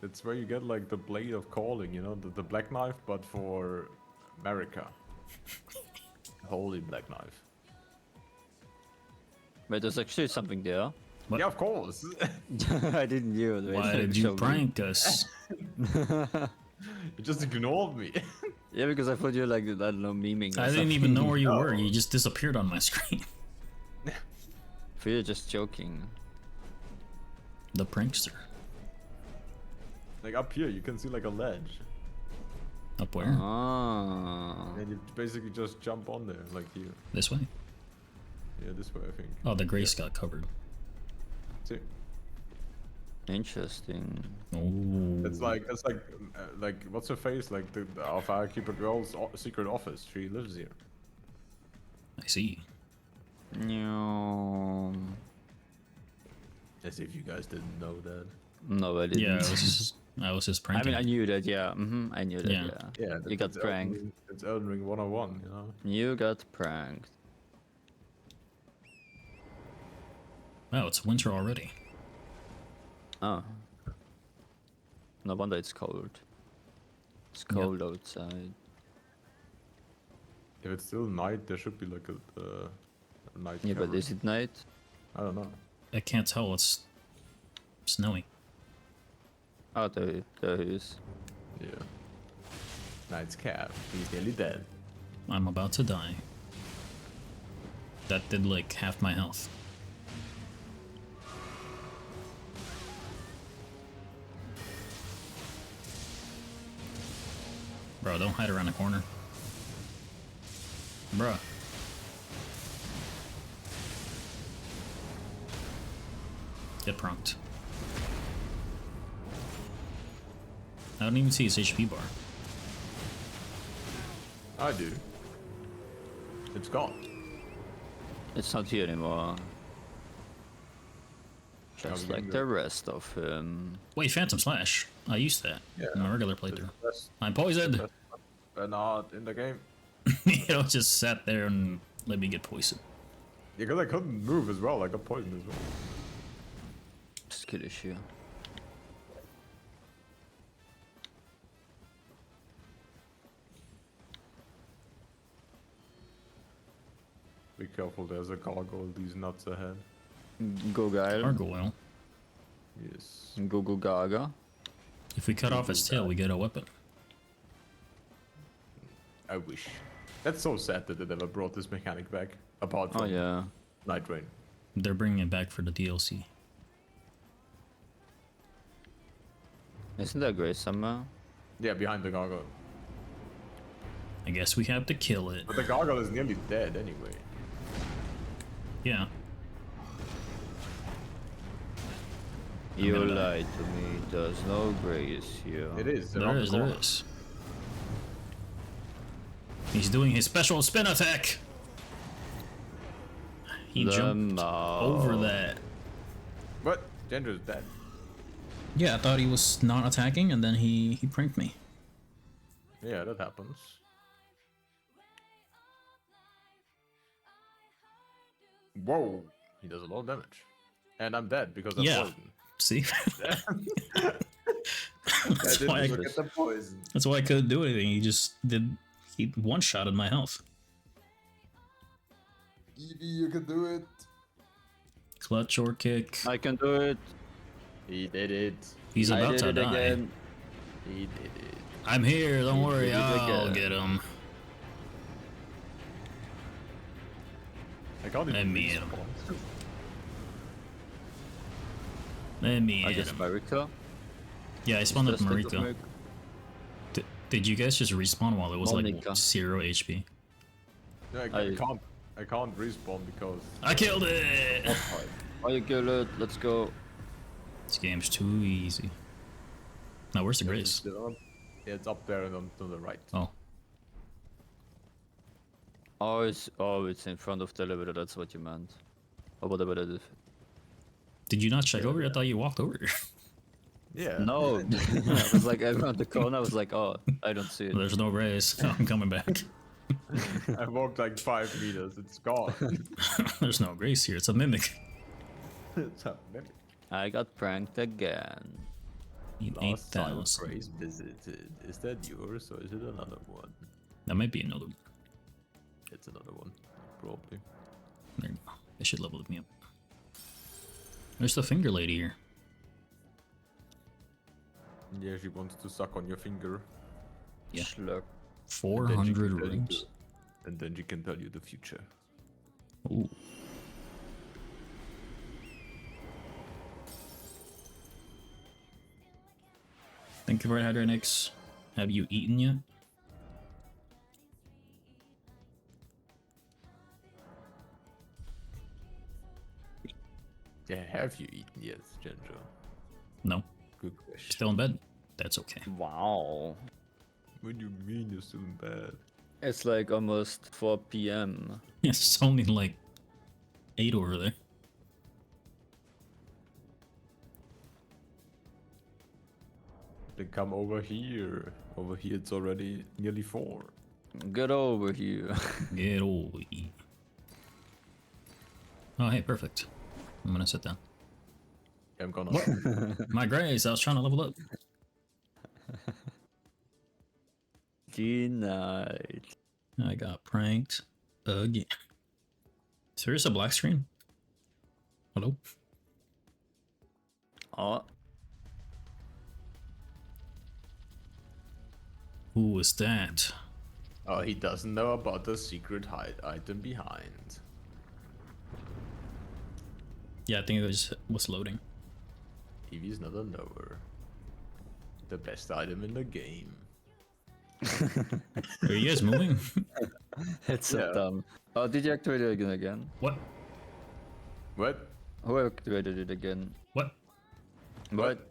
That's where you get like the blade of calling, you know, the black knife, but for America. Holy black knife. Wait, there's actually something there. What? Yeah, of course. I didn't hear it. Why did you prank us? You just ignored me. Yeah, because I thought you were like, I don't know, memeing. Or I didn't even know where you were. No. You just disappeared on my screen. I thought you were just joking. The prankster. Like up here, you can see like a ledge, Up where? Ah. and you basically just jump on there, like here. This way? Yeah, this way I think. Oh, the grace got covered. See, Interesting. Oh. that's like what's her face? Like the our firekeeper girl's secret office. She lives here. I see. No, As if you guys didn't know that. no, I didn't. Yeah, I was just I pranking. mean, I knew that. Yeah, I knew that. Yeah. Yeah. Yeah, You got pranked. It's Elden Ring 101, you know. You got pranked. Wow, it's winter already. Oh. No wonder it's cold. It's cold outside. If it's still night, there should be like a night. Yeah, but cover. is it night? I don't know. I can't tell. It's snowy. Oh, there he is. Yeah. Night's cap. He's nearly dead. I'm about to die. That did like half my health. Bro, don't hide around the corner. Bruh. Get pranked. I don't even see his HP bar. I do. It's gone. It's not here anymore. we Just can like go. the rest of him. Wait, Phantom Slash. I used that in my regular playthrough. I'm poisoned! But not in the game. You know, just sat there and let me get poisoned. Yeah, because I couldn't move as well. I got poisoned as well. Skill issue. Be careful, there's a gargoyle, these nuts ahead. Gogile. Gargoyle. Yes. Gogo Gaga. If we cut off its tail, we get a weapon. I wish. That's so sad that they never brought this mechanic back. Apart from Oh yeah. Night Rain. They're bringing it back for the DLC. Isn't there grace somewhere? Yeah, behind the gargoyle. I guess we have to kill it. But the gargoyle is nearly dead anyway. Yeah. You gonna die. lied to me. There's no grace here. It is. There is, there is. He's doing his special spin attack! He The jumped mouse. over that. But Gender's dead. Yeah, I thought he was not attacking, and then he pranked me. Yeah, that happens. Whoa! He does a lot of damage. And I'm dead because of Yeah. poison. See? That's why I- get the poison. That's why I couldn't do anything. He one-shotted my health. Evie, you can do it. Clutch or kick. I can do it. He did it. He's I about did to it die. again. He did it. I'm here, don't He worry, did it I'll again. get him. I can't even Let me hit him. respawn. Let me I hit guess him. Marika. Yeah, I spawned up Just think of Marika. Did you guys just respawn while it was Monica. like 0 HP? No, I can't respawn because I killed it! Oh, you kill it. Let's go. This game's too easy. Now, where's the grace? Yeah, it's up there and on to the right. Oh, Oh, it's in front of the elevator. That's what you meant. Or whatever that is. did you not check over? I thought you walked over. Yeah. No, I was like around the corner. I was like, oh, I don't see it. There's no raise. I'm coming back. I walked like 5 meters. It's gone. There's no grace here. It's a mimic. It's a mimic. I got pranked again. Need Last time 8,000. Grace visited. Is that yours or is it another one? That might be another one. It's another one, probably. There you go. They should level me up. There's the finger lady here. Yeah, she wants to suck on your finger. Yeah. Slurp. 400 tell you rooms. And then she can tell you the future. Ooh. Thank you for Hydronix. Have you eaten yet? Yeah, have you eaten yet, Ginger? No. Good question. Still in bed? That's okay. Wow. What do you mean you're still in bed? It's like almost 4 p.m. Yes, it's only like 8 over there. Then come over here. Over here it's already nearly 4. Get over here. Get over here. Oh, hey, perfect. I'm gonna sit down. I'm gonna. My grace, I was trying to level up. Denied. I got pranked again. So here's a black screen. Hello? Oh, Who is that? Oh, he doesn't know about the secret hide item behind. Yeah, I think it was loading. Eevee's not a knower. The best item in the game. Are you guys moving? it's so Yeah. dumb. Oh, did you activate it again? What? What? Who activated it again? What? What?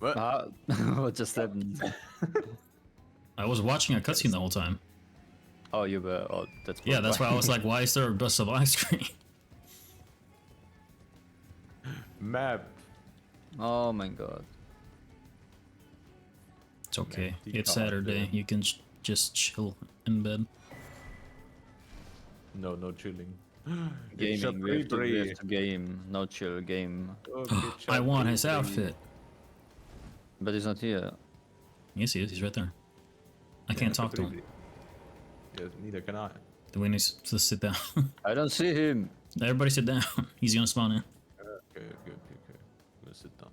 What? What just happened? I was watching a cutscene the whole time. Oh, you were. Oh, that's. Yeah, that's why I was like, why is there just a black screen? Map. Oh my god. It's okay. Empty It's card, Saturday. yeah. You can just chill in bed. No, no chilling. It's a Gaming. We have free. to game. No chill game. I want his outfit. But he's not here. Yes, he is. He's right there. I can't talk to him. Yes, neither can I. Do we need to sit down? I don't see him. Everybody sit down. He's gonna spawn in. Okay. I'm gonna sit down.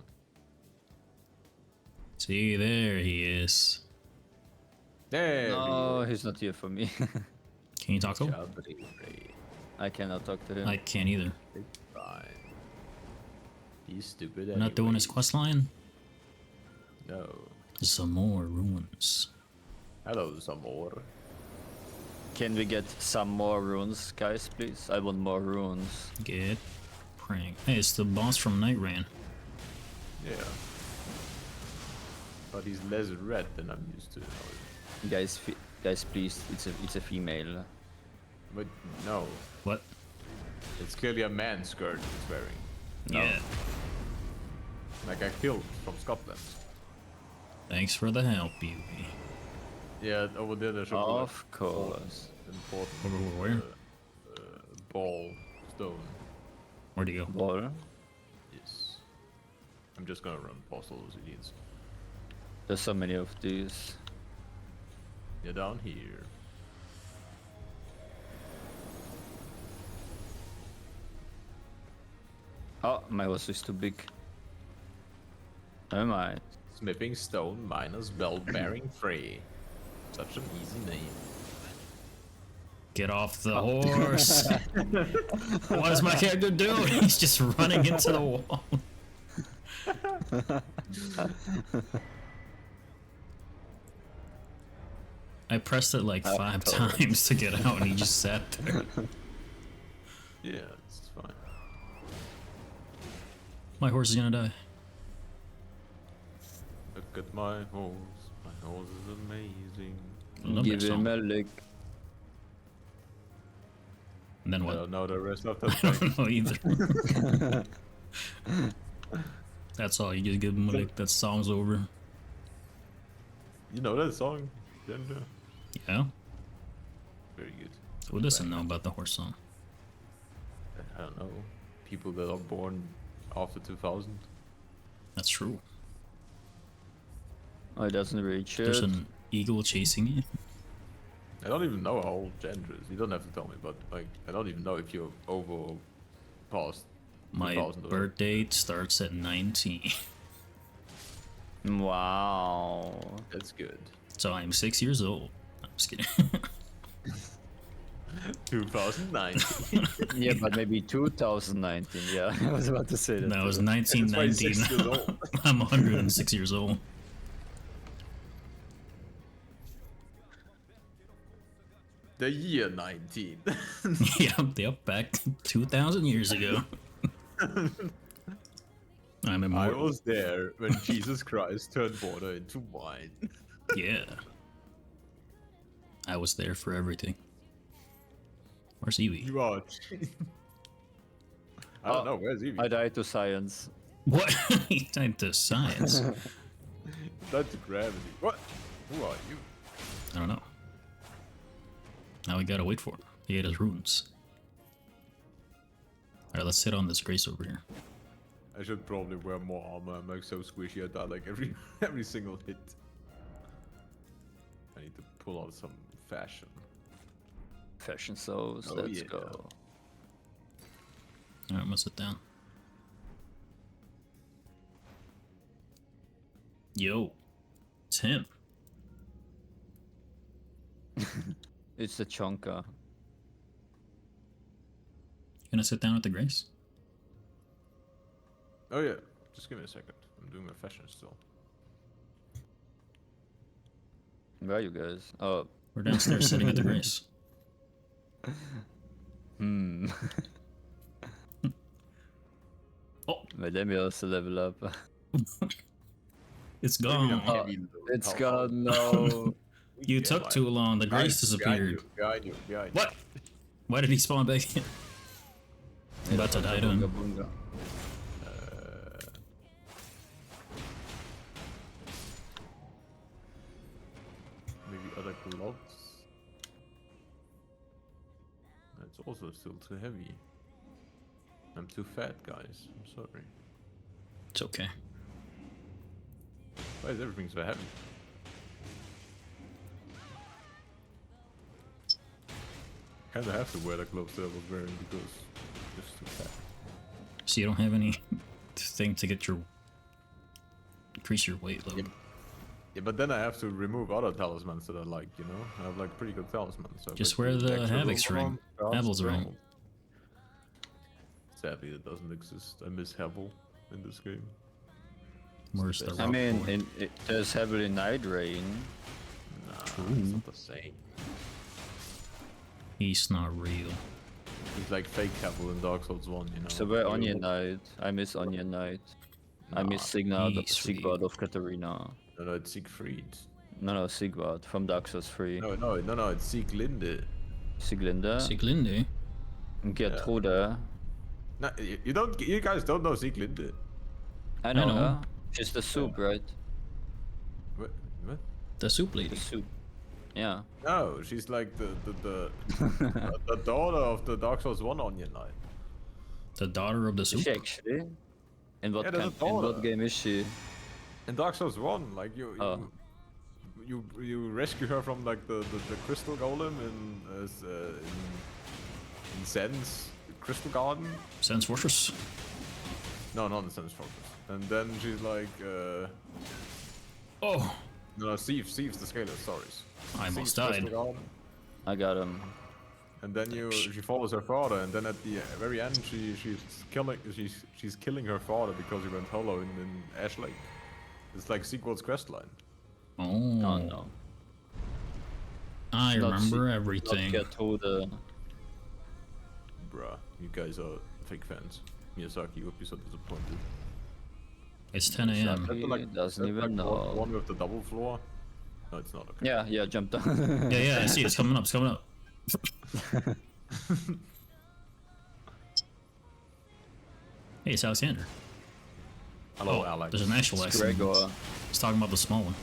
See, there he is. There. No, he's not here for me. Can you talk to him? I cannot talk to him. I can't either. It's fine. He's stupid. We're not doing his anyways. quest line. No. Some more ruins. Hello, some more. Can we get some more runes, guys, please? I want more runes. Get pranked. Hey, it's the boss from Night Rain. Yeah. But he's less red than I'm used to. Guys, please. It's a female. But no, What? it's clearly a man's skirt he's wearing. No. Yeah. Like I killed from Scotland. Thanks for the help, Beauty. Yeah, over there there's a Of course. important Where? ball stone. Where'd he go? Ball. Yes. I'm just gonna run past all those idiots. There's so many of these. They're down here. Oh, my horse is too big. Never mind. Smithing stone minus belt bearing free. Such an easy name. Get off the horse! What is my character doing? He's just running into the wall. I pressed it like 5 times to get out and he just sat there. Yeah, it's fine. My horse is gonna die. Look at my horse. My horse is amazing. I love Give that him song. a lick. And then I what? don't know the rest of the I thing. don't know either. That's all. You just give him like that song's over. You know that song, Ginger? Yeah. Very good. Who doesn't know about the horse song? I don't know. People that are born after 2000. That's true. Oh, it doesn't reach There's it. an eagle chasing you. I don't even know how old Ginger is. You don't have to tell me, but like, I don't even know if you're over or past My 2000 or- birth date starts at 19. Wow. That's good. So I'm 6 years old. I'm just kidding. 2009. Yeah, but maybe 2019. Yeah, I was about to say that. That was too. That's why he's 1919. 6 years old. I'm 106 years old. The year 19. Yep, back 2,000 years ago. I'm I immortal. was there when Jesus Christ turned water into wine. Yeah. I was there for everything. Where's Evie? You are. I don't know. Where's Evie? I died to science. What? He died to science. Died to gravity. What? Who are you? I don't know. Now we gotta wait for him. He ate his runes. Alright, let's hit on this Grace over here. I should probably wear more armor. I'm like so squishy. I die like every single hit. I need to pull out some fashion. Fashion shows. Oh, Let's yeah. go. Alright, I'm gonna sit down. Yo. It's him. It's the chunker. You gonna sit down with the Grace? Oh yeah. Just give me a second. I'm doing my fashion still. Where are you guys? Oh, We're downstairs sitting at the Grace. hmm. Oh, But let me also level up. it's Maybe gone. I'm heavy load. It's How- gone. No. You took too long. The Grace disappeared. Behind you. What? Why did he spawn back in? I'm about to die to Bunga him. bunga. Maybe other gloves. That's also still too heavy. I'm too fat, guys. I'm sorry. It's okay. Why is everything so heavy? Kinda have to wear the gloves that I was wearing because it's too fat. So you don't have any thing to get your increase your weight load. Yep. Yeah, but then I have to remove other talismans that I like, you know? I have like pretty good talismans. So I have, Just like, wear the extra Havoc's roll ring. on, fast Havel's ring. roll. Sadly, it doesn't exist. I miss Havel in this game. Where's the best. I rock mean, boy? there's heavily night rain. Nah, True. it's not the same. He's not real. It's like fake Havel in Dark Souls 1, you know? So we're You- Onion Knight. I miss Onion Knight. I Nah, miss Sigvard he's real. Sigvard of Katarina. No, it's Siegfried. No, Sigvard from Dark Souls 3. No, it's Sieglinde. Siglinde. Siglinde? Gertrude. No, you guys don't know Sieglinde. I know know. her. She's the soup, right? What? The soup The lady. soup. Yeah. No, she's like the daughter of the Dark Souls 1 Onion Knight. The daughter of the Is soup? she actually? In what, Yeah, there's a in what daughter. game is she? In Dark Souls 1, like Oh. you rescue her from like the crystal golem in Zen's Crystal Garden. Sense Fortress? No, not in Zen's Fortress. And then she's like Oh! no, Thieves the Scaler, sorry. I almost Thieves Crystal died. Garden. I got him. And then she follows her father, and then at the very end she's killing her father because he went hollow in Ash Lake. It's like Sequel's quest line. Oh, Oh no. I Not remember Not everything. Gertrude. Bruh, you guys are fake fans. Miyazaki, you would be so disappointed. It's 10 a.m. He doesn't that's even like know. One with the double floor. No, it's not okay. Yeah, jump down. Yeah, I see it. It's coming up. It's coming up. Hey, it's Alexander. Hello, Oh, Alex. there's an actual It's accent. Gregor. He's talking about the small one.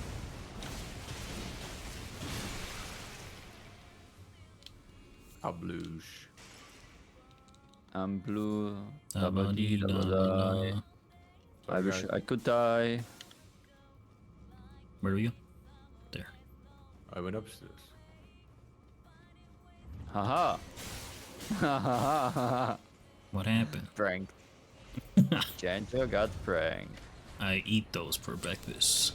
Abloosh. I'm blue. Da-ba-dee, Da-ba-dee-da-ba-die. I Sorry, wish guys. I could die. Where do we go? There. I went upstairs. Haha. Ha ha ha ha. What happened? Prank. Janjo got pranked. I eat those for breakfast.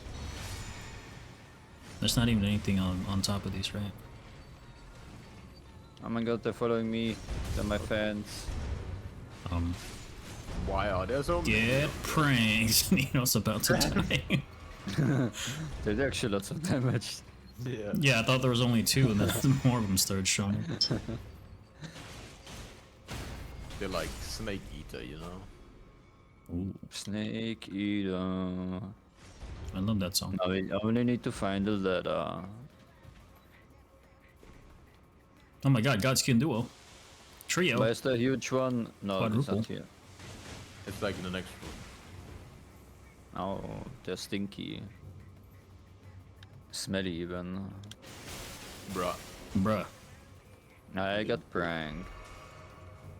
There's not even anything on top of these, right? Oh my god, they're following me. They're my fans. Why are there so many? Get pranked. Nino's about to die. There's actually lots of damage. Yeah. Yeah, I thought there was only two, and then more of them started showing up. They're like snake eater, you know? Ooh, Snake eater. I love that song. Now we only need to find the letter. Oh my god, Godskin Duo. Trio. Where's the huge one? No, it's Quadruple. not here. It's like in the next room. Oh, they're stinky. Smelly even. Bruh. Bruh. I got pranked.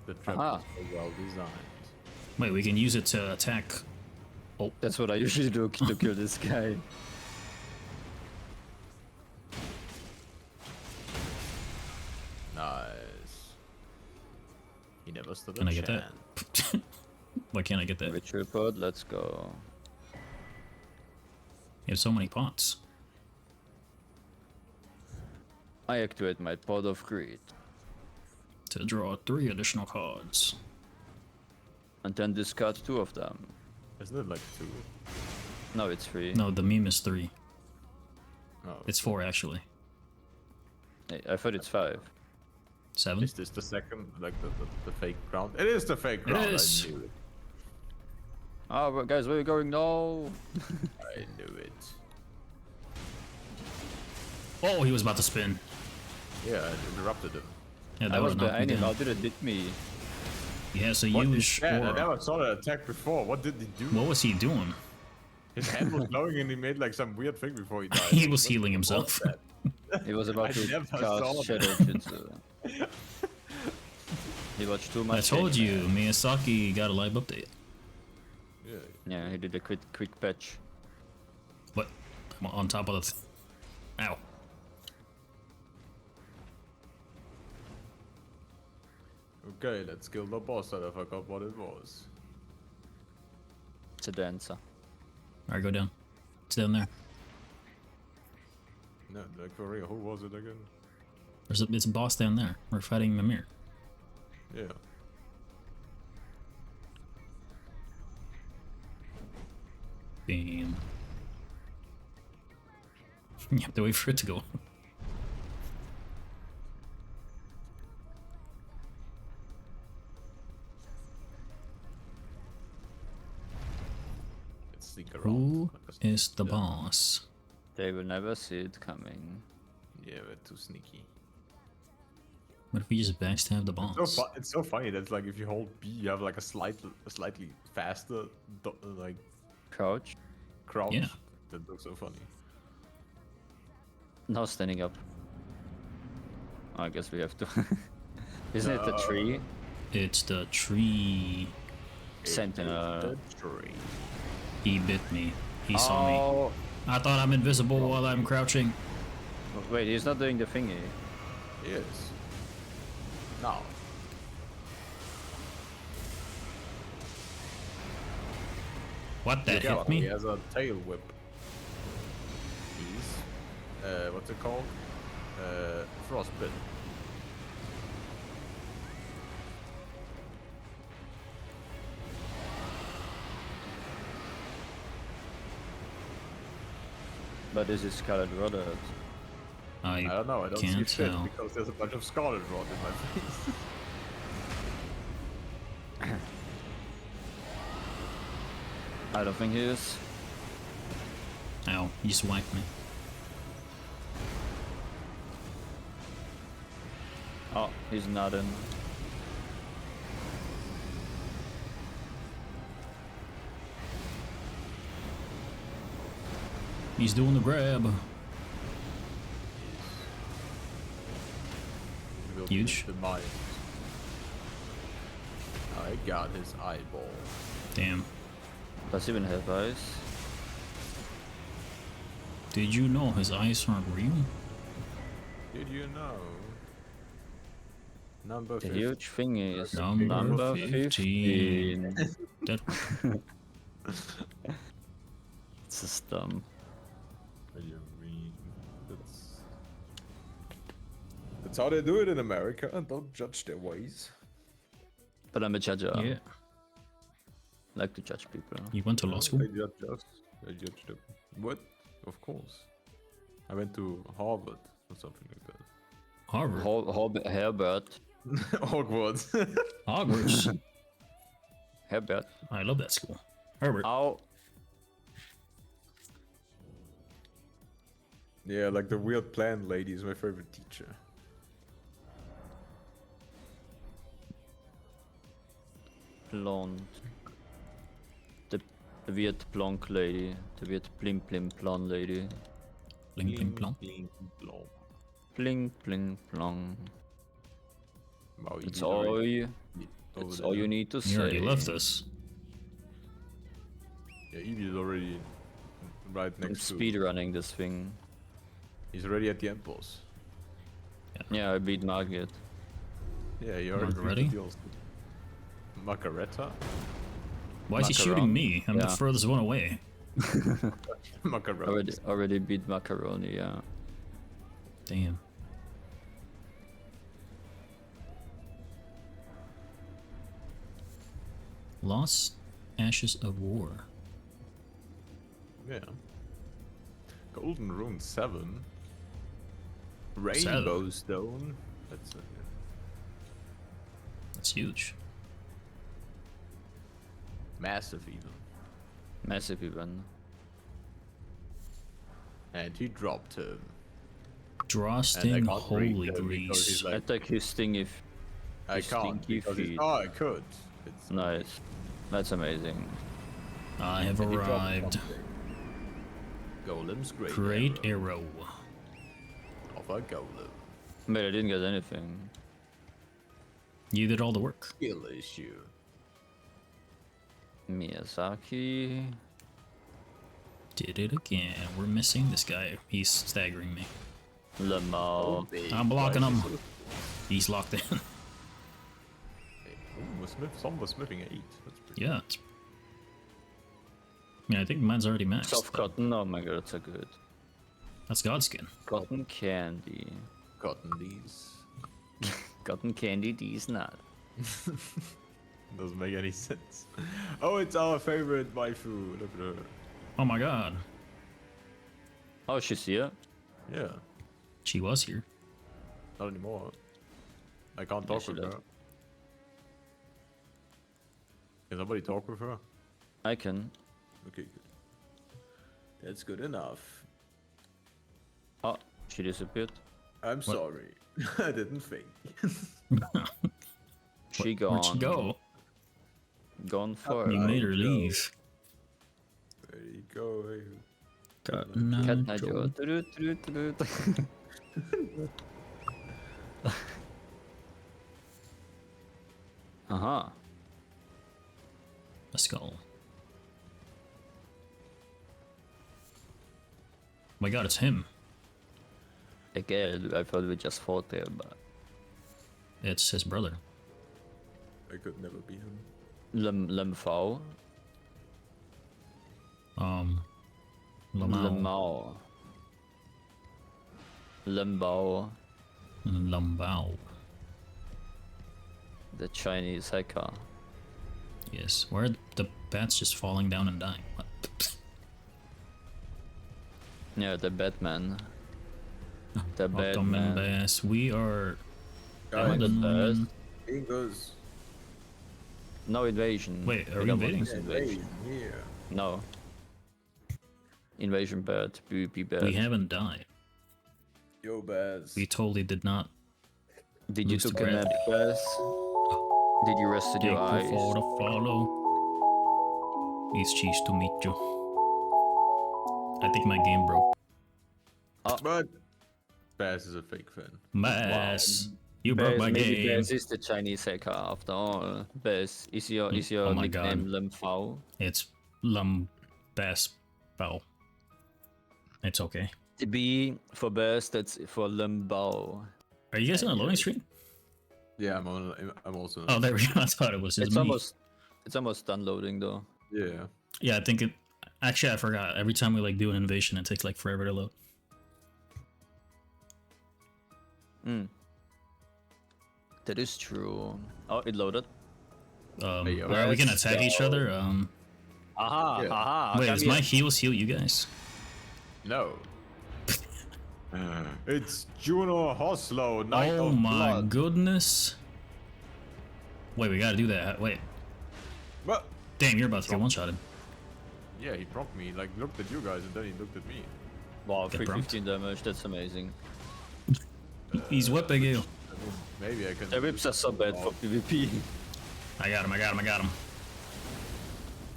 The trap Aha. is so well designed. Wait, we can use it to attack. Oh, That's what I usually do to kill this guy. Nice. He never stood can a I get that? chance. Why can't I get that? Ritual pod, let's go. You have so many pots. I activate my pod of greed. To draw 3 additional cards. And then discard 2 of them. Isn't it like 2? No, it's 3. No, the meme is 3. Oh, It's 4 actually. I thought it's 5. 7? Is this the second, like the fake ground? It is the fake It ground. is. I knew it. Oh, but guys, where are you going? No! I knew it. Oh, he was about to spin. Yeah, I interrupted him. Yeah, I that was would knock me behind him, how down. did it hit me? He has to What use is that? I aura. never saw that attack before. What did he do? What was he doing? His hand was glowing and he made like some weird thing before he died. He was What healing was himself. that? He was about I to never saw cast Shadow that. Jutsu. He watched too much. I told you, anime. Miyazaki got a live update. Yeah. Yeah, he did a quick patch. What? I'm on top of the... Ow. Okay, let's kill the boss that I forgot what it was. It's a dancer. Alright, go down. It's down there. No, like for real, who was it again? It's a boss down there. We're fighting Mimir. Yeah. Bam. You have to wait for it to go. Let's sneak around. Who like a is the yeah. boss? They will never see it coming. Yeah, we're too sneaky. What if we just backstab the boss? It's so funny that like if you hold B, you have like a slightly faster like Crouch. crouch. Yeah. That looks so funny. Now standing up. I guess we have to. Isn't it the tree? It's the tree. Sentinel. The tree. He bit me. He saw me. Oh, I thought I'm invisible while I'm crouching. wait, he's not doing the thingy. Yes. Now. What, that Yeah, hit he me? has a tail whip. He's what's it called? Frostbitten. But But this is Scarlet Rotted. I don't know. I don't see can't shit tell. because there's a bunch of scarlet rot in my face. I don't think he is. Ow, you just whacked me. Oh, he's not in. He's doing the grab. He will Huge. be the mind. I got his eyeball. Damn. Does he even have eyes? Did you know his eyes aren't real? Did you know? Number The 50. huge thing is Number 15. That It's just dumb. What do you mean? That's how they do it in America. Don't judge their ways. But I'm a judge. yeah. Like to judge people. You went to law school? They judge us. They judge them. What? Of course. I went to Harvard or something like that. Harvard. Herbert. Hogwarts. Hogwarts. Herbert. I love that school. Herbert. Ow. Yeah, like the weird plant lady is my favorite teacher. Blonde. The weird blonde lady. The weird blim blim blonde lady. Bling bling plong. Bling, blong. Bling bling blong. Wow, It's Evie's all already you. over It's there. all you need to You already say. left us. Yeah, Evie is already right I'm next to. speed running this thing. He's already at the end boss. Yeah, I beat Margaret. Yeah, you already Margaretti? beat the DLC. Macaretta? Why is he Macaron? shooting me? I'm the Yeah. furthest one away. Macaretta. Already beat Macaroni, yeah. Damn. Lost Ashes of War. Yeah. Golden Rune 7. Rainbow Stone. That's That's huge. massive even. Massive even. And he dropped him. Drawsting can't Holy read that because Grease. he's like- Attack his thing if I His can't. stinky Because feet. oh, I could. It's nice. That's amazing. I have and he dropped arrived. something. Golem's great. Great arrow arrow. of a golem. But I didn't get anything. You did all the work. Skill issue. Miyazaki. Did it again. We're missing this guy. He's staggering me. Lamau. I'm blocking him. He's locked in. Someone was smithing 8. That's pretty Yeah. Yeah, I think mine's already maxed. Soft cotton. Oh my god, that's so good. That's Godskin. Cotton candy. cotton these. Cotton candy, these not. Doesn't make any sense. Oh, it's our favorite waifu. Look at her. Oh my god. Oh, she's here. Yeah, She was here. not anymore. I can't talk she with does. her. Can somebody talk with her? I can. Okay, good. That's good enough. Oh, she disappeared. I'm sorry. I didn't think. She gone. Where'd she go? Gone for You made her leave. There you go. Got Cat no night. joy. Uh-huh. A skull. My god, it's him. Again, I thought we just fought there, but It's his brother. I could never be him. Lemfau. Lamau. Lemao. Lembao. Lambao. The Chinese hacker. Yes. Where are the bats just falling down and dying? What? Yeah, the Batman. The Welcome and Batman. bass. We are. I'm the best. Fingers. No invasion. Wait, are we I don't want invading? this invasion. Here. No. Invasion bad. Be bad. We haven't died. Yo, Baz. We totally did not. Did you lose the took a breath. nap, Baz? Did you rested your eyes? Thankful for the follow. It's cheese to meet you. I think my game broke. But Bass is a fake fan. Bass. You broke my Maybe game. Bass is the Chinese hacker after all. Bass, is your Oh my nickname God. Lim Fao? It's Bass Bow. It's okay. The B for Bass, that's for Lim Bao. Are you guys on a loading screen? Yeah, I'm also. Oh, there we go. I thought it was just It's me. it's almost done loading though. Yeah. Yeah, I think it. Actually, I forgot. Every time we like do an innovation, it takes like forever to load. That is true. Oh, it loaded. Hey, yo. Are we gonna Let's attack each go. other? Aha, Yeah. aha. Wait, come does here. my heals heal you guys? No. It's Juno Hoslo, Knight Oh of my Blood. goodness. Wait, we gotta do that. Wait. But Damn, you're about to get one-shotted. yeah, he prompted me. Like looked at you guys and then he looked at me. Wow, Get 315 damage, that's amazing. He's whipping you. I mean, maybe I can. The whips are so bad for PvP. I got him, I got him, I got him.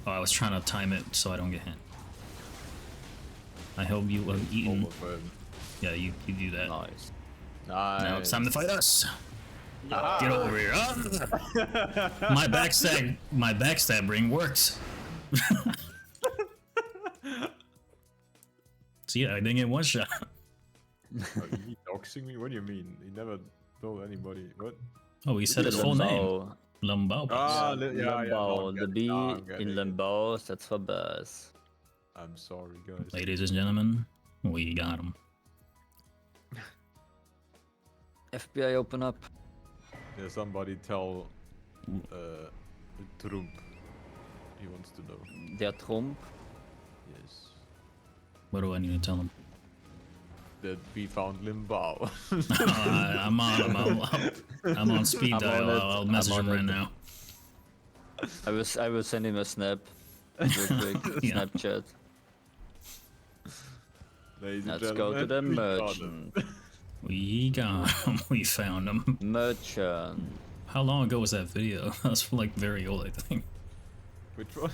Oh, I was trying to time it so I don't get hit. I hope you have eaten. Yeah, you do that. Nice. Nice. Now it's time to fight us. Ah. Get over here. Ah! My backstab ring works. See, I didn't get one shot. Oh, he doxing me? What do you mean? He never told anybody. What? Oh, he said his full name. Lumbao. Ah, Lim yeah, Bao, no, the B now I'm getting in it. Lim Bao, that's for Bass. I'm sorry, guys. Ladies and gentlemen, we got him. FBI open up. Yeah, somebody tell Trump. He wants to know. Der Trump. Yes. What do I need to tell him? That we found Limbao. I'm on speed I'm dial. on it. I'll message I'm him on right it. now. I will send him a snap. Real quick. Yeah. Snapchat. Ladies and Let's go to the gentlemen, we got merchant. We got him. We found him. Merchant. How long ago was that video? That's like very old, I think. Which one?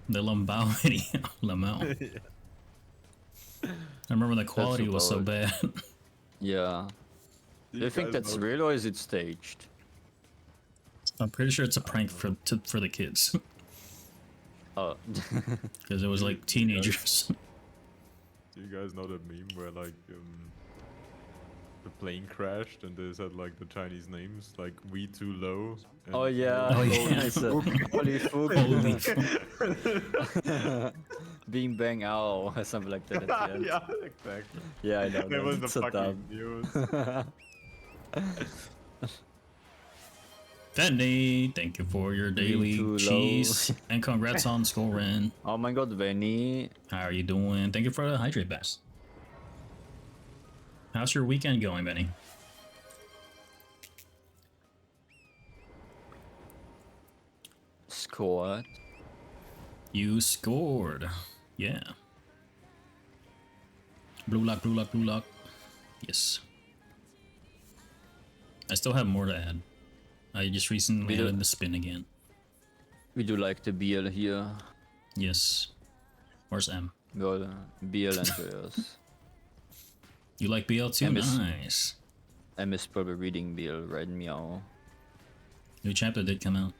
The Lumbao video. Lamau. I remember the quality super was so old. bad. Yeah. Do you think guys that's know- real or is it staged? I'm pretty sure it's a prank for the kids. Oh. Because it was like teenagers. Do you guys know that meme where like the plane crashed and they said like the Chinese names like we too low? And Oh yeah. Oh, yeah. It's a- Holy fuck. Holy fuck. Bing bang ow or something like that at the end. yeah, exactly. Yeah, I know. That was the It's so fucking dumb. news. Fendi, thank you for your daily too low. cheese. And congrats on scoring. Oh my god, Benny. How are you doing? Thank you for the hydrate bass. How's your weekend going, Benny? Scored. You scored. Yeah. Blue lock, blue lock, blue lock. Yes. I still have more to add. I just recently We do- added the spin again. We do like the BL here. Yes. Where's M? Well, BL enters. You like BL too? M is- Nice. M is probably reading BL, right? Meow. New chapter did come out.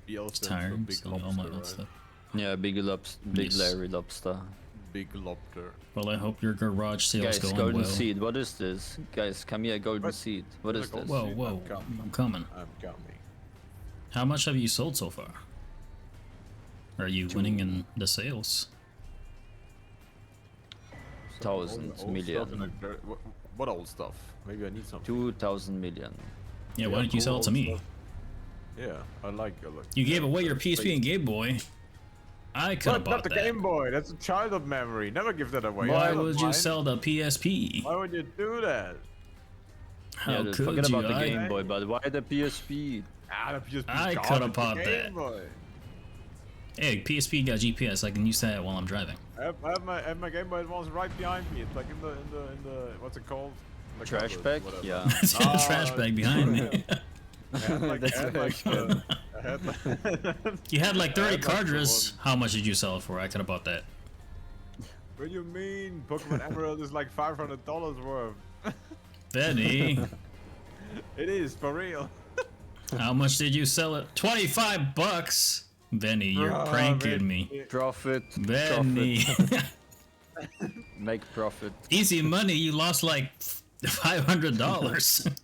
BL It's stands for tired, big so all my lobster, old right? stuff. Yeah, big Yes. Larry lobster. Big lobster. Well, I hope your garage sale's Guys, going golden well. seed. What is this? Guys, come here, golden What? seed. What is Like, this? Whoa, See, whoa, I'm coming. I'm coming. I'm coming. How much have you sold so far? Are you winning in the sales? Thousands, Old million. stuff in a ver- what old stuff? Maybe I need something. 2,000 million. Yeah, why Yeah, don't you cool sell it to old me? stuff. Yeah, I like it. You gave away your PSP and Game Boy. I could have But not bought the that. Game Boy. That's a childhood memory. Never give that away. Why I love would you mine. sell the PSP? Why would you do that? How Yeah, could forget you? about the I, Game Boy, but why the PSP? Ah, the PSP I garbage, coulda the bought Game that. Boy. Hey, PSP got GPS. I can use that while I'm driving. I have my Game Boy Advance right behind me. It's like in the what's it called? The Trash cupboard, bag? whatever. Yeah. It's in the trash bag behind me. I had like, That's I had very like, good. I I had You had like 30 I had, like, the cartridges. How much did you sell it for? I could have bought that. What do you mean? Pokemon Emerald is like $500 worth. Benny, It is, for real. how much did you sell it? 25 bucks. Benny, you're Bruh, pranking man. me. Profit. Benny. Profit. Make profit. Easy money, you lost like $500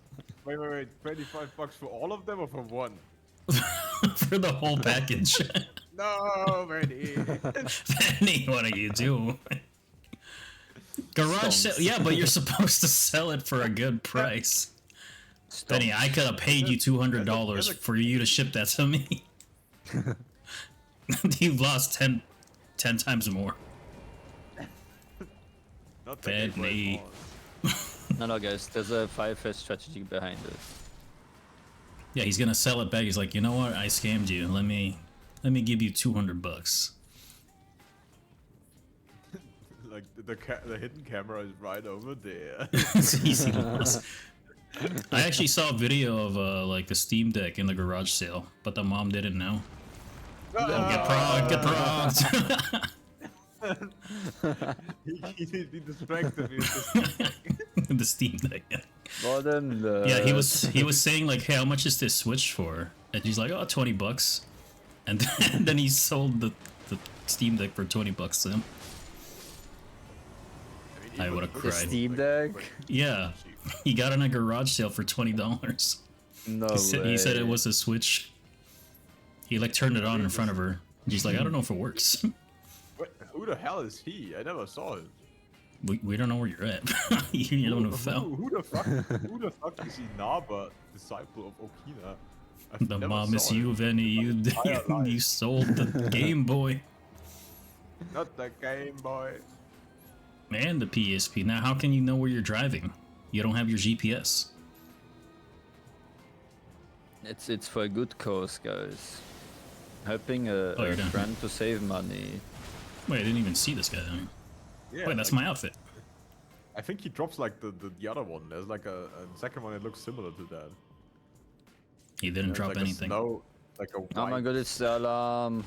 Wait. 25 bucks for all of them or for one? for the whole package. No, Benny. Benny, what are you doing? Garage sale, yeah, but you're supposed to sell it for a good price. Benny, I could have paid you $200 for you to ship that to me. You've lost 10 times more. Not the game Benny. No, guys, there's a 5-phase strategy behind it. Yeah, he's gonna sell it back. He's like, you know what? I scammed you. Let me give you 200 bucks. Like the hidden camera is right over there. It's easy loss. I actually saw a video of like the Steam Deck in the garage sale, but the mom didn't know. Oh, get progged. He needs the strength of The Steam Deck. Yeah. Well then, Yeah, he was saying like, hey, how much is this Switch for? And he's like, oh, 20 bucks. And then he sold the Steam Deck for 20 bucks to him. I would have the cried. Steam Deck. Yeah, he got in a garage sale for $20. No He said it way. was a Switch. He like turned it on in front of her. She's like, I don't know if it works. Who the hell is he? I never saw him. We don't know where you're at. You don't know who fell. Who the fuck is he? Naba, disciple of Okina. I've The never mom is saw him. you, Venny. You sold the Game Boy Not the Game Boy. and the PSP. Now, how can you know where you're driving? You don't have your GPS. It's for a good cause, guys. Helping a you're done. friend to save money. Wait, I didn't even see this guy. Yeah, Wait, that's like, my outfit. I think he drops like the other one. There's like a second one that looks similar to that. He didn't There's drop like anything. A snow, like a white, Oh my god, it's the alarm.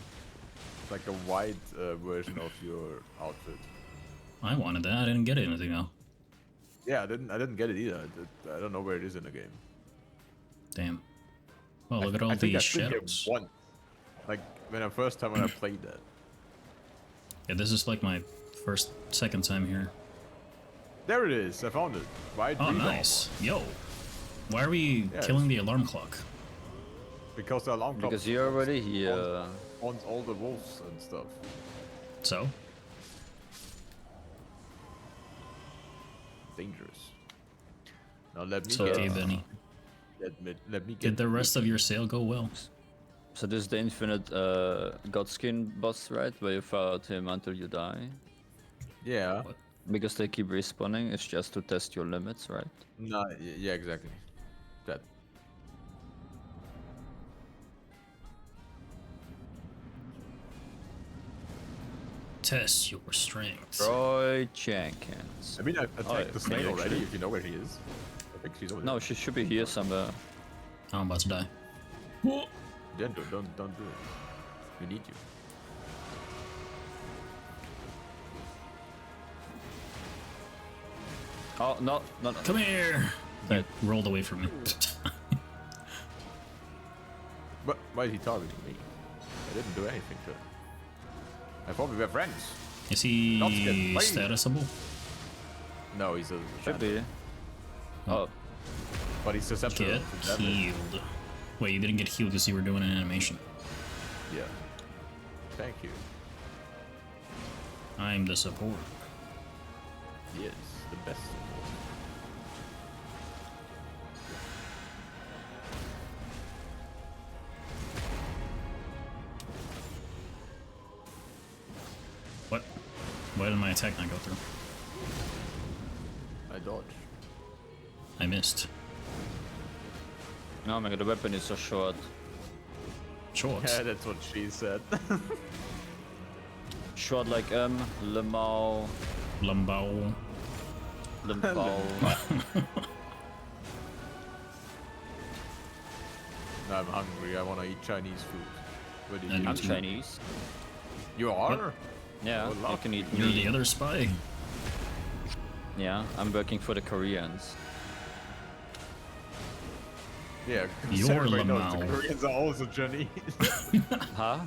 like a white version of your outfit. I wanted that. I didn't get anything though. Yeah, I didn't get it either. I don't know where it is in the game. Damn. Oh, look at all I think these I played it shadows. once. Like when I first time when I played that. Yeah, this is like my second time here. There it is. I found it. White Oh, read nice. Yo. Why are we Yeah, killing the alarm clock? Because the alarm clock Because you're already here. spawns all the wolves and stuff. So? Dangerous. Now let me It's get. okay, Benny. Let me get. Did the rest of your sale go well? So this is the infinite Godskin boss, right? Where you fight him until you die. Yeah. What? Because they keep respawning, it's just to test your limits, right? No. Yeah. Exactly. That. Test your strength. Roy Jenkins. I mean, I attacked yeah, the snake maybe already. actually. If you know where he is. I think she's over No, there. she should be here somewhere. I'm about to die. Yeah, don't do it. We need you. Oh, no. Come here! You Right. rolled away from me. But why is he targeting me? I didn't do anything to him. I thought we were friends. Is he Not scared. Why? statusable? No, he's a Should be. Oh, But he's susceptible Get to damage. healed. Wait, you didn't get healed because you were doing an animation. Yeah. Thank you. I'm the support. Yes, the best support. What? Why did my attack not go through? I dodged. I missed. oh my god, the weapon is so short. Short. Yeah, that's what she said. Short like Lemao, Lumbao. Limpao. No, I'm hungry. I want to eat Chinese food. What did And you I'm do? Chinese. You are? Yeah, Good you luck. can eat You're me. the other spy. Yeah, I'm working for the Koreans. Yeah, 'cause You're everybody knows the Lamau. Koreans are also Chinese. Huh?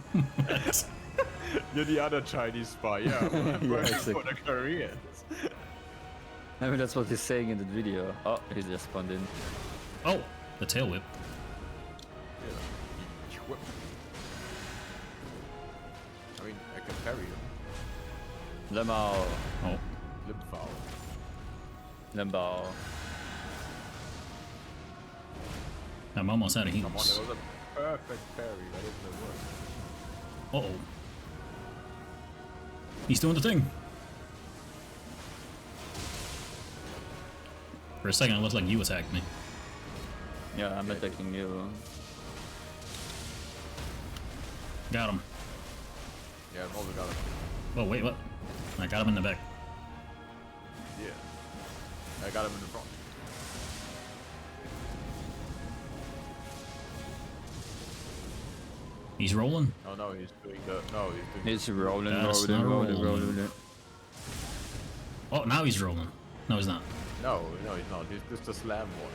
You're the other Chinese spy. Yeah, I'm Yeah, working exactly. for the Koreans. I mean, that's what he's saying in the video. Oh, he just spawned in. Oh, the tail whip. Yeah. I mean, I can parry him. Lemao. Oh, Limb foul. Lembao. I'm almost out of Come on, heals. that was a perfect parry. That didn't work. Uh-oh. He's doing the thing. For a second, it looked like you attacked me. Yeah, I'm attacking you. Got him. Yeah, I've also got him. Oh, wait, what? I got him in the back. Yeah. I got him in the front. He's rolling. Oh no, he's doing the. No, he's doing. He's rolling, That's rolling, not rolling, rolling. rolling. Oh, now he's rolling. No, he's not. No, he's not. He's just a slam one.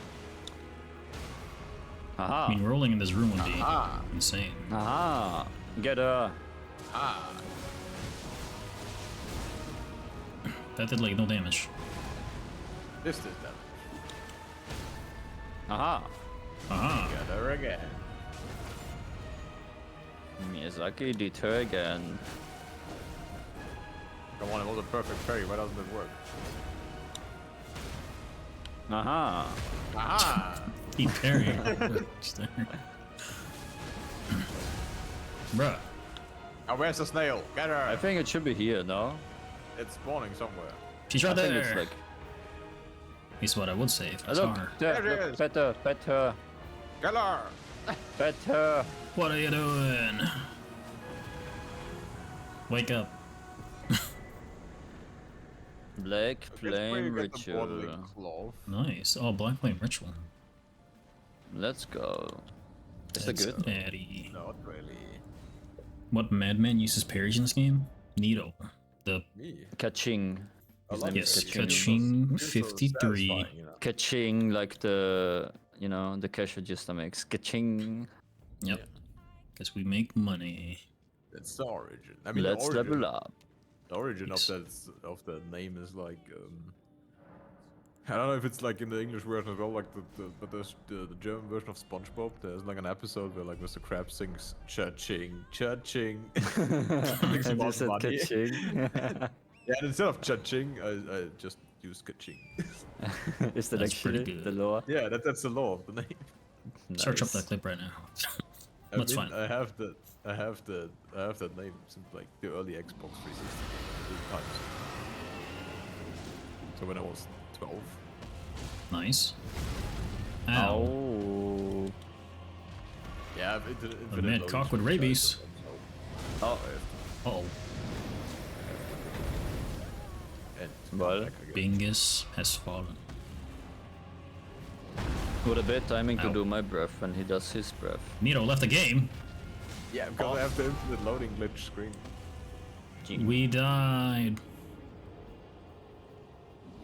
Aha. I mean, rolling in this room would be Ah, insane. Aha. Get her. ah. That did like no damage. This is them. Aha. Aha. Got her again. Miyazaki did her again. Come on, it was a perfect parry. Why doesn't it work? Aha. Ah! He parried. Bruh. Oh, where's the snail? Get her! I think it should be here, no? It's spawning somewhere. She's right I think there. it's like. Is what I would say if I saw Look, her. there, There it look, is. better, better, Get her! better. What are you doing? Wake up. Black That's where you Flame get the Ritual. bottling cloth. Nice. Oh, Black Flame Ritual. Let's go. Is it That's good? natty. Not really. What madman uses parries in this game? Nito. The Me. Kaching. I His love name it. is yes, Kaching. Kaching It's so 53. satisfying, you know? Kaching, like the, you know, the cash register makes. Kaching. Yep. Because we make money. That's the origin. I mean, Let's the origin, level up. the origin Yes. of the name is like I don't know if it's like in the English version as well, like but there's the German version of SpongeBob. There's like an episode where like Mr. Krabs sings cha-ching, cha-ching. Thinks And you about said money. Kaching. Yeah, and instead of cha-ching, I just use ka-ching. Is that That's pretty actually good. the lore? Yeah, that's the law of the name. Search up Nice. that clip right now. I That's mean, fine. I have that name since like the early Xbox 360 times. So when I was 12. Nice. Ow. Oh. Yeah, A mad cock with rabies. Oh. Oh, Well, Bingus has fallen. what a bad timing to Ow. do my breath when he does his breath. Nito left the game. Yeah, because I have the infinite loading glitch screen. We died.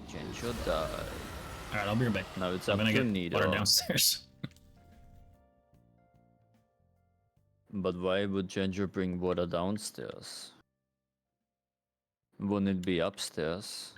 Ginger died. Alright, I'll be right back. Now it's I'm up gonna to get Nito. water downstairs. But why would Ginger bring water downstairs? Wouldn't it be upstairs?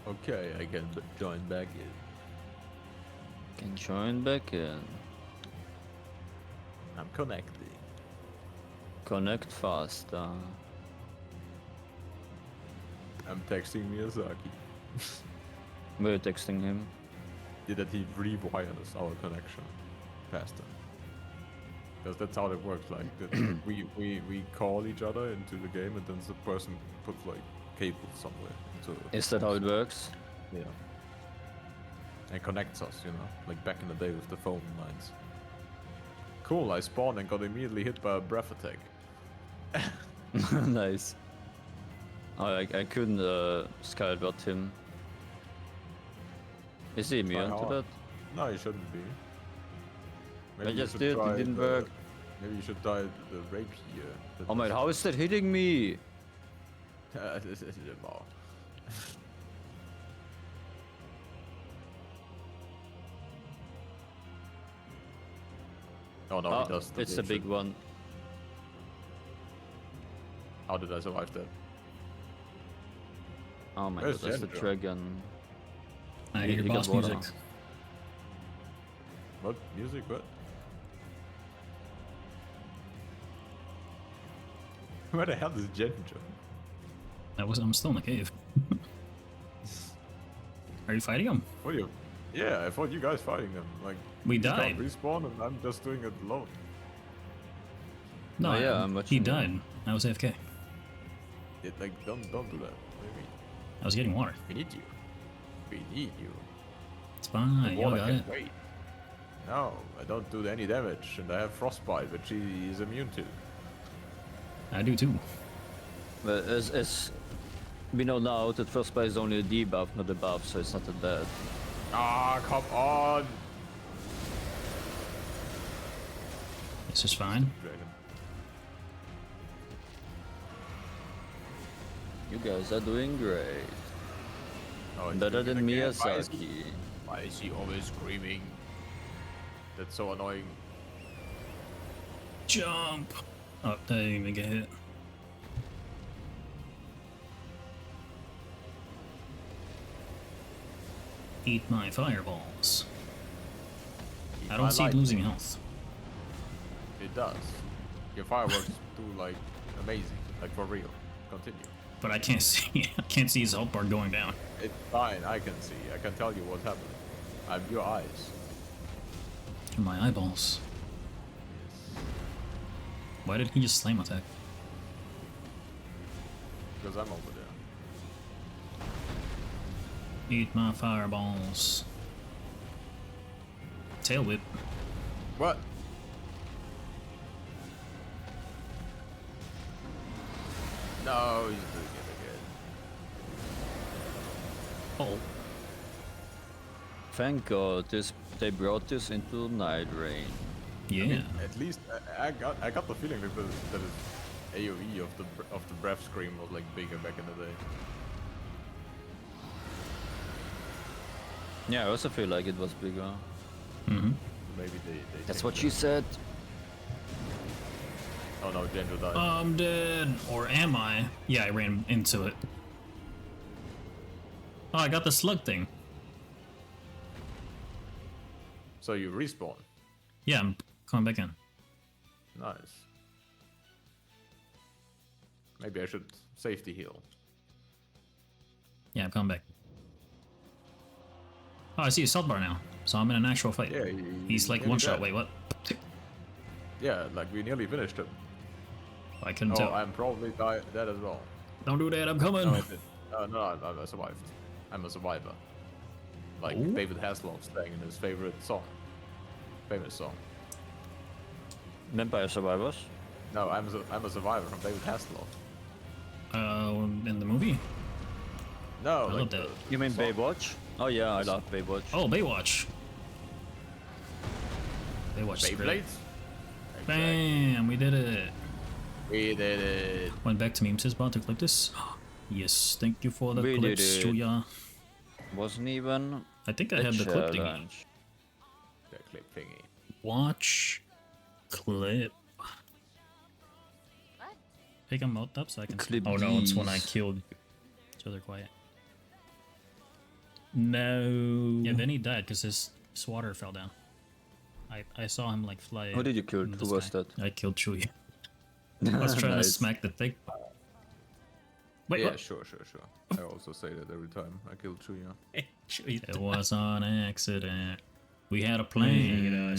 Okay, I can join back in. Can join back in. I'm connecting. Connect faster. I'm texting Miyazaki. We're texting him. Yeah, that he rewires our connection faster. Because that's how it works. Like we call each other into the game, and then the person puts like cable somewhere. Is that how it works? Yeah. And connects us, you know, like back in the day with the phone lines. Cool, I spawned and got immediately hit by a breath attack. Nice. I couldn't skybot him. Is he immune to hard. that? No, you shouldn't be. I you just should did, try it didn't the- work. Maybe you should try the rapier. that Oh man, was- how is that hitting me? Wow. Oh no, he does. It's the big bullshit. one. How did I survive that? Oh my Where's god, that's the Ginger? dragon. I He- hear he got boss water. music. What music? What? Where the hell is Ginger? I'm still in the cave. Are you fighting him? What are you? Yeah, I thought you guys fighting them. Like We you can't died. respawn, and I'm just doing it alone. No, Oh, yeah, I'm he watching died. I was AFK. Like don't do that. What do you mean? I was getting water. We need you. We need you. It's fine. The Y'all water got can it. wait. No, I don't do any damage, and I have frostbite, which he is immune to. I do too. But as we know now, that first bite is only a debuff, not a buff, so it's not that bad. Ah, come on! This is fine. Dragon. You guys are doing great. Oh, he's Better doing than it again. Miyazaki. Why is he always screaming? That's so annoying. Jump! Oh, I didn't even get hit. Eat my fireballs. I don't see it losing health. It does. Your fireworks do like amazing, like for real. Continue. But I can't see. I can't see his health bar going down. It's fine. I can see. I can tell you what's happening. I'm your eyes. Through my eyeballs. Why did he just slam attack? Because I'm over there. Eat my fireballs. Tail whip. What? No, he's doing it again. Oh. Thank God they brought this into Night Rain. Yeah. At least I got the feeling that the AOE of the breath scream was like bigger back in the day. Yeah, I also feel like it was bigger. Mm-hmm. Maybe they That's changed what it. she said. Oh no, Genjo died. I'm dead. Or am I? Yeah, I ran into it. Oh, I got the slug thing. So you respawn. Yeah, I'm coming back in. Nice. Maybe I should safety heal. Yeah, I'm coming back. Oh, I see a salt bar now. So I'm in an actual fight. Yeah, He's like nearly one shot. dead. Wait, what? Yeah, like we nearly finished him. I couldn't Oh, tell. I'm probably dead as well. Don't do that. I'm coming. No, I did. No, I survived. I'm a survivor. Like Ooh. David Hasselhoff saying in his favorite song. Famous song. Vampire Survivors. No, I'm a survivor from David Hasselhoff. In the movie? No, I like love that. You mean song. Baywatch? Oh yeah, I love Baywatch. Oh, Baywatch. Baywatch is great. Beyblades? Bam! We did it. We did it. Went back to meme says about to clip this. Yes, thank you for the We did clips, it. Julia. Wasn't even I think I a have the clip thingy. challenge. The clip thingy. Watch clip. Pick them both up so I can. Clip Oh no, it's when I these. killed. So they're quiet. No. Yeah, then he died because his swatter fell down. I saw him like fly. Who did you kill? into the Who was sky. that? I killed Chewie. I was trying to Nice. smack the thing. Wait, Yeah, what? sure. I also say that every time I kill Chuya. It was on accident. We had a plan.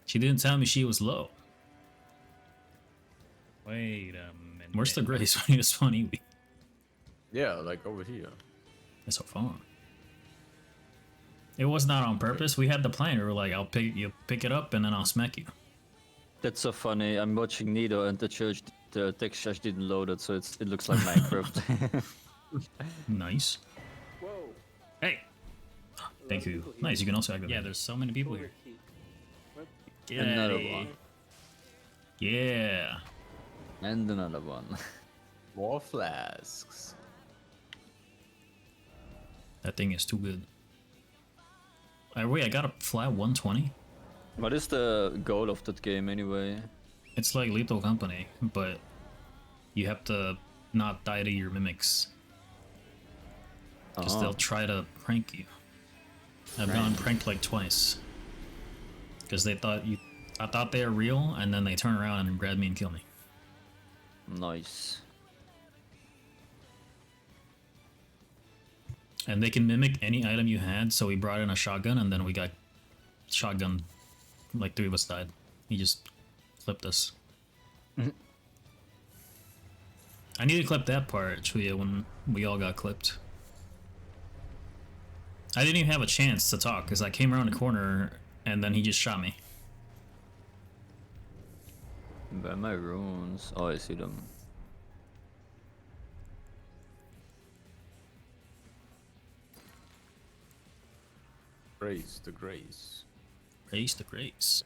She didn't tell me she was low. Wait a minute. Where's the grace when he was funny? Yeah, like over here. It's so fun. It was not on purpose. We had the plan. We were like, I'll pick it up and then I'll smack you. That's so funny. I'm watching Nito and the textures didn't load it, so it looks like Minecraft. Nice. Whoa. Hey. Thank you. people here. Nice. You can also activate. Yeah, there's so many people here. Get Another outta here. one. Yeah. And another one. More flasks. That thing is too good. Wait, I got a flat 120? What is the goal of that game anyway? It's like Lethal Company, but you have to not die to your mimics. Because they'll try to prank you. I've gotten pranked like twice. Because I thought they were real, and then they turn around and grab me and kill me. Nice. And they can mimic any item you had, so we brought in a shotgun, and then we got shotgun. Like 3 of us died. He just clipped us. I need to clip that part, Chuya, when we all got clipped. I didn't even have a chance to talk, because I came around the corner, and then he just shot me. Where are my runes? Oh, I see them. Grace, the grace. Praise the grace.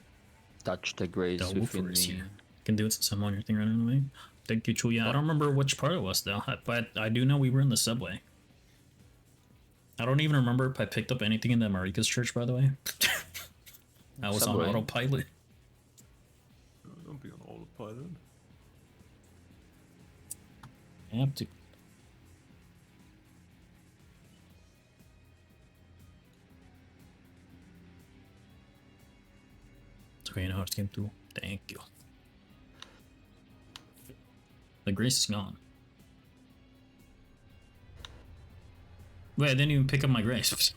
Touch the grace The within woofer is me. here. Can do it since I'm on your thing right away. Thank you, Chuya. I don't remember which part it was, though, but I do know we were in the subway. I don't even remember if I picked up anything in the Marika's church, by the way. I was Subway. on autopilot. Don't be on autopilot. I have to. It's okay, you know how it came through. Thank you. The grace is gone. Wait, I didn't even pick up my grace.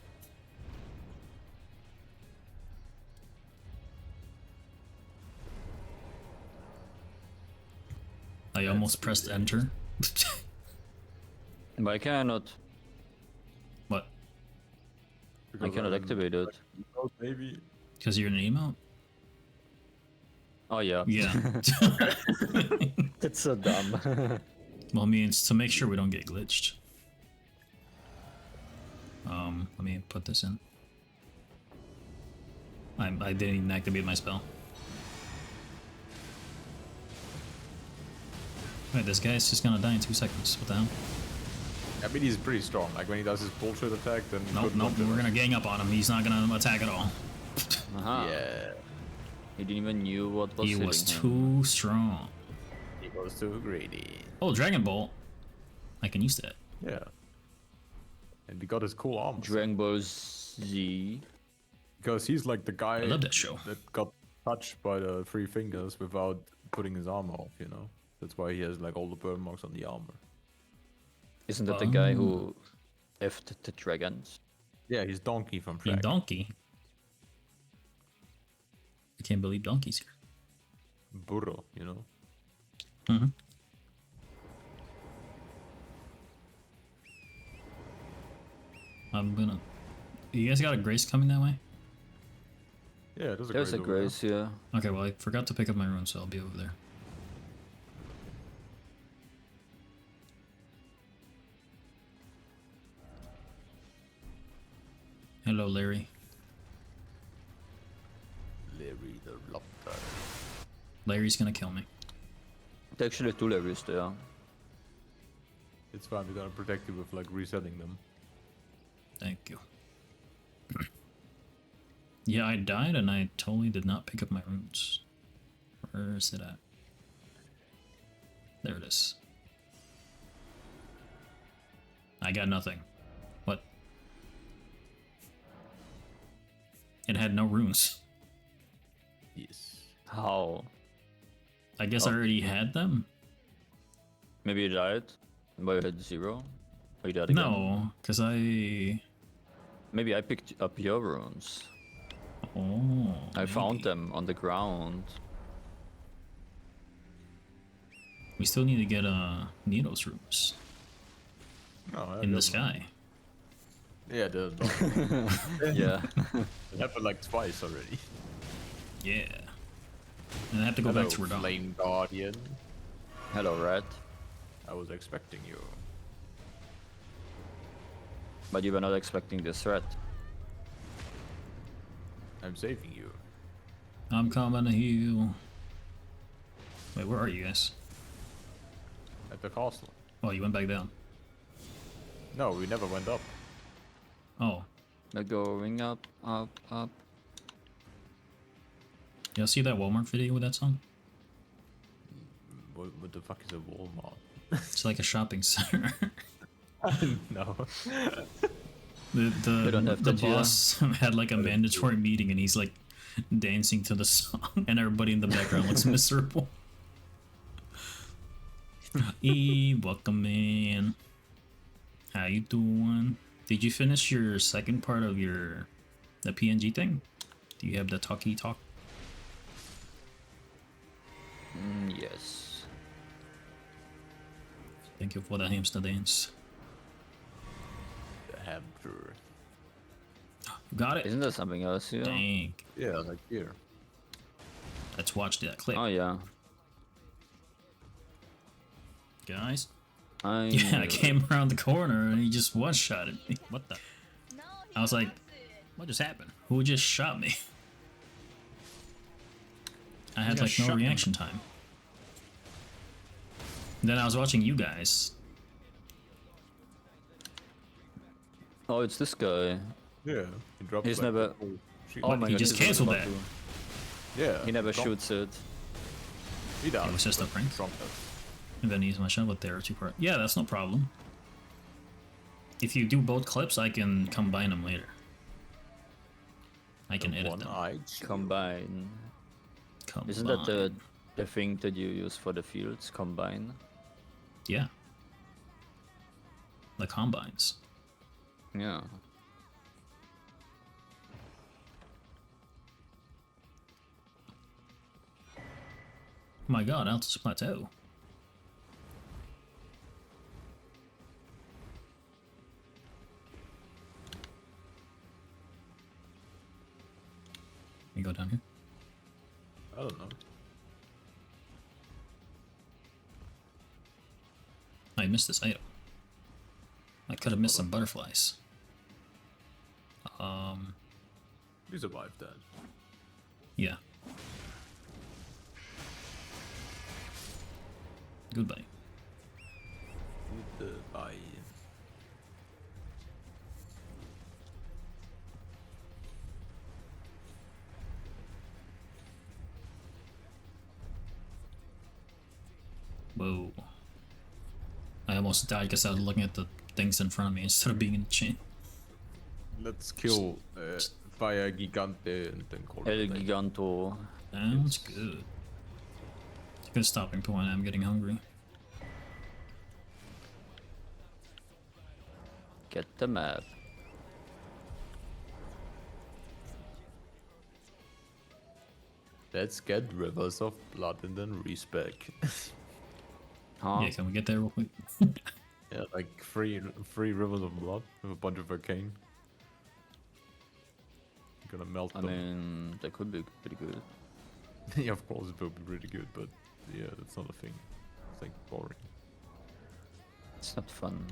I almost pressed enter. Why can I not? What? I cannot activate it. Oh, maybe. Because you're an emote? Oh yeah. Yeah. That's so dumb. Well, I mean, it's to make sure we don't get glitched. Let me put this in. I didn't even activate my spell. Wait, this guy's just gonna die in 2 seconds. What the hell? I mean, he's pretty strong. Like when he does his bullshit attack, then Nope, good nope, luck we're with gonna it. gang up on him. He's not gonna attack at all. Aha. Yeah, He didn't even knew what was He hitting was him. too strong. he was too greedy. Oh, Dragon Bolt. I can use that. Yeah. And he got his cool armor. Dragon Ball Z. Because he's like the guy I love that show. that got touched by the 3 fingers without putting his armor off, you know? That's why he has like all the burn marks on the armor. Isn't that the guy who effed the dragons? Yeah, he's Donkey from Being Shrek. Donkey. I can't believe Donkey's here. Burro, you know? Mm-hmm. I'm gonna. You guys got a grace coming that way? Yeah, there's a There's a over there. grace here. Okay, well, I forgot to pick up my rune, so I'll be over there. Hello, Larry. Larry the Lobster. Larry's gonna kill me. There's actually 2 levels there. It's fine, we're gonna protect you with like resetting them. Thank you. Yeah, I died and I totally did not pick up my runes. Where is it at? There it is. I got nothing. What? It had no runes. Yes. How? I guess I already had them? Maybe you died? But you had 0? Or you died again? No, because I... Maybe I picked up your runes. Oh, I found maybe. them on the ground. We still need to get Nito's runes. No, I in the got sky. Yeah, the Yeah. it happened like twice already. Yeah. And I have to go back to Hello, Radon. Flame Guardian. Hello, Rat. I was expecting you. But you were not expecting this threat. I'm saving you. I'm coming to heal. Wait, where are you guys? At the castle. Oh, you went back down. No, we never went up. Oh, We're going up, up, up. y'all see that Walmart video with that song? What the fuck is a Walmart? It's like a shopping center. No. They don't have the that here. boss had like a mandatory meeting and he's like dancing to the song and everybody in the background looks miserable. Welcome in. How you doing? Did you finish your second part of the PNG thing? Do you have the talkie talk? Yes. Thank you for the hamster dance. The hamster. Got it. Isn't there something else here? Dang. Yeah, like here. Let's watch that clip, Oh yeah. guys. I Yeah, I came around the corner and he just one-shotted me. What the? I was like, what just happened? Who just shot me? I had Yeah, like no shot me. reaction time. Then I was watching you guys. Oh, it's this guy. Yeah. He dropped He's like, never- the whole sheet. Oh my he god, just this is canceled about that. Yeah. He never Trump- shoots it. He does. It was just a but prank. Trump does. I'm gonna use my shovel there two part. Yeah, that's no problem. If you do both clips, I can combine them later. I can edit them. One-eyed. Combine. Combine. Isn't that the thing that you use for the fields? Combine. Yeah. The combines. Yeah. My god, Altus Plateau. You go down here. I don't know. I missed this item. I could have missed some butterflies. We survived that. Yeah. Goodbye. Goodbye. Whoa. I almost died because I was looking at the things in front of me instead of being in the chain. Let's kill Fire Gigante and then call El it a day. Giganto. Sounds good. It's a good stopping point. I'm getting hungry. Get the map. Let's get rivers of blood and then respec. Huh? Yeah, can we get there real quick? Yeah, like three rivers of blood with a bunch of arcane. Gonna melt I them. mean, that could be pretty good. Yeah, of course it will be pretty good, but yeah, that's not a thing. It's like boring. It's not fun.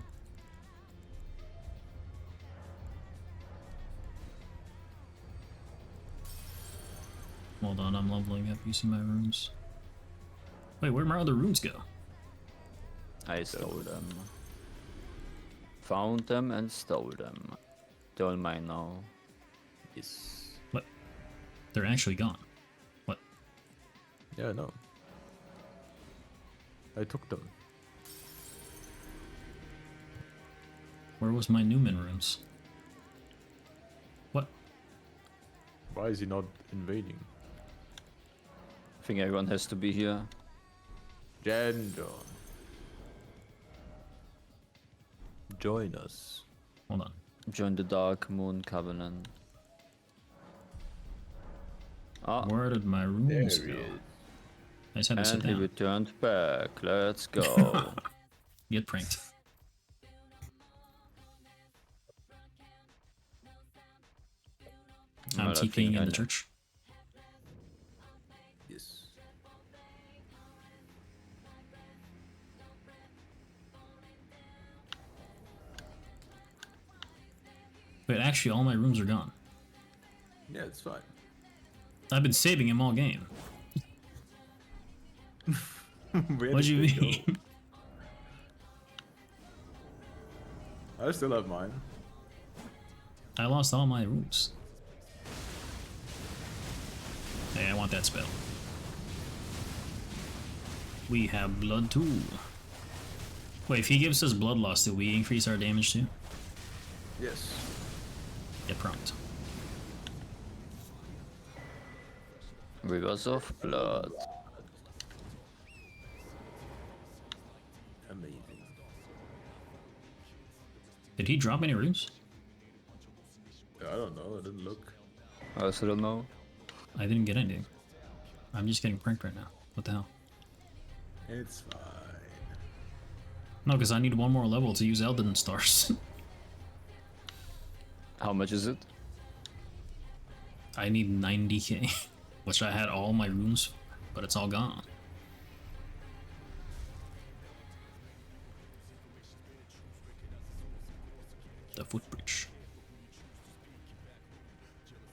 Hold on, I'm leveling up. You see my runes? Wait, where'd my other runes go? I stole them. Found them and stole them. They're all mine now. Yes. What? They're actually gone. What? Yeah, no. I took them. Where was my Newman runes? What? Why is he not invading? I think everyone has to be here. Gender. Join us. Hold on. Join the Dark Moon Covenant. Ah, Where did my runes There go? he is. I just had to sit and he down. returned back. Let's go. Get pranked. I'm Well, I think TPing I in the know. church. Yes. Wait, actually, all my rooms are gone. Yeah, it's fine. I've been saving him all game. Where What do did you they go? mean? I still have mine. I lost all my rooms. Hey, I want that spell. We have blood too. Wait, if he gives us blood loss, do we increase our damage too? Yes. Get prompt. Rivers of blood. Amazing. Did he drop any runes? I don't know. I didn't look. I also don't know. I didn't get anything. I'm just getting pranked right now. What the hell? It's fine. No, because I need one more level to use Elden stars. How much is it? I need 90k, which I had all my runes, but it's all gone. The footbridge.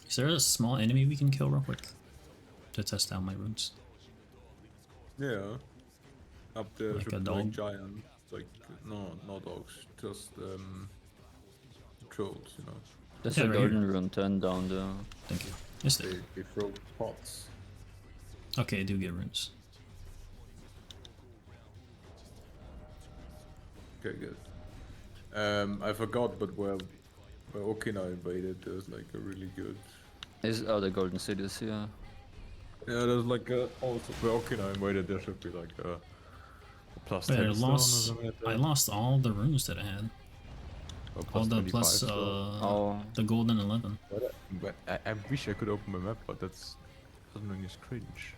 Is there a small enemy we can kill real quick to test out my runes? Yeah. Up there Like should a be dog? like giant, like no dogs, just trolls, you know. There's Yeah, a right here. golden rune 10 down there. Thank you. Yes, there. They throw pots. Okay, I do get runes. Okay, good. I forgot, but where Okina invaded, there's like a really good. Is the golden cities here? Yeah, there's like also where Okina invaded, there should be like a plus Wait, 10 stone or lost. something like that. I lost all the runes that I had. Or All plus the 25 plus stone. Oh. the golden 11. But I wish I could open my map, but that's something is cringe.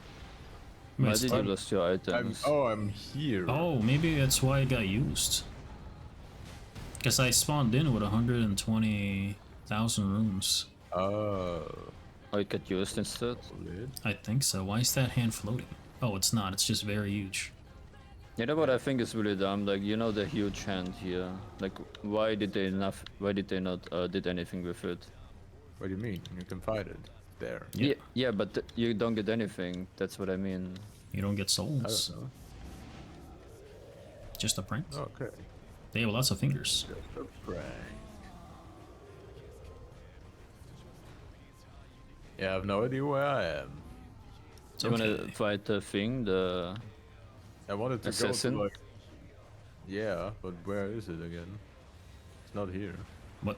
Wait, Why did you I'm- lose your items? I'm here. Oh, maybe that's why it got used. Because I spawned in with 120,000 runes. Oh. Oh, it got used instead? Lit. I think so. Why is that hand floating? Oh, it's not. It's just very huge. You know what I think is really dumb? Like, you know the huge hand here. Like, why did they not did anything with it? What do you mean? You can fight it. There. Yeah. Yeah, but you don't get anything. That's what I mean. You don't get I souls. don't know. Just a prank. Okay. They have lots of fingers. Just a prank. Yeah, I have no idea where I am. It's You wanna okay. fight the thing, the... I wanted to Assassin? go to like. Yeah, but where is it again? It's not here. What?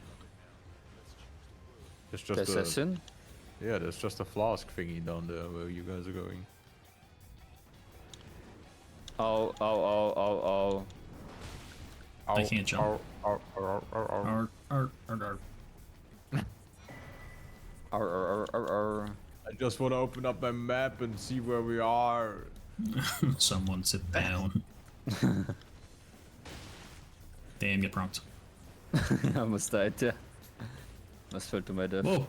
It's the just a. assassin? Yeah, there's just a flask thingy down there where you guys are going. Ow, ow, ow, ow, ow. I can't jump. Ow, ow, ow, ow, ow, ow. Arr, arr, arr, arr. Arr, arr, arr, arr, arr. I just want to open up my map and see where we are. Someone sit down. Damn, get prompt. I almost died, yeah. Almost fell to my death. Whoa!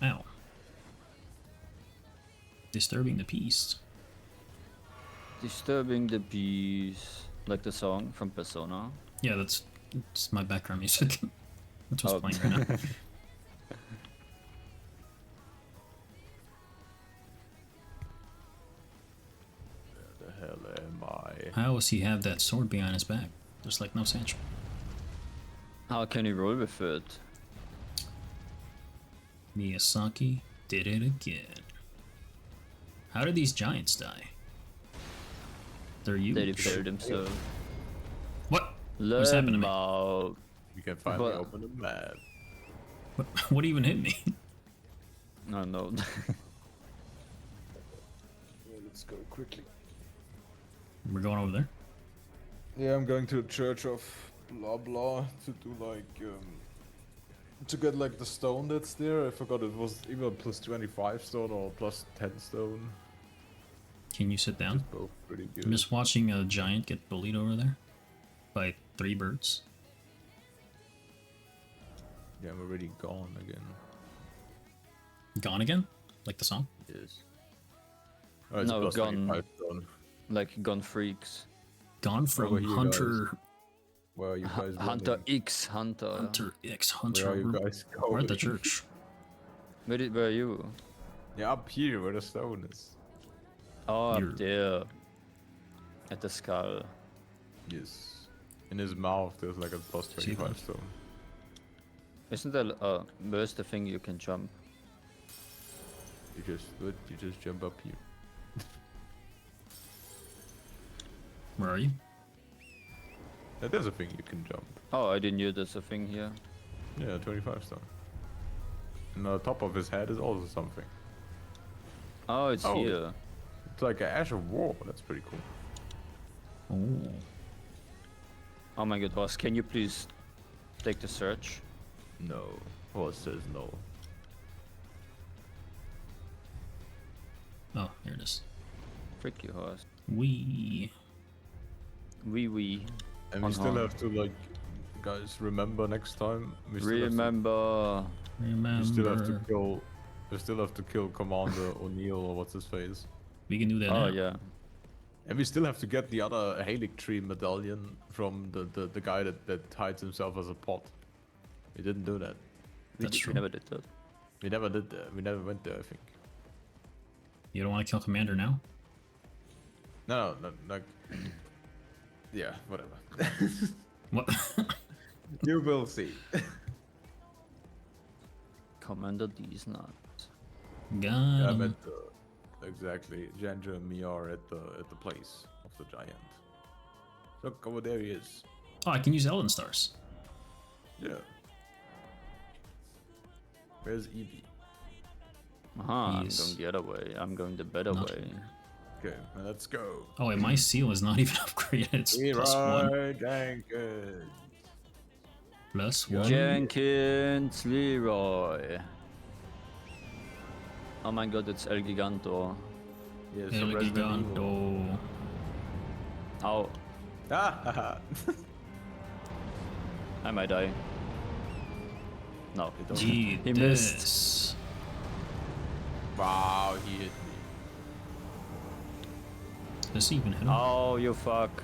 Ow. Disturbing the peace. Disturbing the peace. Like the song from Persona. Yeah, that's my background music. That's what's Oh. playing right now. Where the hell am I? How does he have that sword behind his back? There's like no sense. How can you roll with it? Miyazaki did it again. How did these giants die? They're huge. They declared themselves. What? What's happened to me? Lemao. You can finally But- open the map. What even hit me? No, no. Let's go quickly. We're going over there. Yeah, I'm going to the church of blah blah to do like to get like the stone that's there. I forgot it was either plus 25 stone or plus 10 stone. Can you sit down? Both pretty good. I'm just watching a giant get bullied over there by 3 birds. Yeah, I'm already gone again. Gone again? Like the song? Yes. Oh, it's No, plus gone. 25 gone. Like gone freaks. Gone from here, Hunter... Where are you guys Hunter running? X Hunter. Hunter X Where Hunter. are you guys going? We're at the church. Where are you? Yeah, up here where the stone is. Oh, You're- up there. At the skull. Yes. In his mouth there's like a plus 25 stone. Isn't there where's the thing you can jump? You just jump up here. Where are you? Yeah, there's a thing you can jump. Oh, I didn't know there's a thing here. Yeah, 25 stone. And on the top of his head is also something. Oh, it's Oh. here. It's like an ash of war. That's pretty cool. Oh. Oh my god, boss, can you please take the search? No. Horse says no. Oh, here it is. Frick you, horse. Wee. Wee. And we On still how? have to like, guys, remember next time. We still Remember. Have to, we still have to Remember. kill. We still have to kill Commander O'Neill or what's his face. We can do that Oh now. yeah. And we still have to get the other Halic Tree medallion from the guy that hides himself as a pot. We didn't do that. That's We true. never did that. We never did that. We never went there, I think. You don't want to kill Commander now? No, like... Yeah, whatever. What? You will see. Commander these nuts. God. I meant exactly. Jandra and me are at the place of the giant. Look, over there he is. Oh, I can use Elden stars. Yeah. Where's Evie? I'm Yes. going the other way. I'm going the better Not- way. Okay, now let's go. Oh wait, my seal is not even upgraded. It's +1. Leroy Jenkins. +1. Jenkins Leroy. Oh my god, it's El Giganto. Yes, El from Resident Evil. Giganto. Ow. Ah, I might die. No. Gee, He missed. this. wow, he hit me. Does he even hit him? Oh, you fuck.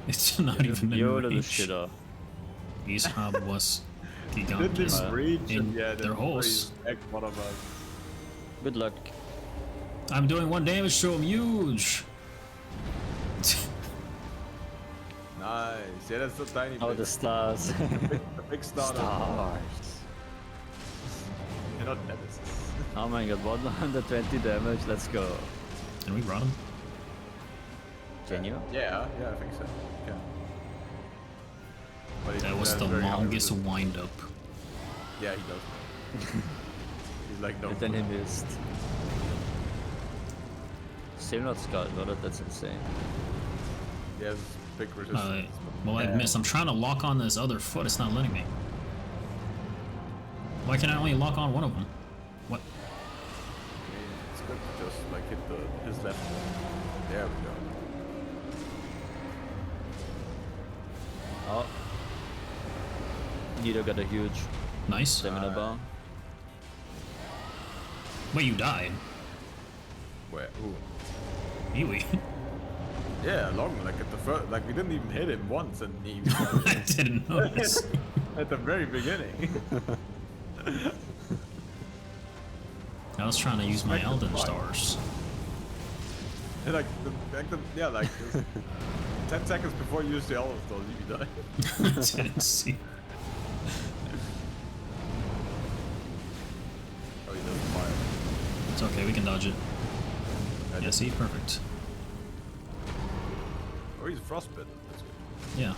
It's not even in You little range. shitter. Ishab was Didn't gigantes even reach in him yet. their and holes. he's back one of us. Good luck. I'm doing 1 damage to him, huge! Nice. Yeah, that's the tiny Oh, bit. the stars. The big star. Stars. You're not nemesis. Oh my god, 120 damage. Let's go. And we brought him. Can you? Yeah, I think so. Yeah. But he That was has the very high longest resistance. wind up. Yeah, he does. He's like, no. And then he missed. Still not Scott, but that's insane. He has big resistance. Well, I missed. I'm trying to lock on this other foot. It's not letting me. Why can I only lock on one of them? What? It's good to just like hit his left one. There we go. Oh. Nito got a huge Nice. stamina bar. Wait, you died. Where? Ooh. Iwi. Yeah, long. Like at the first, like we didn't even hit him once, and he I didn't notice. at the very beginning. I was trying to use my Expected Elden fight. stars. And like, yeah, like 10 seconds before you used the Elden Stone, you died. I didn't see. Oh, he doesn't fire. It's okay, we can dodge it. I Yeah, did- see? Perfect. Oh, he's frostbitten. That's good. Yeah.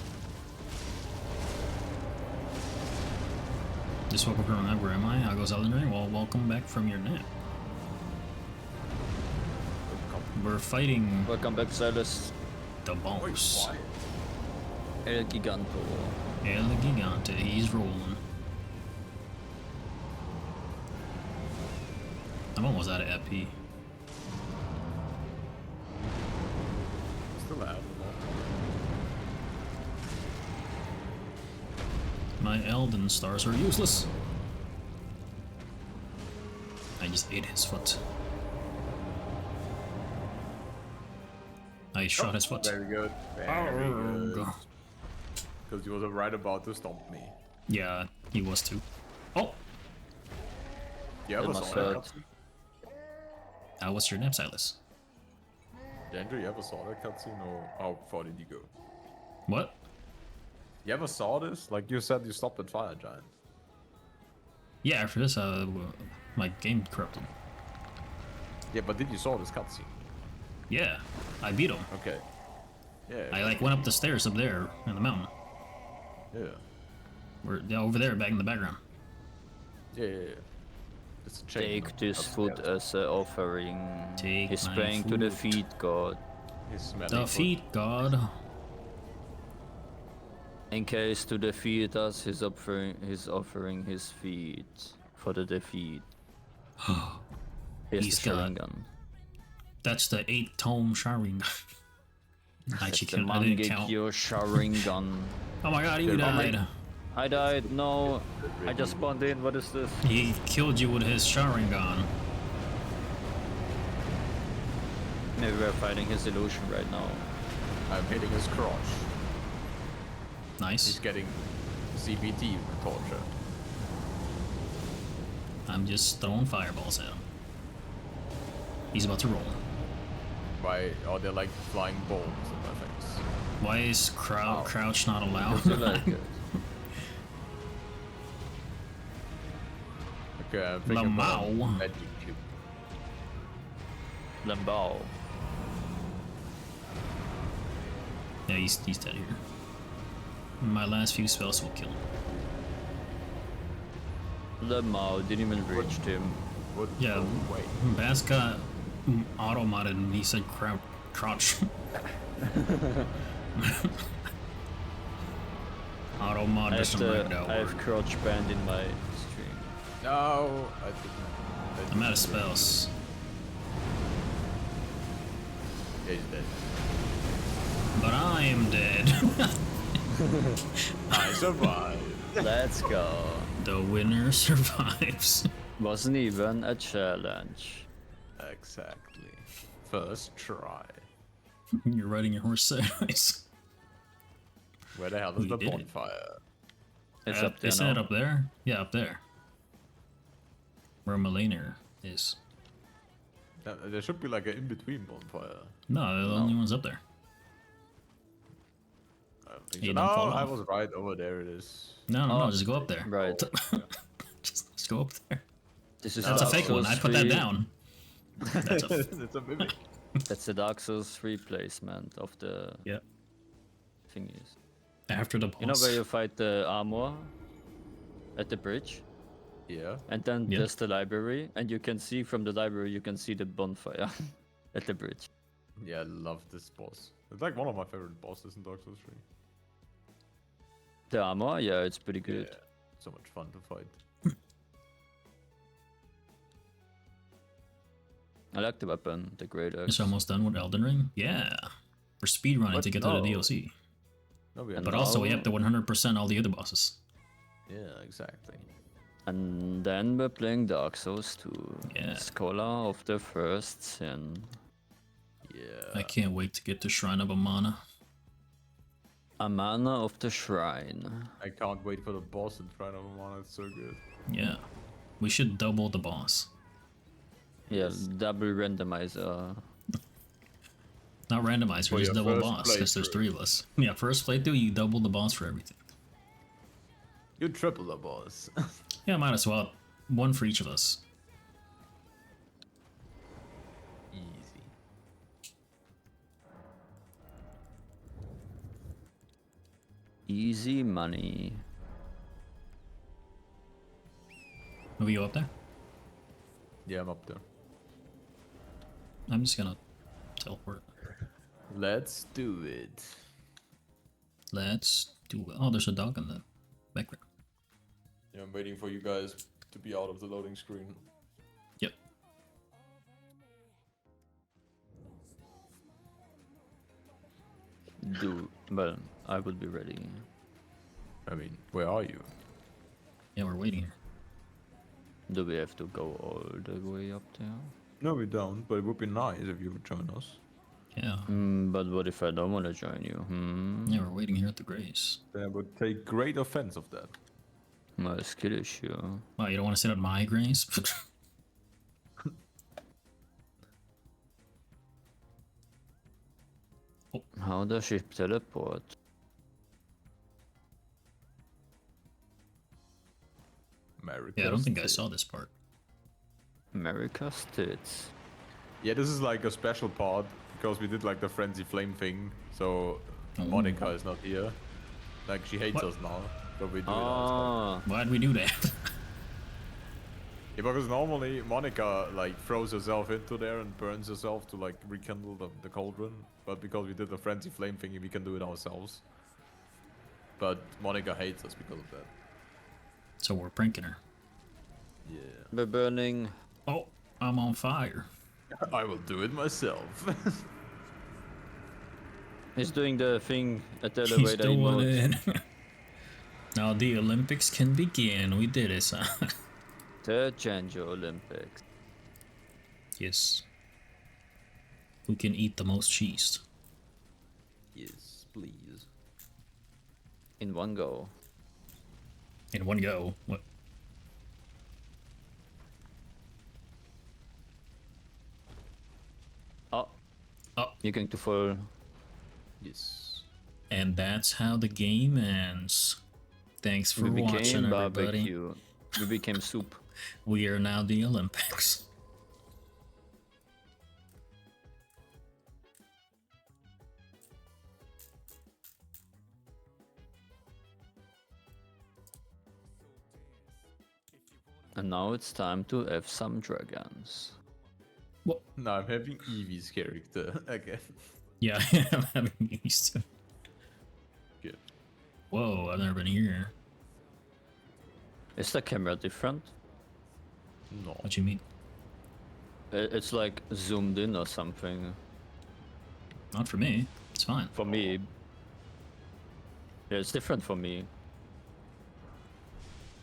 Just woke up from that. Where am I? How goes Elden Ring? Well, welcome back from your nap. Good cop. We're fighting Welcome back, Silas. the Oh, he's boss. quiet. El Giganto. El Gigante, he's rolling. I'm almost out of FP. Still have them all. My Elden stars are useless. I just ate his foot. I shot his foot. Very good. Very good. Because he was right about to stomp me. Yeah, he was too. Oh! You ever That saw must that hurt. cutscene? What's your name, Silas? Andrew, you ever saw that cutscene, or how far did you go? What? You ever saw this? Like you said, you stopped at Fire Giant. Yeah, after this, my game corrupted. Yeah, but did you saw this cutscene? Yeah, I beat him. Okay. Yeah. I like went up the stairs up there in the mountain. Yeah. We're over there, back in the background. Yeah. It's a chain. Take this food as an offering. Take He's my praying to the food. feet god. He's smelling The food. feet god. In case to defeat us, he's offering his feet for the defeat. Here's He's the got- Sharingan. That's the 8-tome Sharingan. I That's the didn't count. Mangekyo Sharingan. Oh my god, you Yeah, died. I died. No, I just spawned in. What is this? He killed you with his Sharingan. Maybe we're fighting his illusion right now. I'm hitting his crotch. He's Nice. getting CBT torture. I'm just throwing fireballs at him. He's about to roll. Why are there like flying bombs in my face? Why is crouch not allowed? You like it? Okay, I'm thinking about Lamau. magic cube. Lambao. Yeah, he's dead here. My last few spells will kill him. Lambao didn't even reach him. What? Yeah, Oh, wait. Bass got auto-modded and he said crouch. Auto-mod I doesn't write that have word. crouch band in my stream. No, I didn't. I'm out of spells. Yeah, he's dead. But I am dead. I survived. Let's go. The winner survives. Wasn't even a challenge. Exactly. First try. You're riding your horse sideways. Where the hell is We the did it. bonfire? It's up there Isn't now. it up there? Yeah, up there. Where Melina is. There should be like an in-between bonfire. No, they're the only ones up there. I don't think You so. don't No, fall I off. was right over there. It is. No, Oh, just go up there. Right. just go up there. This is That's a Dark fake one. I Souls put that 3 down. That's a It's a mimic. That's the Dark Souls replacement of the Yep. thingies. After the boss. You know where you fight the armor at the bridge, Yeah. and then Yeah. there's the library, and you can see from the library you can see the bonfire at the bridge. Yeah, I love this boss. It's like one of my favorite bosses in Dark Souls 3. The armor, yeah, it's pretty good. Yeah. So much fun to fight. I like the weapon, the great axe. It's almost done with Elden Ring. Yeah. We're speedrunning What? to get to No. the DLC. No, we But are also, we No. have to 100% all the other bosses. Yeah, exactly. And then we're playing Dark Souls 2. Yeah. Scholar of the First Sin. Yeah. I can't wait to get to Shrine of Amana. Amana of the Shrine. I can't wait for the boss in front of him on. It's so good. Yeah. We should double the boss. Yeah, double randomizer. Not randomizer, For just your double first boss, because there's playthrough. 3 of us. Yeah, first playthrough, you double the boss for everything. You triple the boss. Yeah, might as well. 1 for each of us. Easy. Easy money. Move you up there? Yeah, I'm up there. I'm just gonna teleport. Let's do it. Let's do it. Oh, there's a dog in the background. Yeah, I'm waiting for you guys to be out of the loading screen. Yep. Well, I will be ready. I mean, where are you? Yeah, we're waiting here. Do we have to go all the way up there? No, we don't, but it would be nice if you would join us. Yeah. But what if I don't want to join you? Yeah, we're waiting here at the Grace. Then I would take great offense of that. My skill issue. Wow, you don't want to sit at my Grace? How does she teleport? America. Yeah, I don't think I saw this part. America's tits. Yeah, this is like a special part because we did like the frenzy flame thing. So Oh. Monica is not here. Like she hates What? us now, but we do it outside. Ah, Why'd we do that? Yeah, because normally Monica like throws herself into there and burns herself to like rekindle the cauldron. But because we did the frenzy flame thingy, we can do it ourselves. But Monica hates us because of that. So we're pranking her. Yeah. we're burning. Oh, I'm on fire. I will do it myself. He's doing the thing at the He's elevator doing emote. it. Now the Olympics can begin. We did it, son. The Chanjo Olympics. Yes. Who can eat the most cheese? Yes, please. In one go. In one go. What? Oh, Oh, you're going to fall. Yes. and that's how the game ends. Thanks for We watching, became everybody. barbecue. We became soup. We are now the Olympics. And now it's time to have some dragons. What? Now I'm having Eevee's character again. Yeah, I'm having used to. Good. Whoa, I've never been here. Is the camera different? No. What you mean? It's like zoomed in or something. Not for me. It's fine. For me. Yeah, it's different for me.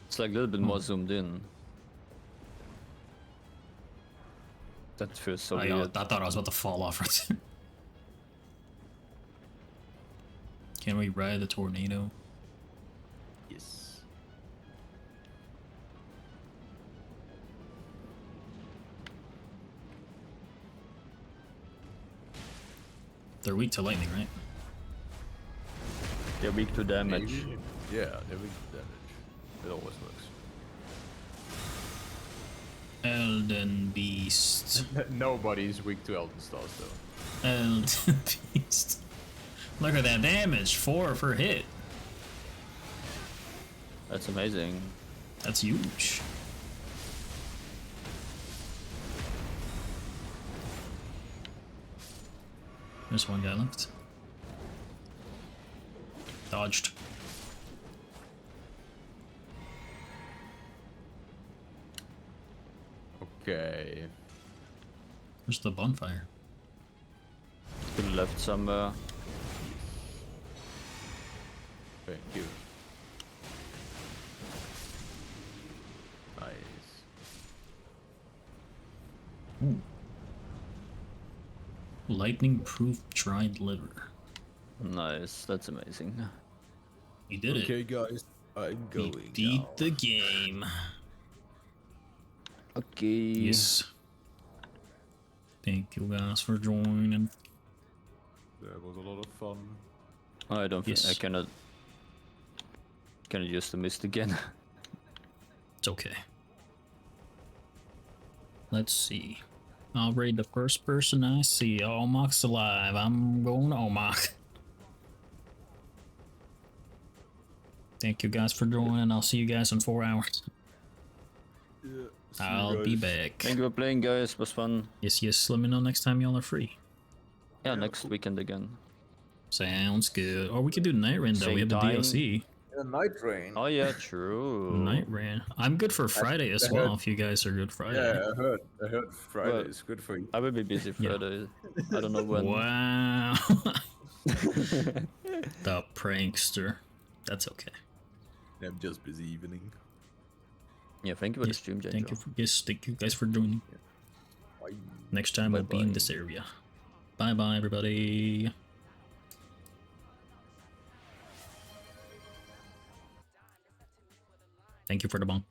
It's like a little bit more zoomed in. That feels so I weird. thought I was about to fall off right there. Can we ride the tornado? Yes. They're weak to lightning, right? They're weak to damage. Maybe? Yeah, they're weak to damage. It always works. Elden Beast. Nobody's weak to Elden Stars though. Elden Beast. Look at that damage. 4 per hit. That's amazing. That's huge. There's one guy left. Dodged. Okay. Where's the bonfire? To the left somewhere. Thank you. Nice. Ooh. Lightning proof dried liver. Nice, that's amazing. We did it. Okay, guys, I'm We going beat now. the game. Okay. Yes. Thank you guys for joining. That was a lot of fun. I don't think I Yes. cannot use the mist again. It's okay. Let's see. I'll raid the first person I see. Omok's alive. I'm going to Omok. Thank you guys for joining. I'll see you guys in 4 hours. Yeah, I'll be back. Thank you for playing, guys. It was fun. Yes, yes. Let me know next time y'all are free. Yeah, next weekend again. Sounds good. Or we could do Night Rain though. We have the Same time. DLC. Night Rain. Oh yeah, true. Night Rain. I'm good for Friday as well. If you guys are good Friday. Yeah, I heard Friday Well, is good for you. I will be busy Yeah. Friday. I don't know when. Wow. The prankster. That's okay. I'm just busy evening. Yeah, thank you for the Yes, stream, Genjo. thank you guys for joining. Bye. Next time we'll be in this area. Bye bye, everybody. Thank you for the bonk.